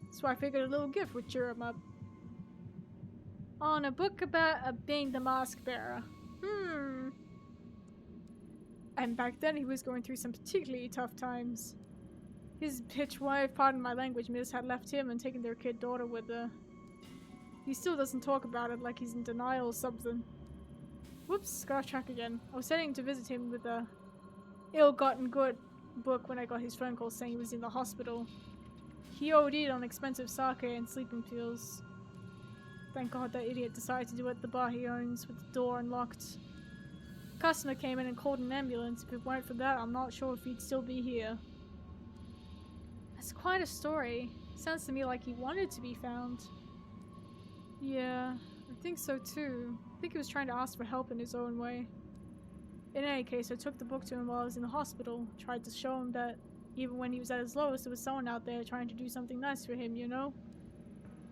[SPEAKER 2] So I figured a little gift would cheer him up. On a book about being the mask bearer. And back then he was going through some particularly tough times. His bitch wife, pardon my language, miss, had left him and taken their kid daughter with her. He still doesn't talk about it like he's in denial or something. Whoops, got off track again. I was heading to visit him with a ill-gotten good book when I got his phone call saying he was in the hospital. He OD'd on expensive sake and sleeping pills. Thank God that idiot decided to do it at the bar he owns with the door unlocked. A customer came in and called an ambulance. If it weren't for that, I'm not sure if he'd still be here. That's quite a story. Sounds to me like he wanted to be found. Yeah, I think so too. I think he was trying to ask for help in his own way. In any case, I took the book to him while I was in the hospital. Tried to show him that even when he was at his lowest, there was someone out there trying to do something nice for him, you know?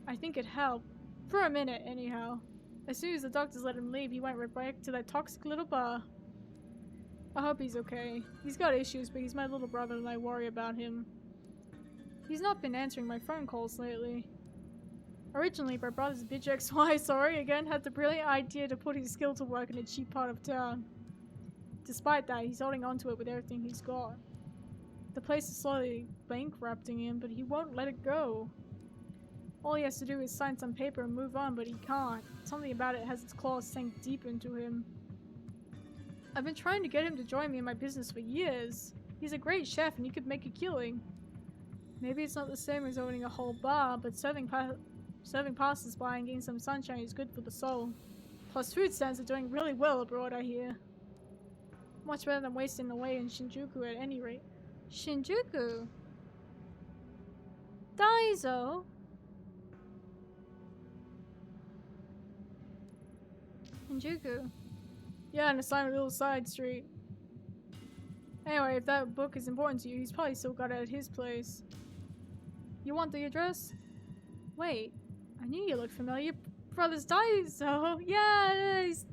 [SPEAKER 2] I think it helped. For a minute, anyhow. As soon as the doctors let him leave, he went right back to that toxic little bar. I hope he's okay. He's got issues, but he's my little brother and I worry about him. He's not been answering my phone calls lately. Originally, my brother's bitch ex-wife, sorry again, had the brilliant idea to put his skill to work in a cheap part of town. Despite that, he's holding on to it with everything he's got. The place is slowly bankrupting him, but he won't let it go. All he has to do is sign some paper and move on, but he can't. Something about it has its claws sank deep into him. I've been trying to get him to join me in my business for years. He's a great chef and he could make a killing. Maybe it's not the same as owning a whole bar, but serving passers-by and getting some sunshine is good for the soul. Plus food stands are doing really well abroad, I hear. Much better than wasting away in Shinjuku at any rate. Shinjuku? Daiso? Shinjuku? Yeah, and a sign with a little side street. Anyway, if that book is important to you, he's probably still got it at his place. You want the address? Wait, I knew you looked familiar. Brother's Daiso. Yeah, he's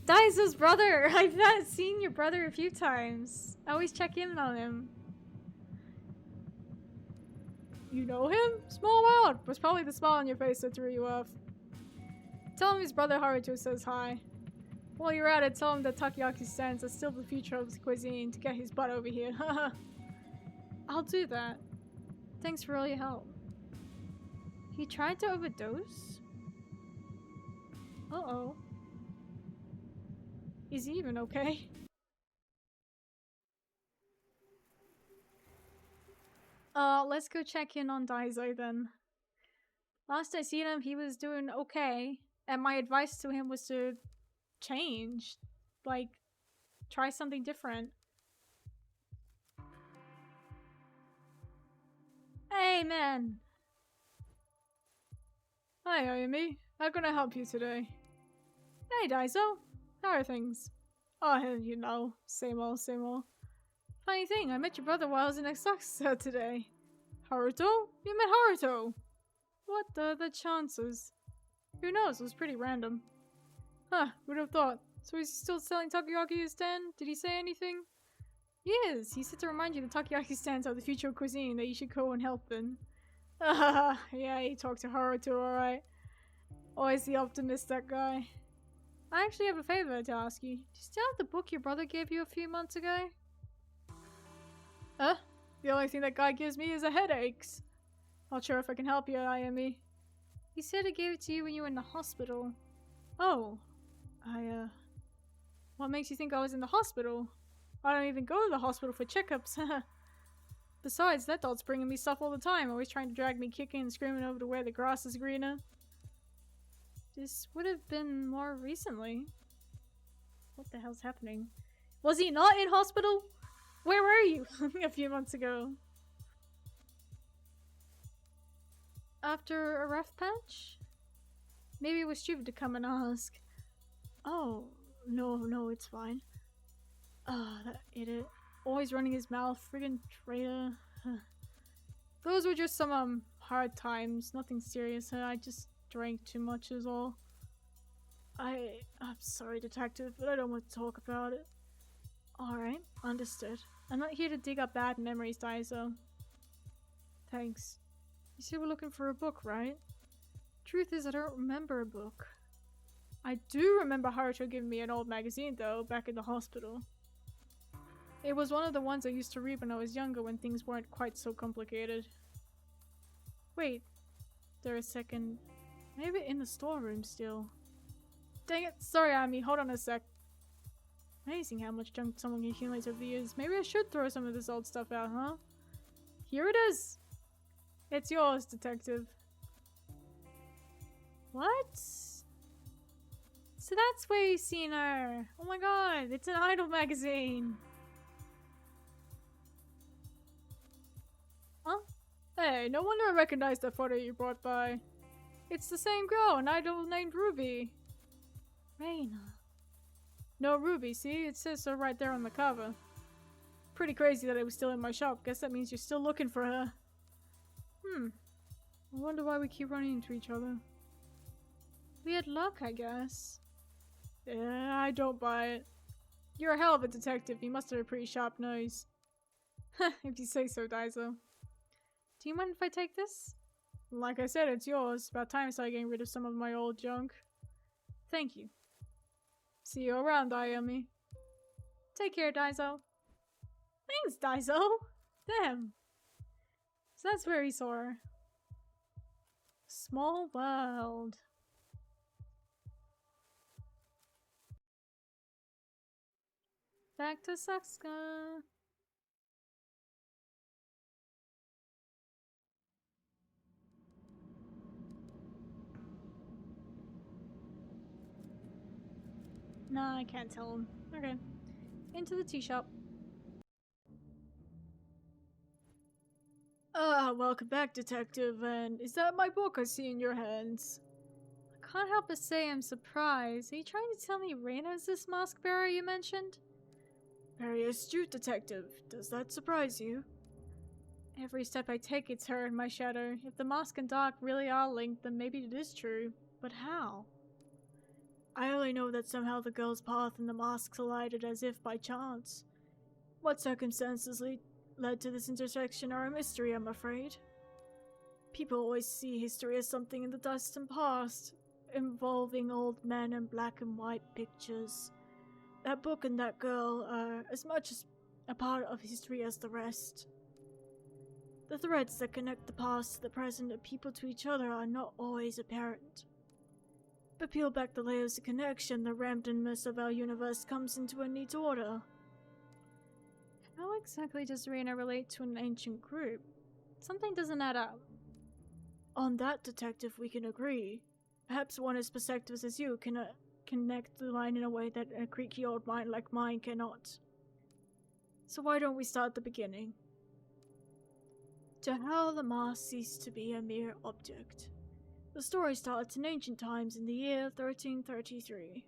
[SPEAKER 2] Daiso's brother. I've seen your brother a few times. I always check in on him. You know him? Small world. Was probably the smile on your face that threw you off. Tell him his brother Haruto says hi. While you're at it, tell him that takoyaki stands are still the future of the cuisine to get his butt over here.
[SPEAKER 3] I'll do that. Thanks for all your help. He tried to overdose?
[SPEAKER 2] Uh-oh. Is he even okay? Let's go check in on Daiso then. Last I seen him, he was doing okay, and my advice to him was to change. Like, try something different. Hey, man! Hi, Ayumi. How can I help you today? Hey, Daiso. How are things? Oh, you know, same old, same old. Funny thing, I met your brother while I was in Exoxa today. Haruto? You met Haruto! What the chances? Who knows, it was pretty random. Huh, would have thought. So he's still selling takoyaki stand? Did he say anything? He is. He said to remind you that takoyaki stands are the future of cuisine, that you should go and help them. Yeah, he talked to Haruto alright. Always the optimist, that guy. I actually have a favor to ask you. Do you still have the book your brother gave you a few months ago? Huh? The only thing that guy gives me is a headaches. Not sure if I can help you, Ayumi. He said he gave it to you when you were in the hospital. Oh. What makes you think I was in the hospital? I don't even go to the hospital for checkups. Besides, that doll's bringing me stuff all the time, always trying to drag me kicking and screaming over to where the grass is greener. This would have been more recently. What the hell's happening? Was he not in hospital? Where were you a few months ago? After a rough patch? Maybe it was stupid to come and ask. Oh, no, it's fine. That idiot. Always running his mouth, friggin' traitor. Those were just some, hard times, nothing serious. I just drank too much is all. I'm sorry, detective, but I don't want to talk about it. Alright, understood. I'm not here to dig up bad memories, Daiso. Thanks. You said we're looking for a book, right? Truth is, I don't remember a book. I do remember Haruto giving me an old magazine, though, back in the hospital. It was one of the ones I used to read when I was younger, when things weren't quite so complicated. Wait. There a second. Maybe in the storeroom still. Dang it, sorry Ami, hold on a sec. Amazing how much junk someone accumulates over the years. Maybe I should throw some of this old stuff out, huh? Here it is! It's yours, detective. What? So that's where you've seen her. Oh my god, it's an idol magazine. Huh? Hey, no wonder I recognized that photo you brought by. It's the same girl, an idol named Ruby. Reina. No Ruby, see? It says so right there on the cover. Pretty crazy that it was still in my shop. Guess that means you're still looking for her. I wonder why we keep running into each other. Weird luck, I guess. Yeah, I don't buy it. You're a hell of a detective. You must have a pretty sharp nose. If you say so, Daiso. Do you mind if I take this? Like I said, it's yours. About time I started getting rid of some of my old junk. Thank you. See you around, Ayumi. Take care, Daiso. Thanks, Daiso. Damn. So that's where he saw her. Small world. Back to Sakusa. Nah, I can't tell him. Okay. Into the tea shop. Welcome back, detective, and is that my book I see in your hands? I can't help but say I'm surprised. Are you trying to tell me Reina's this mask bearer you mentioned? Very astute, detective. Does that surprise you? Every step I take, it's her and my shadow. If the mask and dark really are linked, then maybe it is true. But how? I only know that somehow the girl's path and the mask collided as if by chance. What circumstances led to this intersection are a mystery, I'm afraid. People always see history as something in the distant past. involving old men and black and white pictures. That book and that girl are as much as a part of history as the rest. The threads that connect the past to the present and people to each other are not always apparent. But peel back the layers of connection, the randomness of our universe comes into a neat order. How exactly does Reina relate to an ancient group? Something doesn't add up. On that, detective, we can agree. Perhaps one as perspectives as you can connect the line in a way that a creaky old mind like mine cannot. So why don't we start at the beginning? To how the mask ceased to be a mere object. The story starts in ancient times in the year 1333.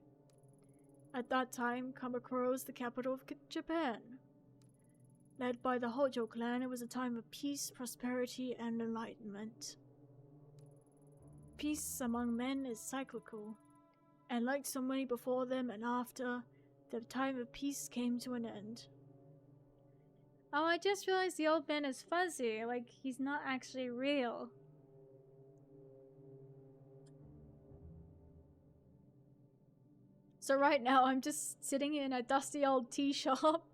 [SPEAKER 2] At that time, Kamakura was the capital of Japan. Led by the Hojo clan, it was a time of peace, prosperity, and enlightenment. Peace among men is cyclical, and like so many before them and after, the time of peace came to an end.
[SPEAKER 3] Oh, I just realized the old man is fuzzy, like he's not actually real. So right now I'm just sitting in a dusty old tea shop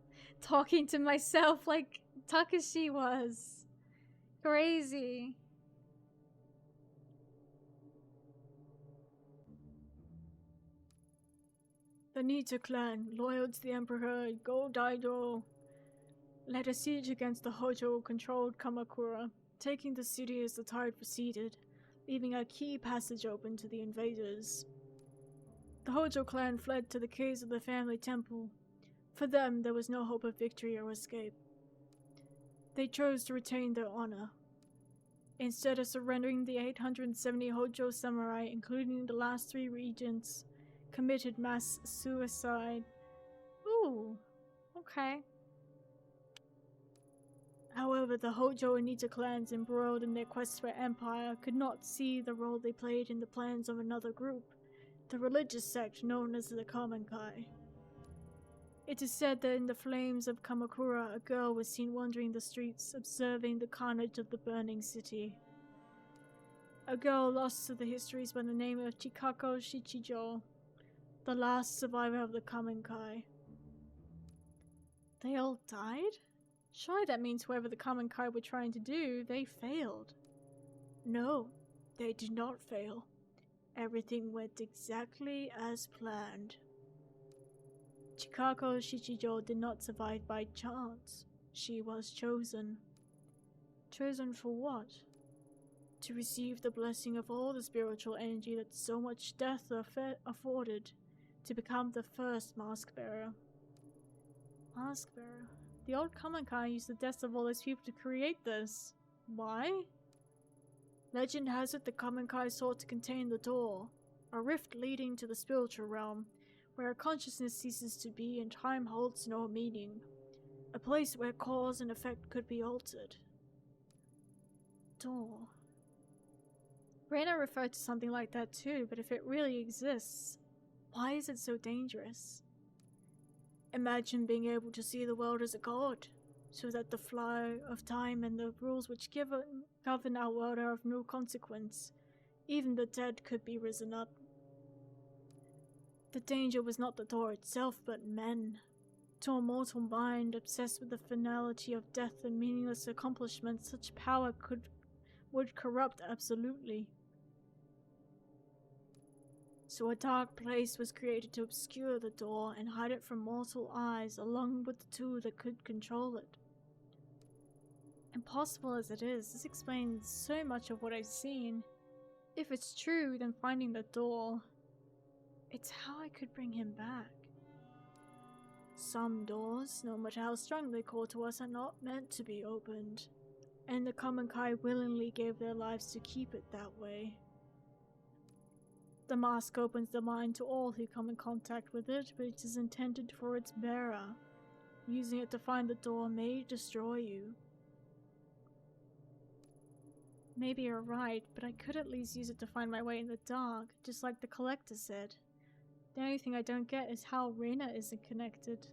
[SPEAKER 3] talking to myself like Takashi was. Crazy.
[SPEAKER 2] The Nita clan, loyal to the Emperor Go-Daido, led a siege against the Hojo-controlled Kamakura, taking the city as the tide receded, leaving a key passage open to the invaders. The Hojo clan fled to the caves of the family temple. For them, there was no hope of victory or escape. They chose to retain their honor. Instead of surrendering, the 870 Hojo samurai, including the last 3 regents, committed mass suicide.
[SPEAKER 3] Ooh, okay.
[SPEAKER 2] However, the Hojo and Nita clans, embroiled in their quest for empire, could not see the role they played in the plans of another group, the religious sect known as the Kamankai. It is said that in the flames of Kamakura, a girl was seen wandering the streets, observing the carnage of the burning city. A girl lost to the histories by the name of Chikako Shichijo, the last survivor of the Kamankai. They all died? Surely that means whoever the Kamankai were trying to do, they failed. No, they did not fail. Everything went exactly as planned. Chikako Shichijo did not survive by chance. She was chosen. Chosen for what? To receive the blessing of all the spiritual energy that so much death afforded, to become the first mask bearer. Mask bearer? The old Kamankai used the deaths of all those people to create this. Why? Legend has it the Kamankai sought to contain the door, a rift leading to the spiritual realm, where consciousness ceases to be and time holds no meaning. A place where cause and effect could be altered. Door. Reina referred to something like that too, but if it really exists, why is it so dangerous? Imagine being able to see the world as a god, so that the flow of time and the rules which govern our world are of no consequence. Even the dead could be risen up. The danger was not the door itself, but men. To a mortal mind obsessed with the finality of death and meaningless accomplishments, such power would corrupt absolutely. So a dark place was created to obscure the door and hide it from mortal eyes, along with the two that could control it. Impossible as it is, this explains so much of what I've seen. If it's true, then finding the door, it's how I could bring him back. Some doors, no matter how strong they call to us, are not meant to be opened, and the Kamankai willingly gave their lives to keep it that way. The mask opens the mind to all who come in contact with it, but it is intended for its bearer. Using it to find the door may destroy you. Maybe you're right, but I could at least use it to find my way in the dark, just like the Collector said. The only thing I don't get is how Reina isn't connected.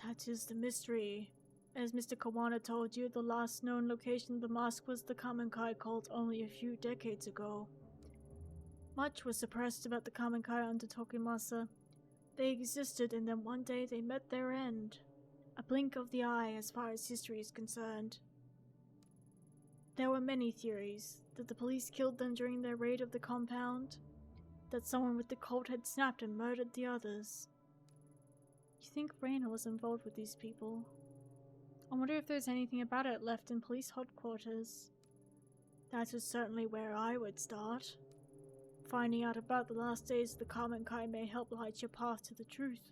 [SPEAKER 2] That is the mystery. As Mr. Kawana told you, the last known location of the mask was the Kamankai cult only a few decades ago. Much was suppressed about the Kamenkai under Tokimasa. They existed, and then one day they met their end. A blink of the eye as far as history is concerned. There were many theories, that the police killed them during their raid of the compound, that someone with the cult had snapped and murdered the others. You think Reina was involved with these people? I wonder if there's anything about it left in police headquarters. That is certainly where I would start. Finding out about the last days of the Kamenkai may help light your path to the truth.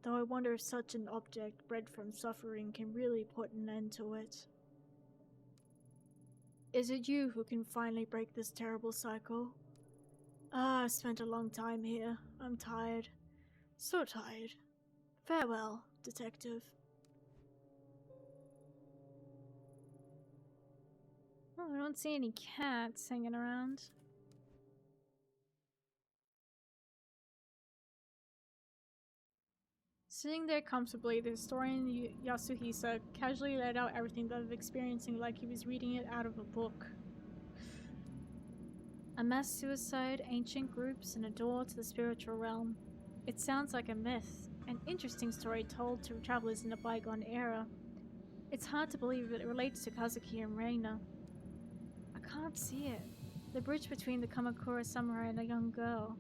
[SPEAKER 2] Though I wonder if such an object bred from suffering can really put an end to it. Is it you who can finally break this terrible cycle? I've spent a long time here. I'm tired. So tired. Farewell, detective.
[SPEAKER 3] Oh, I don't see any cats hanging around.
[SPEAKER 2] Sitting there comfortably, the historian Yasuhisa casually laid out everything that of experiencing like he was reading it out of a book.
[SPEAKER 3] A mass suicide, ancient groups, and a door to the spiritual realm. It sounds like a myth, an interesting story told to travelers in a bygone era. It's hard to believe that it relates to Kazuki and Reina. I can't see it. The bridge between the Kamakura samurai and a young girl.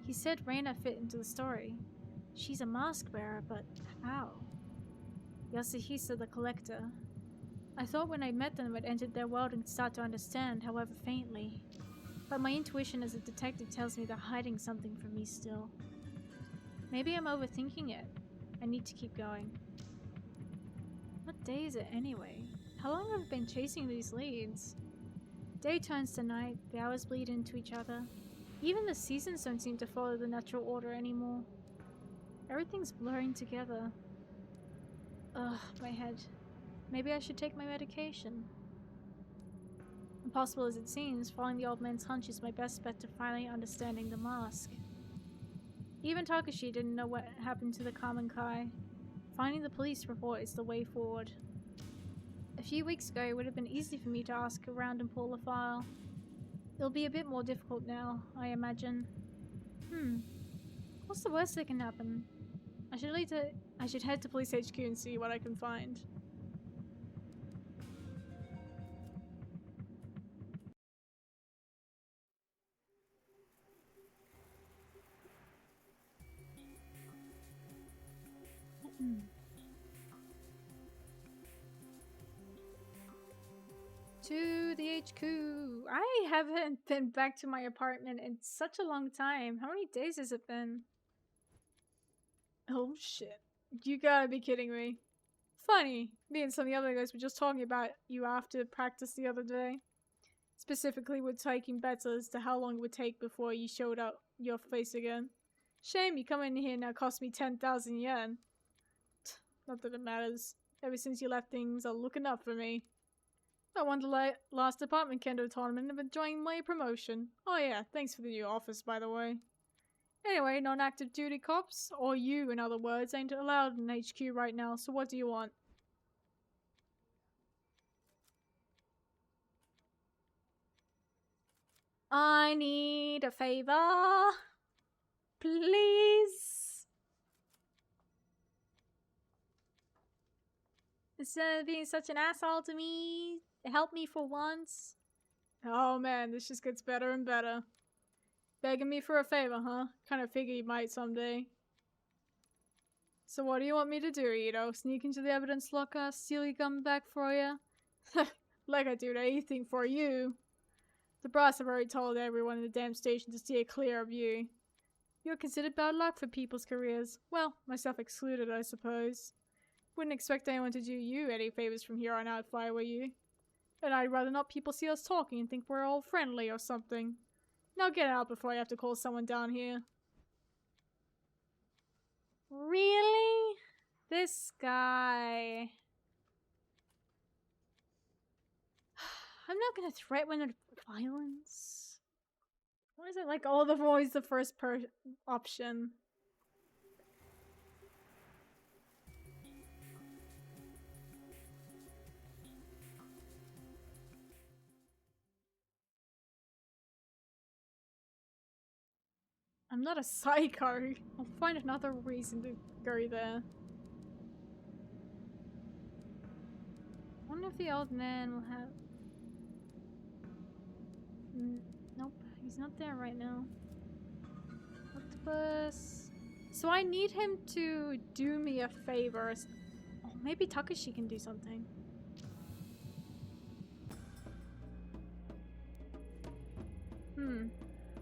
[SPEAKER 3] He said Reina fit into the story. She's a mask bearer, but how? Yasuhisa the collector. I thought when I met them I'd entered their world and start to understand, however faintly. But my intuition as a detective tells me they're hiding something from me still. Maybe I'm overthinking it. I need to keep going. What day is it anyway? How long have I been chasing these leads? Day turns to night, the hours bleed into each other. Even the seasons don't seem to follow the natural order anymore. Everything's blurring together. Ugh, my head. Maybe I should take my medication. Impossible as it seems, following the old man's hunch is my best bet to finally understanding the mask. Even Takashi didn't know what happened to the Kamenkai. Finding the police report is the way forward. A few weeks ago, it would have been easy for me to ask around and pull a file. It'll be a bit more difficult now, I imagine. What's the worst that can happen? I should head to Police HQ and see what I can find. To the HQ. I haven't been back to my apartment in such a long time. How many days has it been? Oh shit. You gotta be kidding me. Funny, me and some of the other guys were just talking about you after practice the other day. Specifically, we're taking bets as to how long it would take before you showed up your face again. Shame you come in here now cost me 10,000 yen. Not that it matters. Ever since you left, things are looking up for me. I won the last department kendo tournament and I'm enjoying my promotion. Oh yeah, thanks for the new office, by the way. Anyway, non-active duty cops, or you in other words, ain't allowed in HQ right now, so what do you want? I need a favor. Please. Instead of being such an asshole to me, help me for once. Oh man, this just gets better and better. Begging me for a favor, huh? Kinda figure you might someday. So what do you want me to do, Ito? Sneak into the evidence locker, steal your gun back for you? Like I'd do anything for you. The brass have already told everyone in the damn station to steer clear of you. You're considered bad luck for people's careers. Well, myself excluded, I suppose. Wouldn't expect anyone to do you any favors from here on out if I were you. And I'd rather not people see us talking and think we're all friendly or something. Now get out before I have to call someone down here. Really? This guy. I'm not gonna threaten with violence. Why is it like all the always the first option?
[SPEAKER 2] I'm not a psycho. I'll find another reason to go there. I wonder if the old man will have... Nope, he's not there right now. Octopus. So I need him to do me a favor. Oh, maybe Takashi can do something.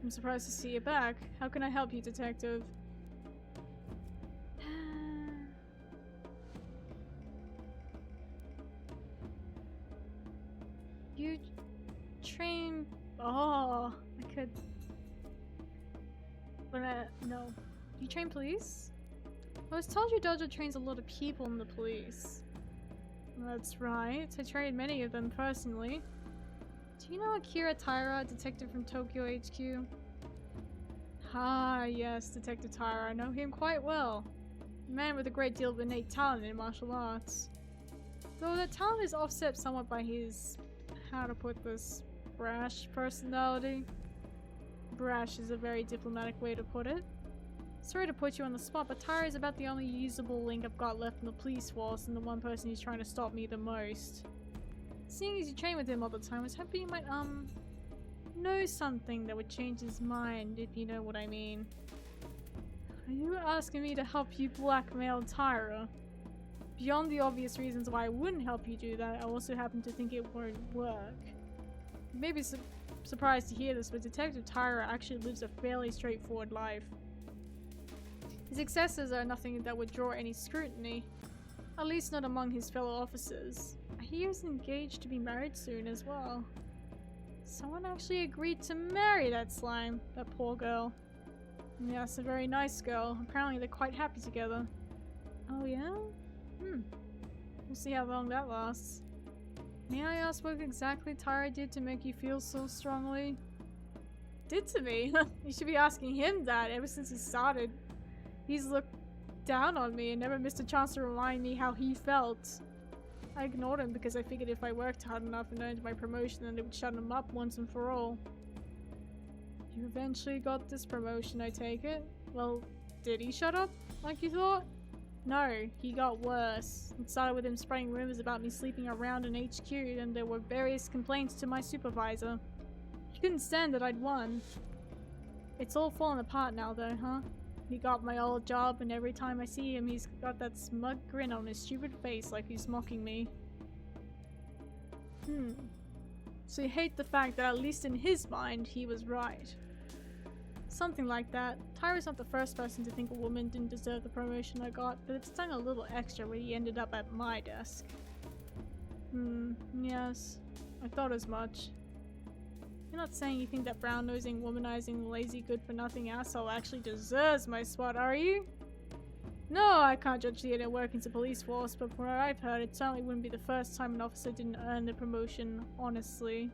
[SPEAKER 2] I'm surprised to see you back. How can I help you, detective? You train... Oh, I could... But no. You train police? I was told your dojo trains a lot of people in the police. That's right. I trained many of them personally. Do you know Akira Taira, detective from Tokyo HQ? Ah, yes, Detective Taira. I know him quite well. A man with a great deal of innate talent in martial arts. Though that talent is offset somewhat by his, how to put this, brash personality. Brash is a very diplomatic way to put it. Sorry to put you on the spot, but Taira is about the only usable link I've got left in the police force and the one person who's trying to stop me the most. Seeing as you train with him all the time, I was hoping you might, know something that would change his mind, if you know what I mean. Are you asking me to help you blackmail Taira? Beyond the obvious reasons why I wouldn't help you do that, I also happen to think it won't work. You may be surprised to hear this, but Detective Taira actually lives a fairly straightforward life. His excesses are nothing that would draw any scrutiny, at least not among his fellow officers. He is engaged to be married soon as well. Someone actually agreed to marry that slime, that poor girl. Yes, a very nice girl. Apparently they're quite happy together. Oh yeah? We'll see how long that lasts. May I ask what exactly Taira did to make you feel so strongly? Did to me? You should be asking him that ever since he started. He's looked down on me and never missed a chance to remind me how he felt. I ignored him because I figured if I worked hard enough and earned my promotion, then it would shut him up once and for all. You eventually got this promotion, I take it? Well, did he shut up, like you thought? No, he got worse. It started with him spreading rumors about me sleeping around in HQ, and there were various complaints to my supervisor. He couldn't stand that I'd won. It's all fallen apart now though, huh? He got my old job, and every time I see him, he's got that smug grin on his stupid face like he's mocking me. So you hate the fact that at least in his mind, he was right. Something like that. Taira's not the first person to think a woman didn't deserve the promotion I got, but it stung a little extra when he ended up at my desk. Yes. I thought as much. You're not saying you think that brown-nosing, womanizing, lazy, good-for-nothing asshole actually deserves my spot, are you? No, I can't judge the inner workings of police force, but from what I've heard, it certainly wouldn't be the first time an officer didn't earn the promotion, honestly.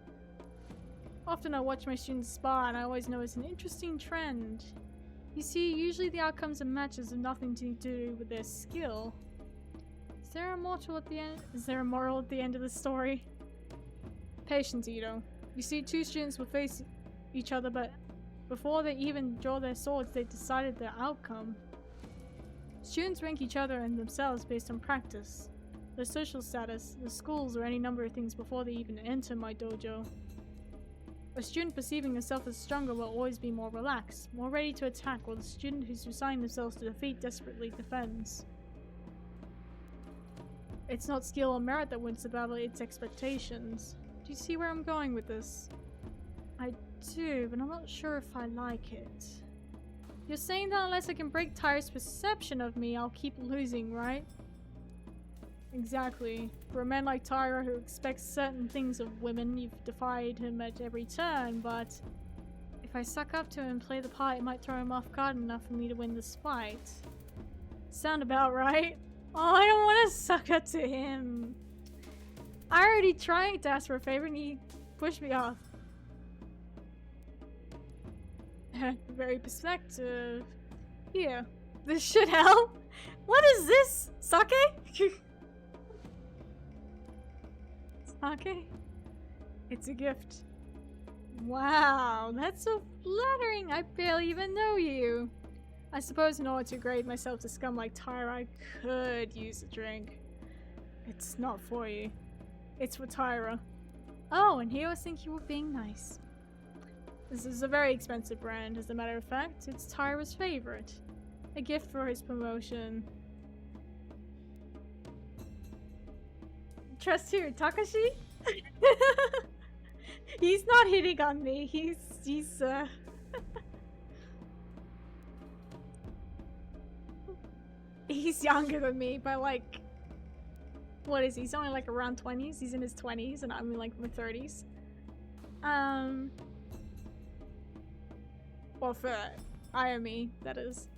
[SPEAKER 2] Often I watch my students spar, and I always notice an interesting trend. You see, usually the outcomes of matches have nothing to do with their skill. Is there a moral at the end? Is there a moral at the end of the story? Patience, Ito. You see, two students will face each other, but before they even draw their swords, they decided their outcome. Students rank each other and themselves based on practice, their social status, their schools, or any number of things before they even enter my dojo. A student perceiving himself as stronger will always be more relaxed, more ready to attack, while the student who's resigned themselves to defeat desperately defends. It's not skill or merit that wins the battle, it's expectations. Do you see where I'm going with this? I do, but I'm not sure if I like it. You're saying that unless I can break Taira's perception of me, I'll keep losing, right? Exactly. For a man like Taira who expects certain things of women, you've defied him at every turn, but if I suck up to him and play the part, it might throw him off guard enough for me to win this fight. Sound about right? Oh, I don't want to suck up to him. I already tried to ask for a favor and he pushed me off. Very perspective. Here, this should help. What is this? Sake? Sake? It's a gift. Wow, that's so flattering. I barely even know you. I suppose in order to grade myself to scum like Tyra, I could use a drink. It's not for you. It's for Tyra. Oh, and here I think you were being nice. This is a very expensive brand, as a matter of fact. It's Tyra's favorite. A gift for his promotion. Trust who? Takashi? He's not hitting on me. He's he's younger than me by like, what is he? He's only like around 20s. He's in his 20s and I'm in like my 30s. Well, for IME, that is.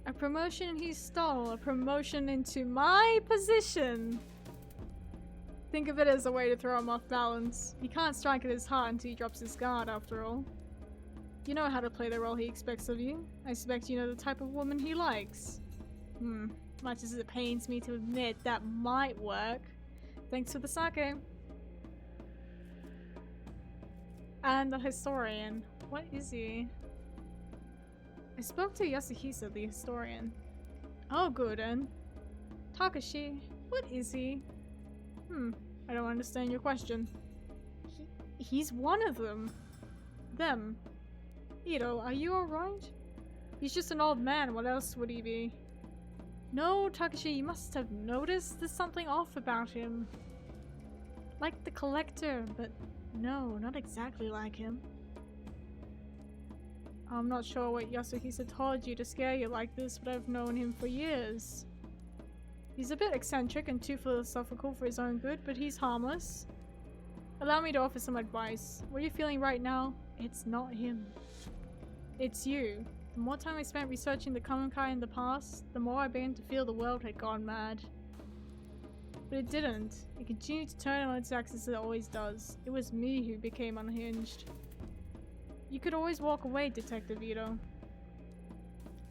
[SPEAKER 2] A promotion he stole. A promotion into my position. Think of it as a way to throw him off balance. You can't strike at his heart until he drops his guard, after all. You know how to play the role he expects of you. I suspect you know the type of woman he likes. Much as it pains me to admit, that might work. Thanks for the sake. And the historian. What is he? I spoke to Yasuhisa, the historian. Oh, good, and Takashi, what is he? I don't understand your question. He's one of them. Them. Ito, are you alright? He's just an old man, what else would he be? No, Takashi, you must have noticed there's something off about him. Like the collector, but no, not exactly like him. I'm not sure what Yasuhisa told you to scare you like this, but I've known him for years. He's a bit eccentric and too philosophical for his own good, but he's harmless. Allow me to offer some advice. What you're feeling right now, it's not him. It's you. The more time I spent researching the Kamonkai in the past, the more I began to feel the world had gone mad. But it didn't. It continued to turn on its axis as it always does. It was me who became unhinged. You could always walk away, Detective Ito.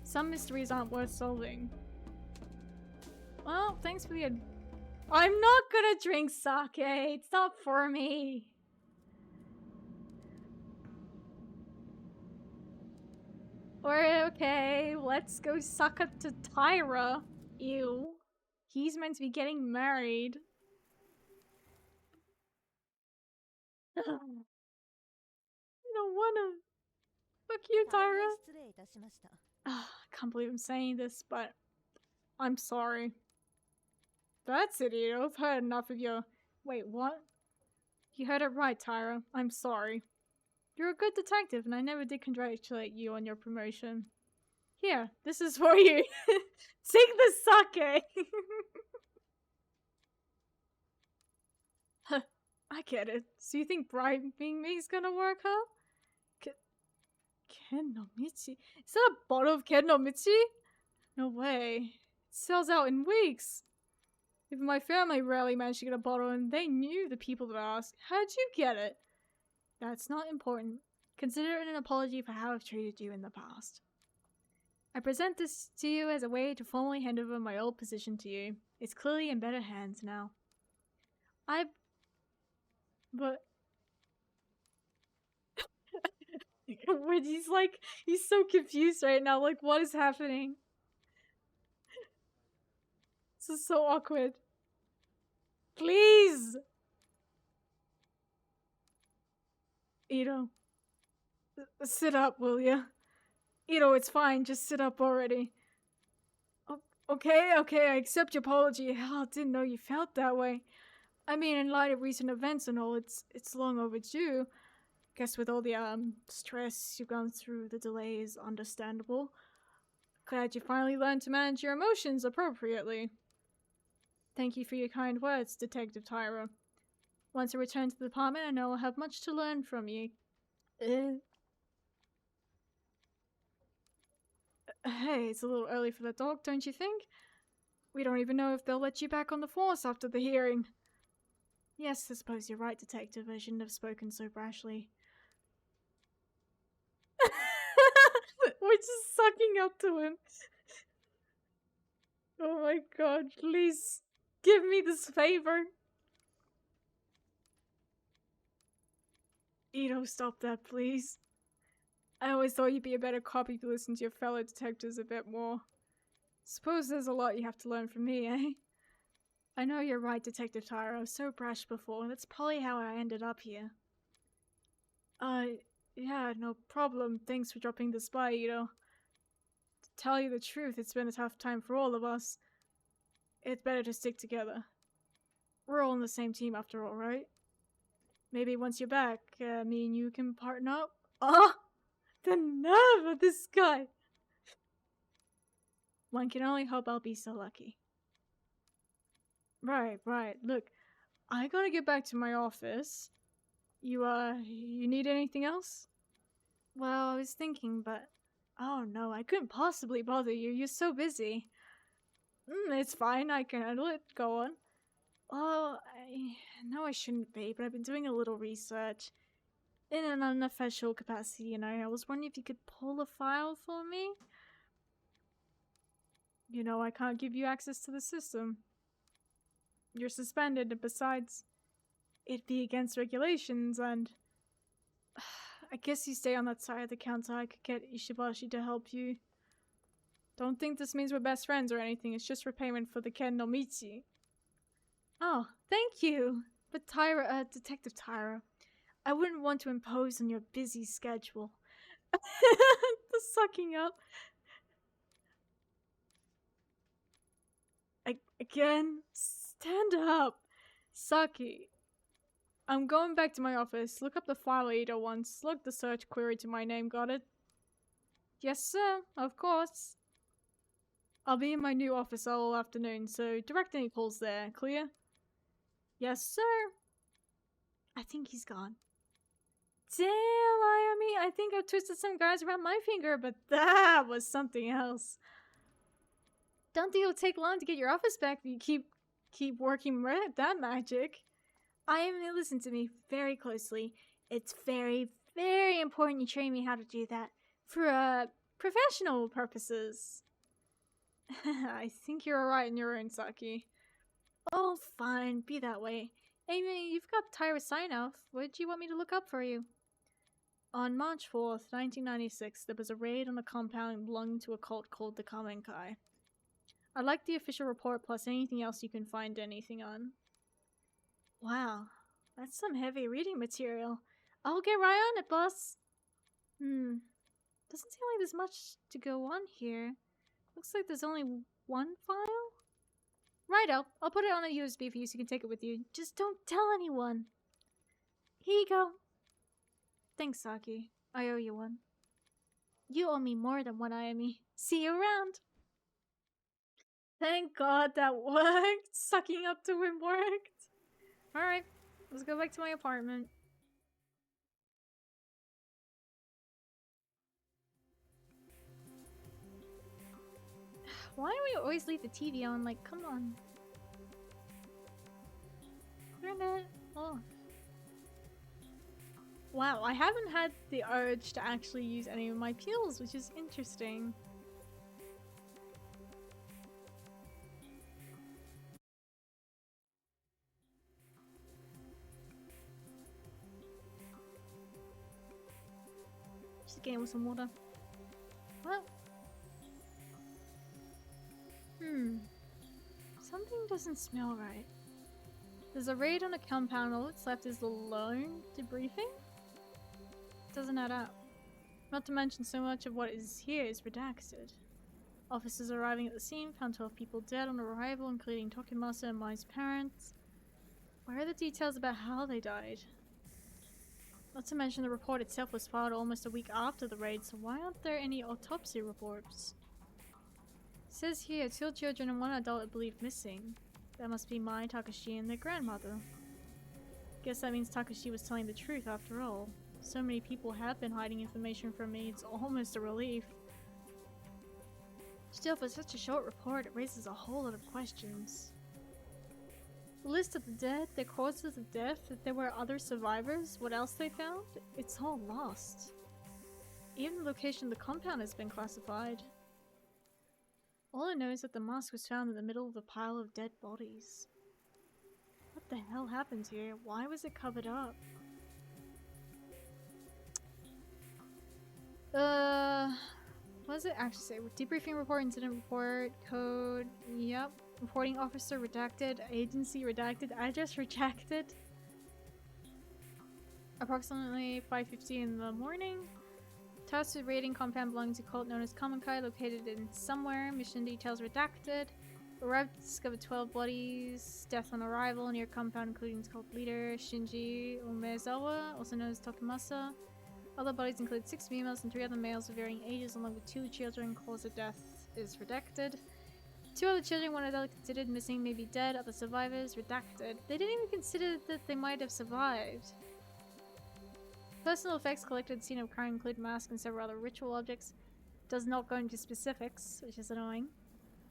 [SPEAKER 2] Some mysteries aren't worth solving. Well, thanks for the I'm not gonna drink sake. It's not for me. Or okay, let's go suck up to Tyra. Ew. He's meant to be getting married. I don't wanna. Fuck you, Tyra. I can't believe I'm saying this, but I'm sorry. That's it, Ito. I've heard enough of your— Wait, what? You heard it right, Tyra. I'm sorry. You're a good detective, and I never did congratulate you on your promotion. Here, this is for you. Take the sake! Huh, I get it. So you think bribing me is gonna work, huh? Ken no Michi? Is that a bottle of Ken no Michi? No way. It sells out in weeks. Even my family rarely managed to get a bottle, and they knew the people that asked. How'd you get it? That's not important. Consider it an apology for how I've treated you in the past. I present this to you as a way to formally hand over my old position to you. It's clearly in better hands now. But... when he's so confused right now, like, what is happening? This is so awkward. Please! Ito. Sit up, will ya? Ito, it's fine, just sit up already. Okay, I accept your apology. Hell, didn't know you felt that way. I mean, in light of recent events and all, it's long overdue. Guess with all the, stress you've gone through, the delay is understandable. Glad you finally learned to manage your emotions appropriately. Thank you for your kind words, Detective Tyra. Once I return to the department, I know I'll have much to learn from you. Hey, it's a little early for the dog, don't you think? We don't even know if they'll let you back on the force after the hearing. Yes, I suppose you're right, Detective. I shouldn't have spoken so brashly. We're just sucking up to him. Oh my god, please give me this favor. Ito, stop that, please. I always thought you'd be a better cop if you listened to your fellow detectives a bit more. Suppose there's a lot you have to learn from me, eh? I know you're right, Detective Tyra. I was so brash before, and that's probably how I ended up here. Yeah, no problem. Thanks for dropping this by, Ito. To tell you the truth, it's been a tough time for all of us. It's better to stick together. We're all on the same team after all, right? Maybe once you're back, me and you can partner up? Oh! The nerve of this guy! One can only hope I'll be so lucky. Right. Look, I gotta get back to my office. You need anything else? Well, I was thinking, but... Oh no, I couldn't possibly bother you. You're so busy. It's fine. I can handle it. Go on. Oh, I know I shouldn't be, but I've been doing a little research. In an unofficial capacity, you know. I was wondering if you could pull a file for me? You know, I can't give you access to the system. You're suspended, and besides, it'd be against regulations, and... I guess you stay on that side of the counter. I could get Ishibashi to help you. Don't think this means we're best friends or anything. It's just repayment for the Ken no Michi. Oh, thank you. But Detective Tyra, I wouldn't want to impose on your busy schedule. The sucking up. Again? Stand up. Saki. I'm going back to my office. Look up the file Ito once. Slug the search query to my name, got it? Yes, sir. Of course. I'll be in my new office all afternoon, so direct any calls there. Clear? Yes, sir. I think he's gone. Damn, Ayami, I think I've twisted some guys around my finger, but that was something else. Don't think it'll take long to get your office back if you keep working that magic. Ayami, listen to me very closely. It's very, very important you train me how to do that for professional purposes. I think you're alright in your own, Saki. Oh, fine, be that way. Amy, you've got Tyra's sign-off. What do you want me to look up for you? On March 4th, 1996, there was a raid on a compound belonging to a cult called the Kamenkai. I'd like the official report plus anything else you can find anything on. Wow, that's some heavy reading material. I'll get right on it, boss. Doesn't seem like there's much to go on here. Looks like there's only one file? Righto, I'll put it on a USB for you so you can take it with you. Just don't tell anyone. Here you go. Thanks, Saki. I owe you one. You owe me more than one, Ayami. See you around. Thank God that worked. Sucking up to him worked. Alright, let's go back to my apartment. Why do we always leave the TV on? Like, come on. Turn it off. Wow, I haven't had the urge to actually use any of my peels, which is interesting. Just getting with some water. What? Something doesn't smell right. There's a raid on a compound. All that's left is the lone debriefing? Doesn't add up. Not to mention so much of what is here is redacted. Officers arriving at the scene found 12 people dead on arrival, including Tokimasa and Mai's parents. Where are the details about how they died? Not to mention the report itself was filed almost a week after the raid, so why aren't there any autopsy reports? It says here 2 children and 1 adult are believed missing. That must be Mai, Takashi, and their grandmother. Guess that means Takashi was telling the truth after all. So many people have been hiding information from me, it's almost a relief. Still, for such a short report, it raises a whole lot of questions. The list of the dead, their causes of death, if there were other survivors, what else they found, it's all lost. Even the location of the compound has been classified. All I know is that the mask was found in the middle of a pile of dead bodies. What the hell happened here? Why was it covered up? What does it actually say? Debriefing report, incident report, code, yep. Reporting officer redacted, agency redacted, address rejected. Approximately 5:50 in the morning. Tasked with raiding compound belonging to cult known as Kamenkai, located in somewhere. Mission details redacted. Arrived to discover 12 bodies. Death on arrival near compound, including cult leader Shinji Umezawa, also known as Tokimasa. Other bodies include 6 females and 3 other males of varying ages, along with 2 children. Cause of death is redacted. 2 other children, one adult considered missing, may be dead. Other survivors redacted. They didn't even consider that they might have survived. Personal effects collected at the scene of crime include masks and several other ritual objects. Does not go into specifics, which is annoying.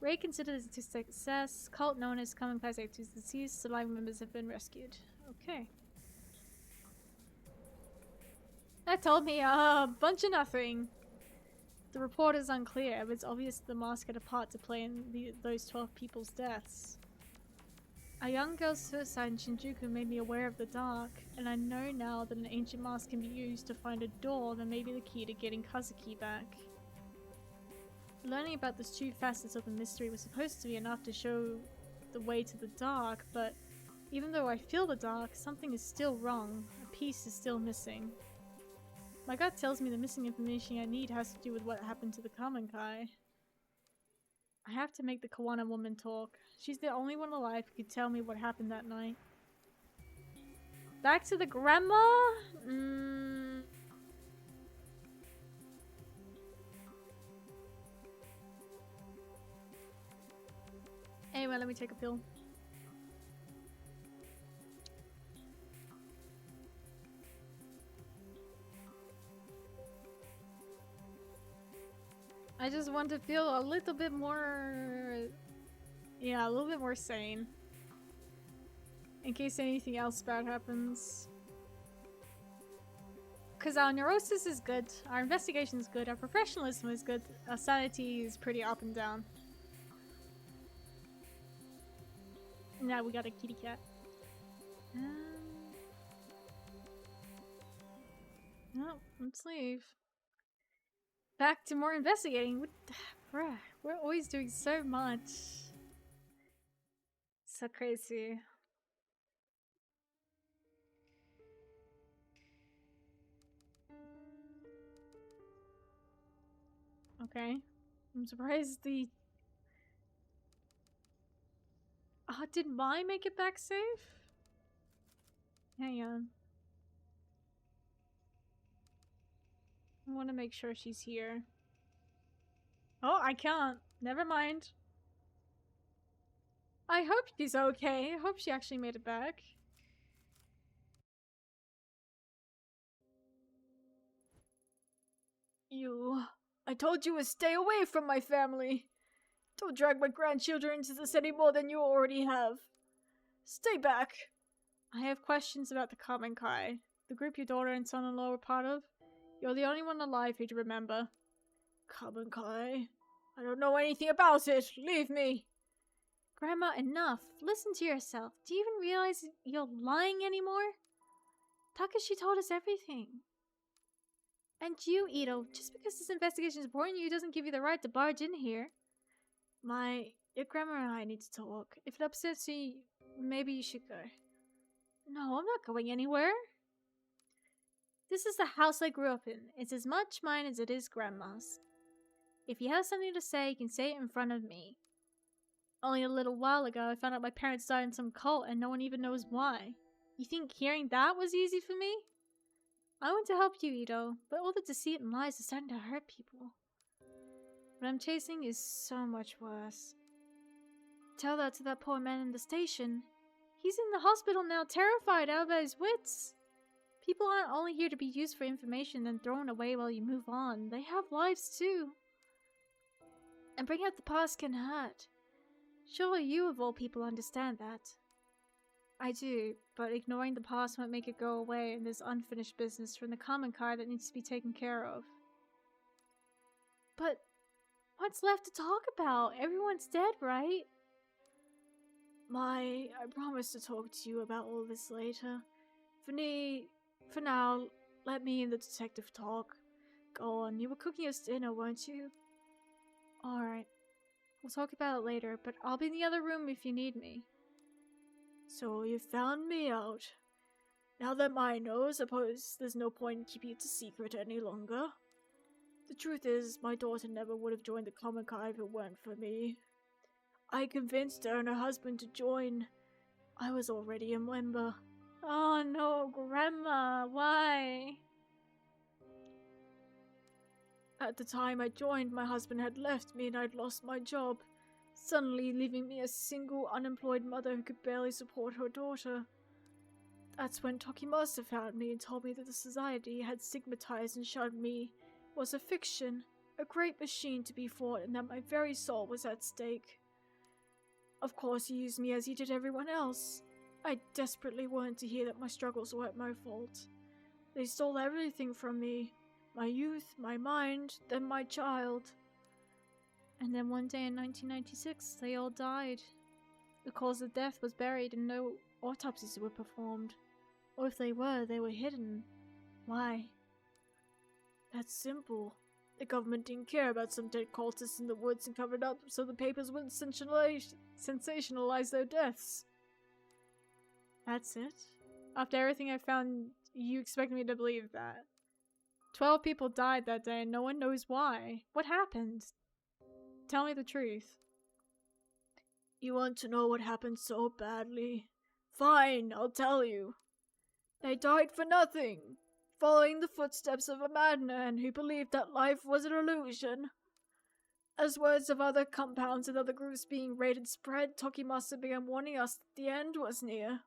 [SPEAKER 2] Raid considered as a success. Cult known as Common Class Act is deceased. Surviving members have been rescued. Okay. That told me a bunch of nothing. The report is unclear, but it's obvious the mask had a part to play in those 12 people's deaths. A young girl's suicide in Shinjuku made me aware of the dark, and I know now that an ancient mask can be used to find a door that may be the key to getting Kazuki back. Learning about these 2 facets of the mystery was supposed to be enough to show the way to the dark, but even though I feel the dark, something is still wrong. A piece is still missing. My gut tells me the missing information I need has to do with what happened to the Kamenkai. I have to make the Kawana woman talk. She's the only one alive who could tell me what happened that night. Back to the grandma? Anyway, let me take a pill. I just want to feel a little bit more... yeah, a little bit more sane. In case anything else bad happens. Because our neurosis is good, our investigation is good, our professionalism is good, our sanity is pretty up and down. Now we got a kitty cat. No, let's leave. Back to more investigating. Bruh, we're always doing so much. So crazy. Okay. I'm surprised the... did Mai make it back safe? Hang on. I want to make sure she's here. Oh, I can't. Never mind. I hope she's okay. I hope she actually made it back. I told you to stay away from my family. Don't drag my grandchildren into this any more than you already have. Stay back. I have questions about the Kamenkai, the group your daughter and son-in-law were part of. You're the only one alive here to remember. Kamenkai? I don't know anything about it. Leave me. Grandma, enough. Listen to yourself. Do you even realize you're lying anymore? Takashi told us everything. And you, Ito, just because this investigation is important to you doesn't give you the right to barge in here. Your grandma and I need to talk. If it upsets you, maybe you should go. No, I'm not going anywhere. This is the house I grew up in. It's as much mine as it is Grandma's. If you have something to say, you can say it in front of me. Only a little while ago, I found out my parents died in some cult and no one even knows why. You think hearing that was easy for me? I want to help you, Ito, but all the deceit and lies are starting to hurt people. What I'm chasing is so much worse. Tell that to that poor man in the station. He's in the hospital now, terrified out of his wits. People aren't only here to be used for information and thrown away while you move on. They have lives too. And bringing up the past can hurt. Surely you of all people understand that. I do, but ignoring the past won't make it go away, and there's unfinished business from the Kamenkai that needs to be taken care of. But what's left to talk about? Everyone's dead, right? I promise to talk to you about all this later. For now, let me and the detective talk.
[SPEAKER 3] go on. You were cooking us dinner, weren't you? Alright. We'll talk about it later, but I'll be in the other room if you need me. So you found me out. Now that I know, I suppose there's no point in keeping it a secret any longer. The truth is, my daughter never would have joined the Comic Con if it weren't for me. I convinced her and her husband to join. I was already a member. Oh no, Grandma, why? At the time I joined, my husband had left me and I'd lost my job, suddenly leaving me a single, unemployed mother who could barely support her daughter. That's when Tokimasa found me and told me that the society had stigmatized and shunned me was a fiction, a great machine to be fought, and that my very soul was at stake. Of course, he used me as he did everyone else. I desperately wanted to hear that my struggles weren't my fault. They stole everything from me. My youth, my mind, then my child. And then one day in 1996, they all died. The cause of death was buried and no autopsies were performed. Or if they were hidden. Why? That's simple. The government didn't care about some dead cultists in the woods and covered up so the papers wouldn't sensationalize their deaths. That's it?
[SPEAKER 2] After everything I found, you expect me to believe that? 12 people died that day and no one knows why. What happened? Tell me the truth.
[SPEAKER 3] You want to know what happened so badly? Fine, I'll tell you. They died for nothing, following the footsteps of a madman who believed that life was an illusion. As words of other compounds and other groups being raided spread, Tokimasa began warning us that the end was near.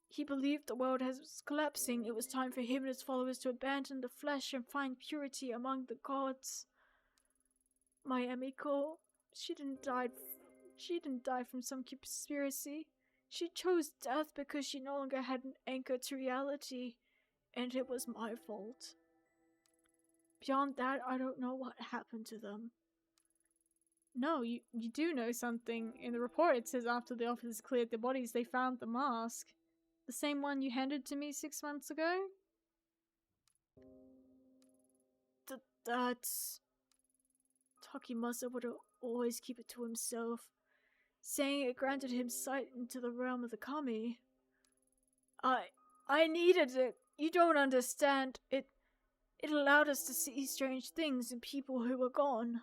[SPEAKER 3] He believed the world was collapsing. It was time for him and his followers to abandon the flesh and find purity among the gods. My Emiko, she didn't die from some conspiracy. She chose death because she no longer had an anchor to reality, and it was my fault. Beyond that, I don't know what happened to them.
[SPEAKER 2] No, you do know something. In the report it says after the officers cleared the bodies, they found the mask. The same one you handed to me 6 months ago?
[SPEAKER 3] That's... Tokimasa would always keep it to himself, saying it granted him sight into the realm of the kami. I needed it. You don't understand. It allowed us to see strange things in people who were gone.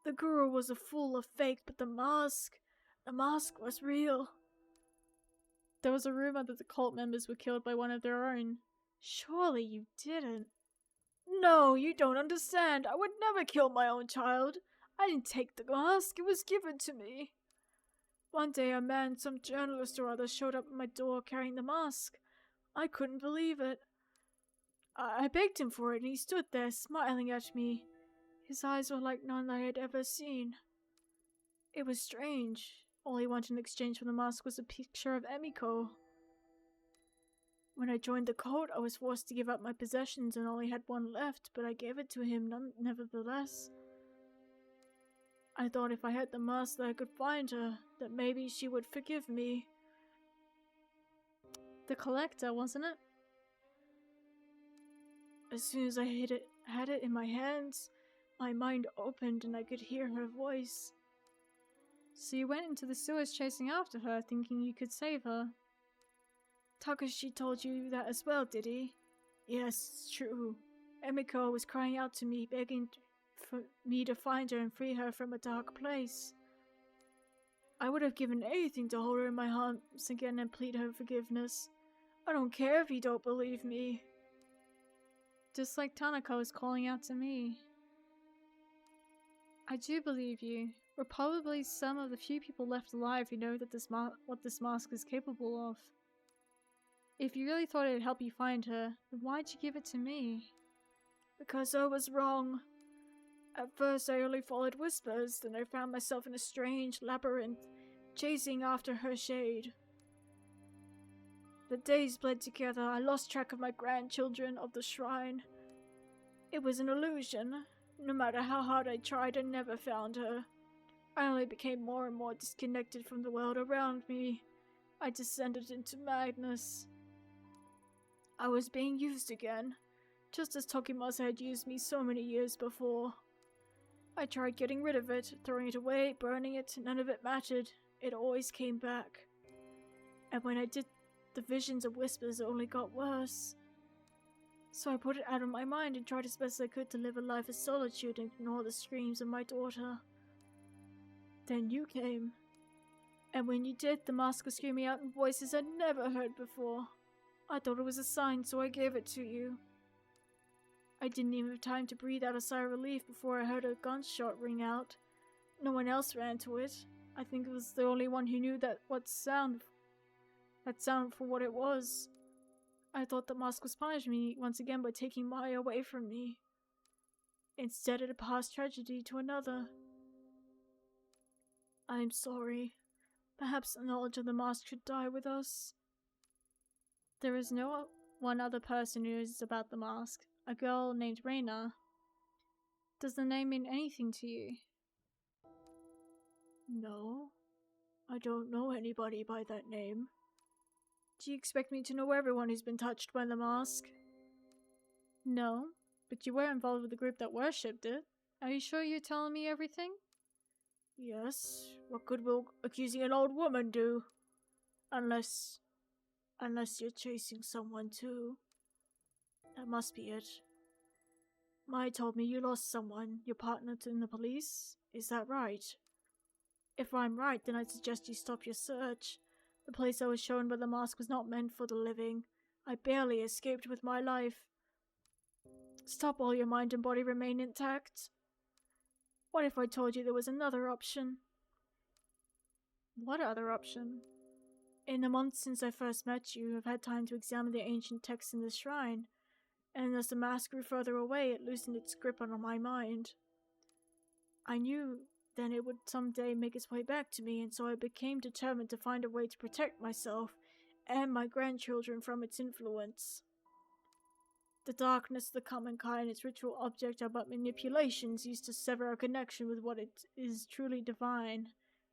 [SPEAKER 3] The guru was a fool of fake, but the mask was real.
[SPEAKER 2] There was a rumor that the cult members were killed by one of their own.
[SPEAKER 3] Surely you didn't. No, you don't understand. I would never kill my own child. I didn't take the mask. It was given to me. One day a man, some journalist or other, showed up at my door carrying the mask. I couldn't believe it. I begged him for it and he stood there smiling at me. His eyes were like none I had ever seen. It was strange. All he wanted in exchange for the mask was a picture of Emiko. When I joined the cult, I was forced to give up my possessions and only had one left, but I gave it to him nevertheless. I thought if I had the mask that I could find her, that maybe she would forgive me.
[SPEAKER 2] The collector, wasn't it?
[SPEAKER 3] As soon as I had it in my hands, my mind opened and I could hear her voice.
[SPEAKER 2] So you went into the sewers chasing after her, thinking you could save her?
[SPEAKER 3] Takashi told you that as well, did he? Yes, it's true. Emiko was crying out to me, begging for me to find her and free her from a dark place. I would have given anything to hold her in my arms again and plead her forgiveness. I don't care if you don't believe me.
[SPEAKER 2] Just like Tanaka was calling out to me. I do believe you. We're probably some of the few people left alive who know that what this mask is capable of. If you really thought it'd help you find her, then why'd you give it to me?
[SPEAKER 3] Because I was wrong. At first I only followed whispers, then I found myself in a strange labyrinth, chasing after her shade. The days bled together. I lost track of my grandchildren, of the shrine. It was an illusion. No matter how hard I tried, I never found her. I only became more and more disconnected from the world around me. I descended into madness. I was being used again. just as Tokimasa had used me so many years before. I tried getting rid of it, throwing it away, burning it, none of it mattered. It always came back. And when I did, the visions of whispers only got worse. So I put it out of my mind and tried as best I could to live a life of solitude and ignore the screams of my daughter. Then you came. And when you did, the mask was screaming out in voices I'd never heard before. I thought it was a sign, so I gave it to you. I didn't even have time to breathe out a sigh of relief before I heard a gunshot ring out. No one else ran to it. I think it was the only one who knew that sound for what it was. I thought the mask was punishing me once again by taking Maya away from me. Instead, it had passed tragedy to another. I'm sorry. Perhaps the knowledge of the mask should die with us. There is no one other person who knows about the mask. A girl named Reina. Does the name mean anything to you? No. I don't know anybody by that name. Do you expect me to know everyone who's been touched by the mask? No, but you were involved with the group that worshipped it. Are you sure you're telling me everything? Yes. What good will accusing an old woman do? Unless you're chasing someone too. That must be it. Mai told me you lost someone, your partner in the police. Is that right? If I'm right, then I'd suggest you stop your search. The place I was shown by the mask was not meant for the living. I barely escaped with my life. Stop while your mind and body remain intact. What if I told you there was another option?
[SPEAKER 2] What other option?
[SPEAKER 3] In the months since I first met you, I've had time to examine the ancient texts in the shrine, and as the mask grew further away, it loosened its grip on my mind. I knew then it would someday make its way back to me, and so I became determined to find a way to protect myself and my grandchildren from its influence. The darkness of the common kind and its ritual object are but manipulations used to sever our connection with what it is truly divine.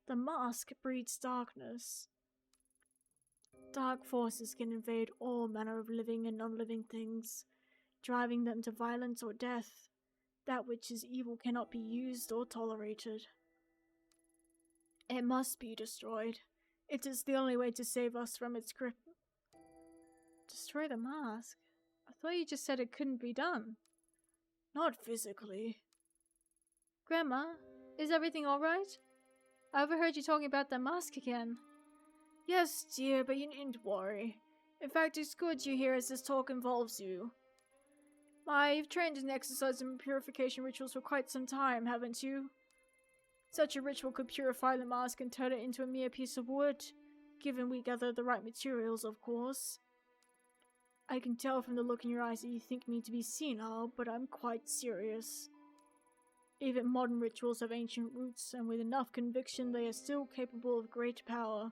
[SPEAKER 3] The mask breeds darkness. Dark forces can invade all manner of living and non-living things, driving them to violence or death. That which is evil cannot be used or tolerated. It must be destroyed. It is the only way to save us from its grip.
[SPEAKER 2] Destroy the mask? I thought you just said it couldn't be done.
[SPEAKER 3] Not physically.
[SPEAKER 2] Grandma, is everything alright? I overheard you talking about the mask again.
[SPEAKER 3] Yes, dear, but you needn't worry. In fact, it's good you're here as this talk involves you. You've trained in exercise and purification rituals for quite some time, haven't you? Such a ritual could purify the mask and turn it into a mere piece of wood, given we gather the right materials, of course. I can tell from the look in your eyes that you think me to be senile, but I'm quite serious. Even modern rituals have ancient roots, and with enough conviction they are still capable of great power.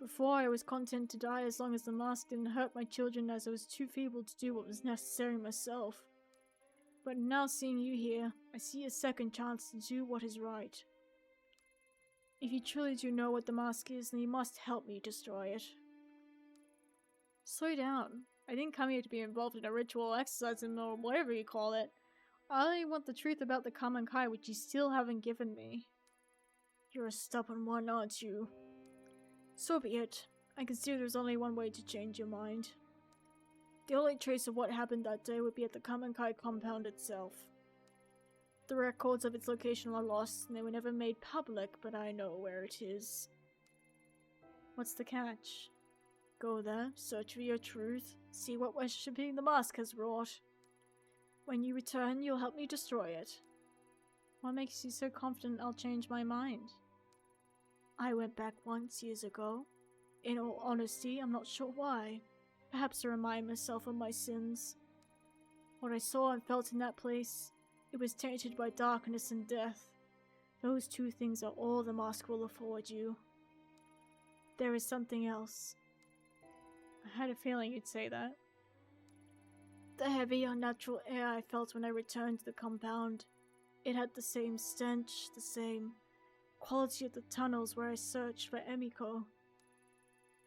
[SPEAKER 3] Before, I was content to die as long as the mask didn't hurt my children, as I was too feeble to do what was necessary myself. But now seeing you here, I see a second chance to do what is right. If you truly do know what the mask is, then you must help me destroy it.
[SPEAKER 2] Slow down. I didn't come here to be involved in a ritual exercise or whatever you call it. I only want the truth about the common kai, which you still haven't given me.
[SPEAKER 3] You're a stubborn one, aren't you? So be it. I consider there's only one way to change your mind. The only trace of what happened that day would be at the common kai compound itself. The records of its location are lost, and they were never made public, but I know where it is.
[SPEAKER 2] What's the catch?
[SPEAKER 3] Go there, search for your truth, see what worshipping the mask has wrought. When you return, you'll help me destroy it.
[SPEAKER 2] What makes you so confident I'll change my mind?
[SPEAKER 3] I went back once years ago. In all honesty, I'm not sure why. Perhaps to remind myself of my sins. What I saw and felt in that place, it was tainted by darkness and death. Those two things are all the mask will afford you. There is something else.
[SPEAKER 2] I had a feeling you'd say that.
[SPEAKER 3] The heavy, unnatural air I felt when I returned to the compound. It had the same stench, the same quality of the tunnels where I searched for Emiko.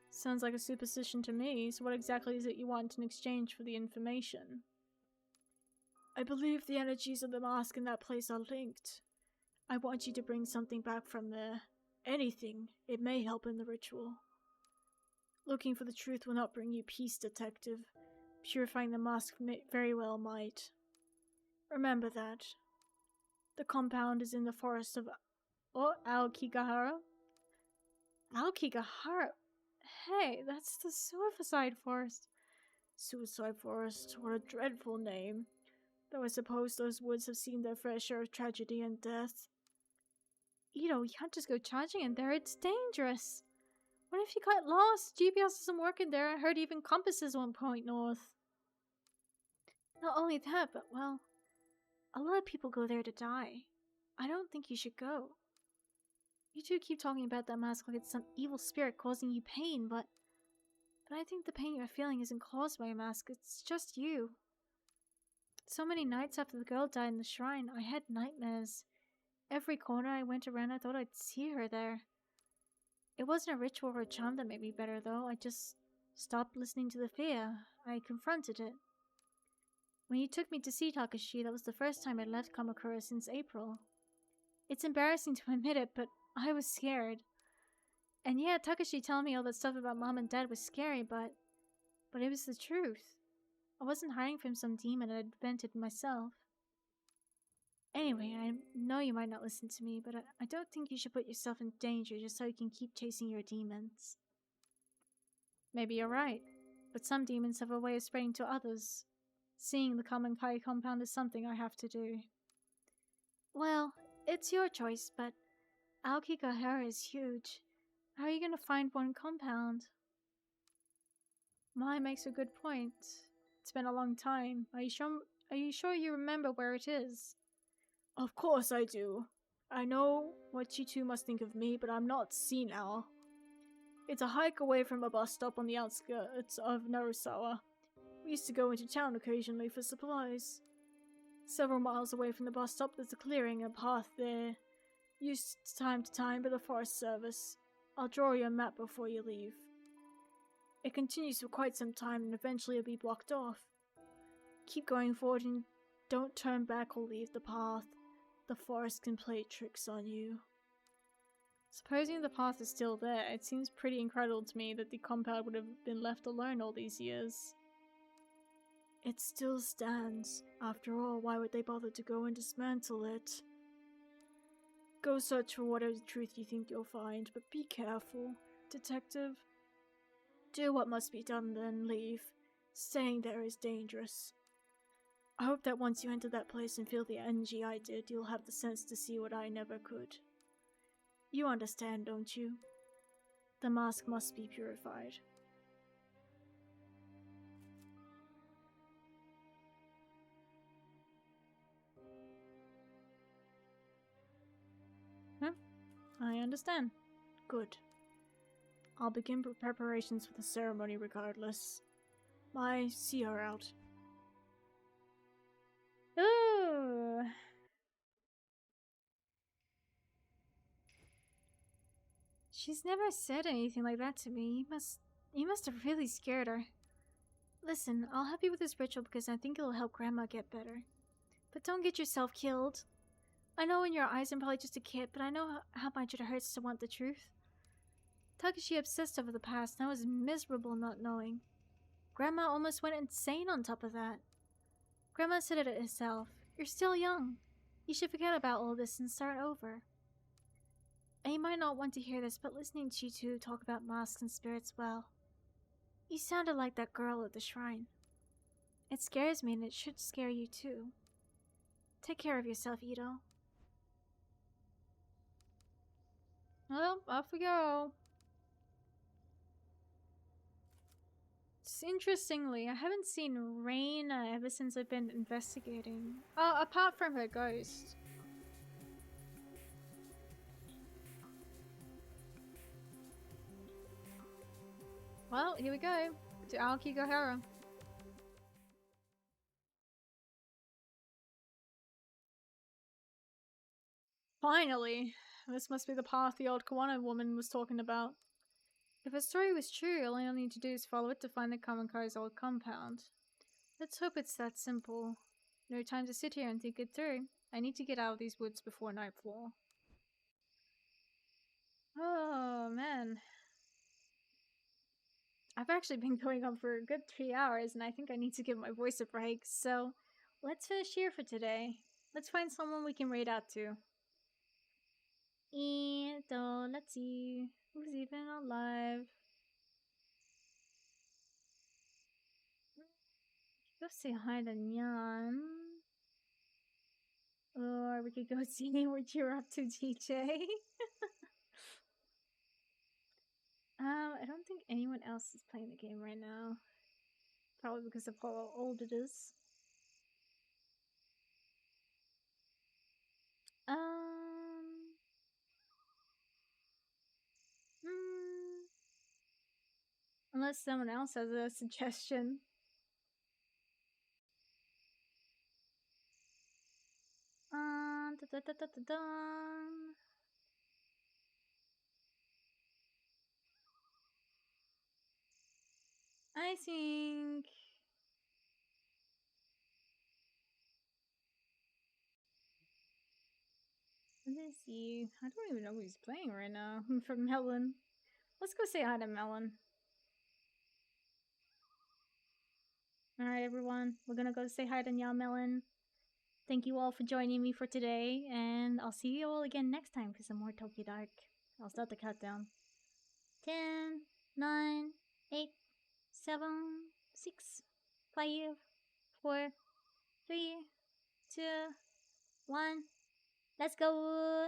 [SPEAKER 2] Sounds like a superstition to me, so what exactly is it you want in exchange for the information?
[SPEAKER 3] I believe the energies of the mask in that place are linked. I want you to bring something back from there. Anything. It may help in the ritual. Looking for the truth will not bring you peace, detective. Purifying the mask very well might. Remember that. The compound is in the forest of Aokigahara. Aokigahara? Hey, that's the Suicide Forest. Suicide Forest, what a dreadful name. Though I suppose those woods have seen their fair share of tragedy and death. You can't just go charging in there, it's dangerous. What if you got lost? GPS doesn't work in there. I heard even compasses won't point north. Not only that, but well, a lot of people go there to die. I don't think you should go. You two keep talking about that mask like it's some evil spirit causing you pain, but I think the pain you're feeling isn't caused by a mask, it's just you. So many nights after the girl died in the shrine, I had nightmares. Every corner I went around, I thought I'd see her there. It wasn't a ritual or a charm that made me better, though. I just stopped listening to the fear. I confronted it. When you took me to see Takashi, that was the first time I'd left Kamakura since April. It's embarrassing to admit it, but I was scared. And yeah, Takashi telling me all that stuff about mom and dad was scary, but it was the truth. I wasn't hiding from some demon I'd invented myself. Anyway, I know you might not listen to me, but I don't think you should put yourself in danger just so you can keep chasing your demons. Maybe you're right, but some demons have a way of spreading to others. Seeing the Kamenkai compound is something I have to do. Well, it's your choice, but Aokigahara is huge. How are you going to find one compound? Mai makes a good point. It's been a long time. Are you sure you remember where it is? Of course I do. I know what you two must think of me, but I'm not senile. It's a hike away from a bus stop on the outskirts of Narusawa. We used to go into town occasionally for supplies. Several miles away from the bus stop there's a clearing and a path there, used time to time by the Forest Service. I'll draw you a map before you leave. It continues for quite some time and eventually it'll be blocked off. Keep going forward and don't turn back or leave the path. The forest can play tricks on you. Supposing the path is still there, it seems pretty incredible to me that the compound would have been left alone all these years. It still stands. After all, why would they bother to go and dismantle it? Go search for whatever truth you think you'll find, but be careful, detective. Do what must be done, then leave. Staying there is dangerous. I hope that once you enter that place and feel the energy I did, you'll have the sense to see what I never could. You understand, don't you? The mask must be purified. I understand. Good. I'll begin preparations for the ceremony regardless. Mai, see her out.
[SPEAKER 2] Ooh.
[SPEAKER 3] She's never said anything like that to me. You must have really scared her. Listen, I'll help you with this ritual because I think it'll help Grandma get better. But don't get yourself killed. I know in your eyes I'm probably just a kid, but I know how much it hurts to want the truth. Takashi obsessed over the past, and I was miserable not knowing. Grandma almost went insane on top of that. Grandma said it herself. You're still young. You should forget about all this and start over. And you might not want to hear this, but listening to you two talk about masks and spirits, well, you sounded like that girl at the shrine. It scares me and it should scare you too. Take care of yourself, Ito.
[SPEAKER 2] Well, off we go. Interestingly, I haven't seen Reina ever since I've been investigating. Oh, apart from her ghost. Well, here we go. To Aokigahara. Finally! This must be the path the old Kawana woman was talking about. If her story was true, all I need to do is follow it to find the Kamenkai's old compound. Let's hope it's that simple.
[SPEAKER 3] No time to sit here and think it through. I need to get out of these woods before nightfall. Oh, man. I've actually been going on for a good 3 hours, and I think I need to give my voice a break, so let's finish here for today. Let's find someone we can raid out to. And let's see who's even alive. Go say hi to Nyan. Or we could go see what you're up to, DJ. I don't think anyone else is playing the game right now. Probably because of how old it is. Unless someone else has a suggestion. Da, da, da, da, da, da. I think... Let me see. I don't even know who he's playing right now. From Melon. Let's go say hi to Melon. Alright, everyone. We're gonna go say hi to Nya Melon. Thank you all for joining me for today, and I'll see you all again next time for some more Tokyo Dark. I'll start the countdown. 10, 9, 8, 7, 6, 5, 4, 3, 2, 1. Let's go!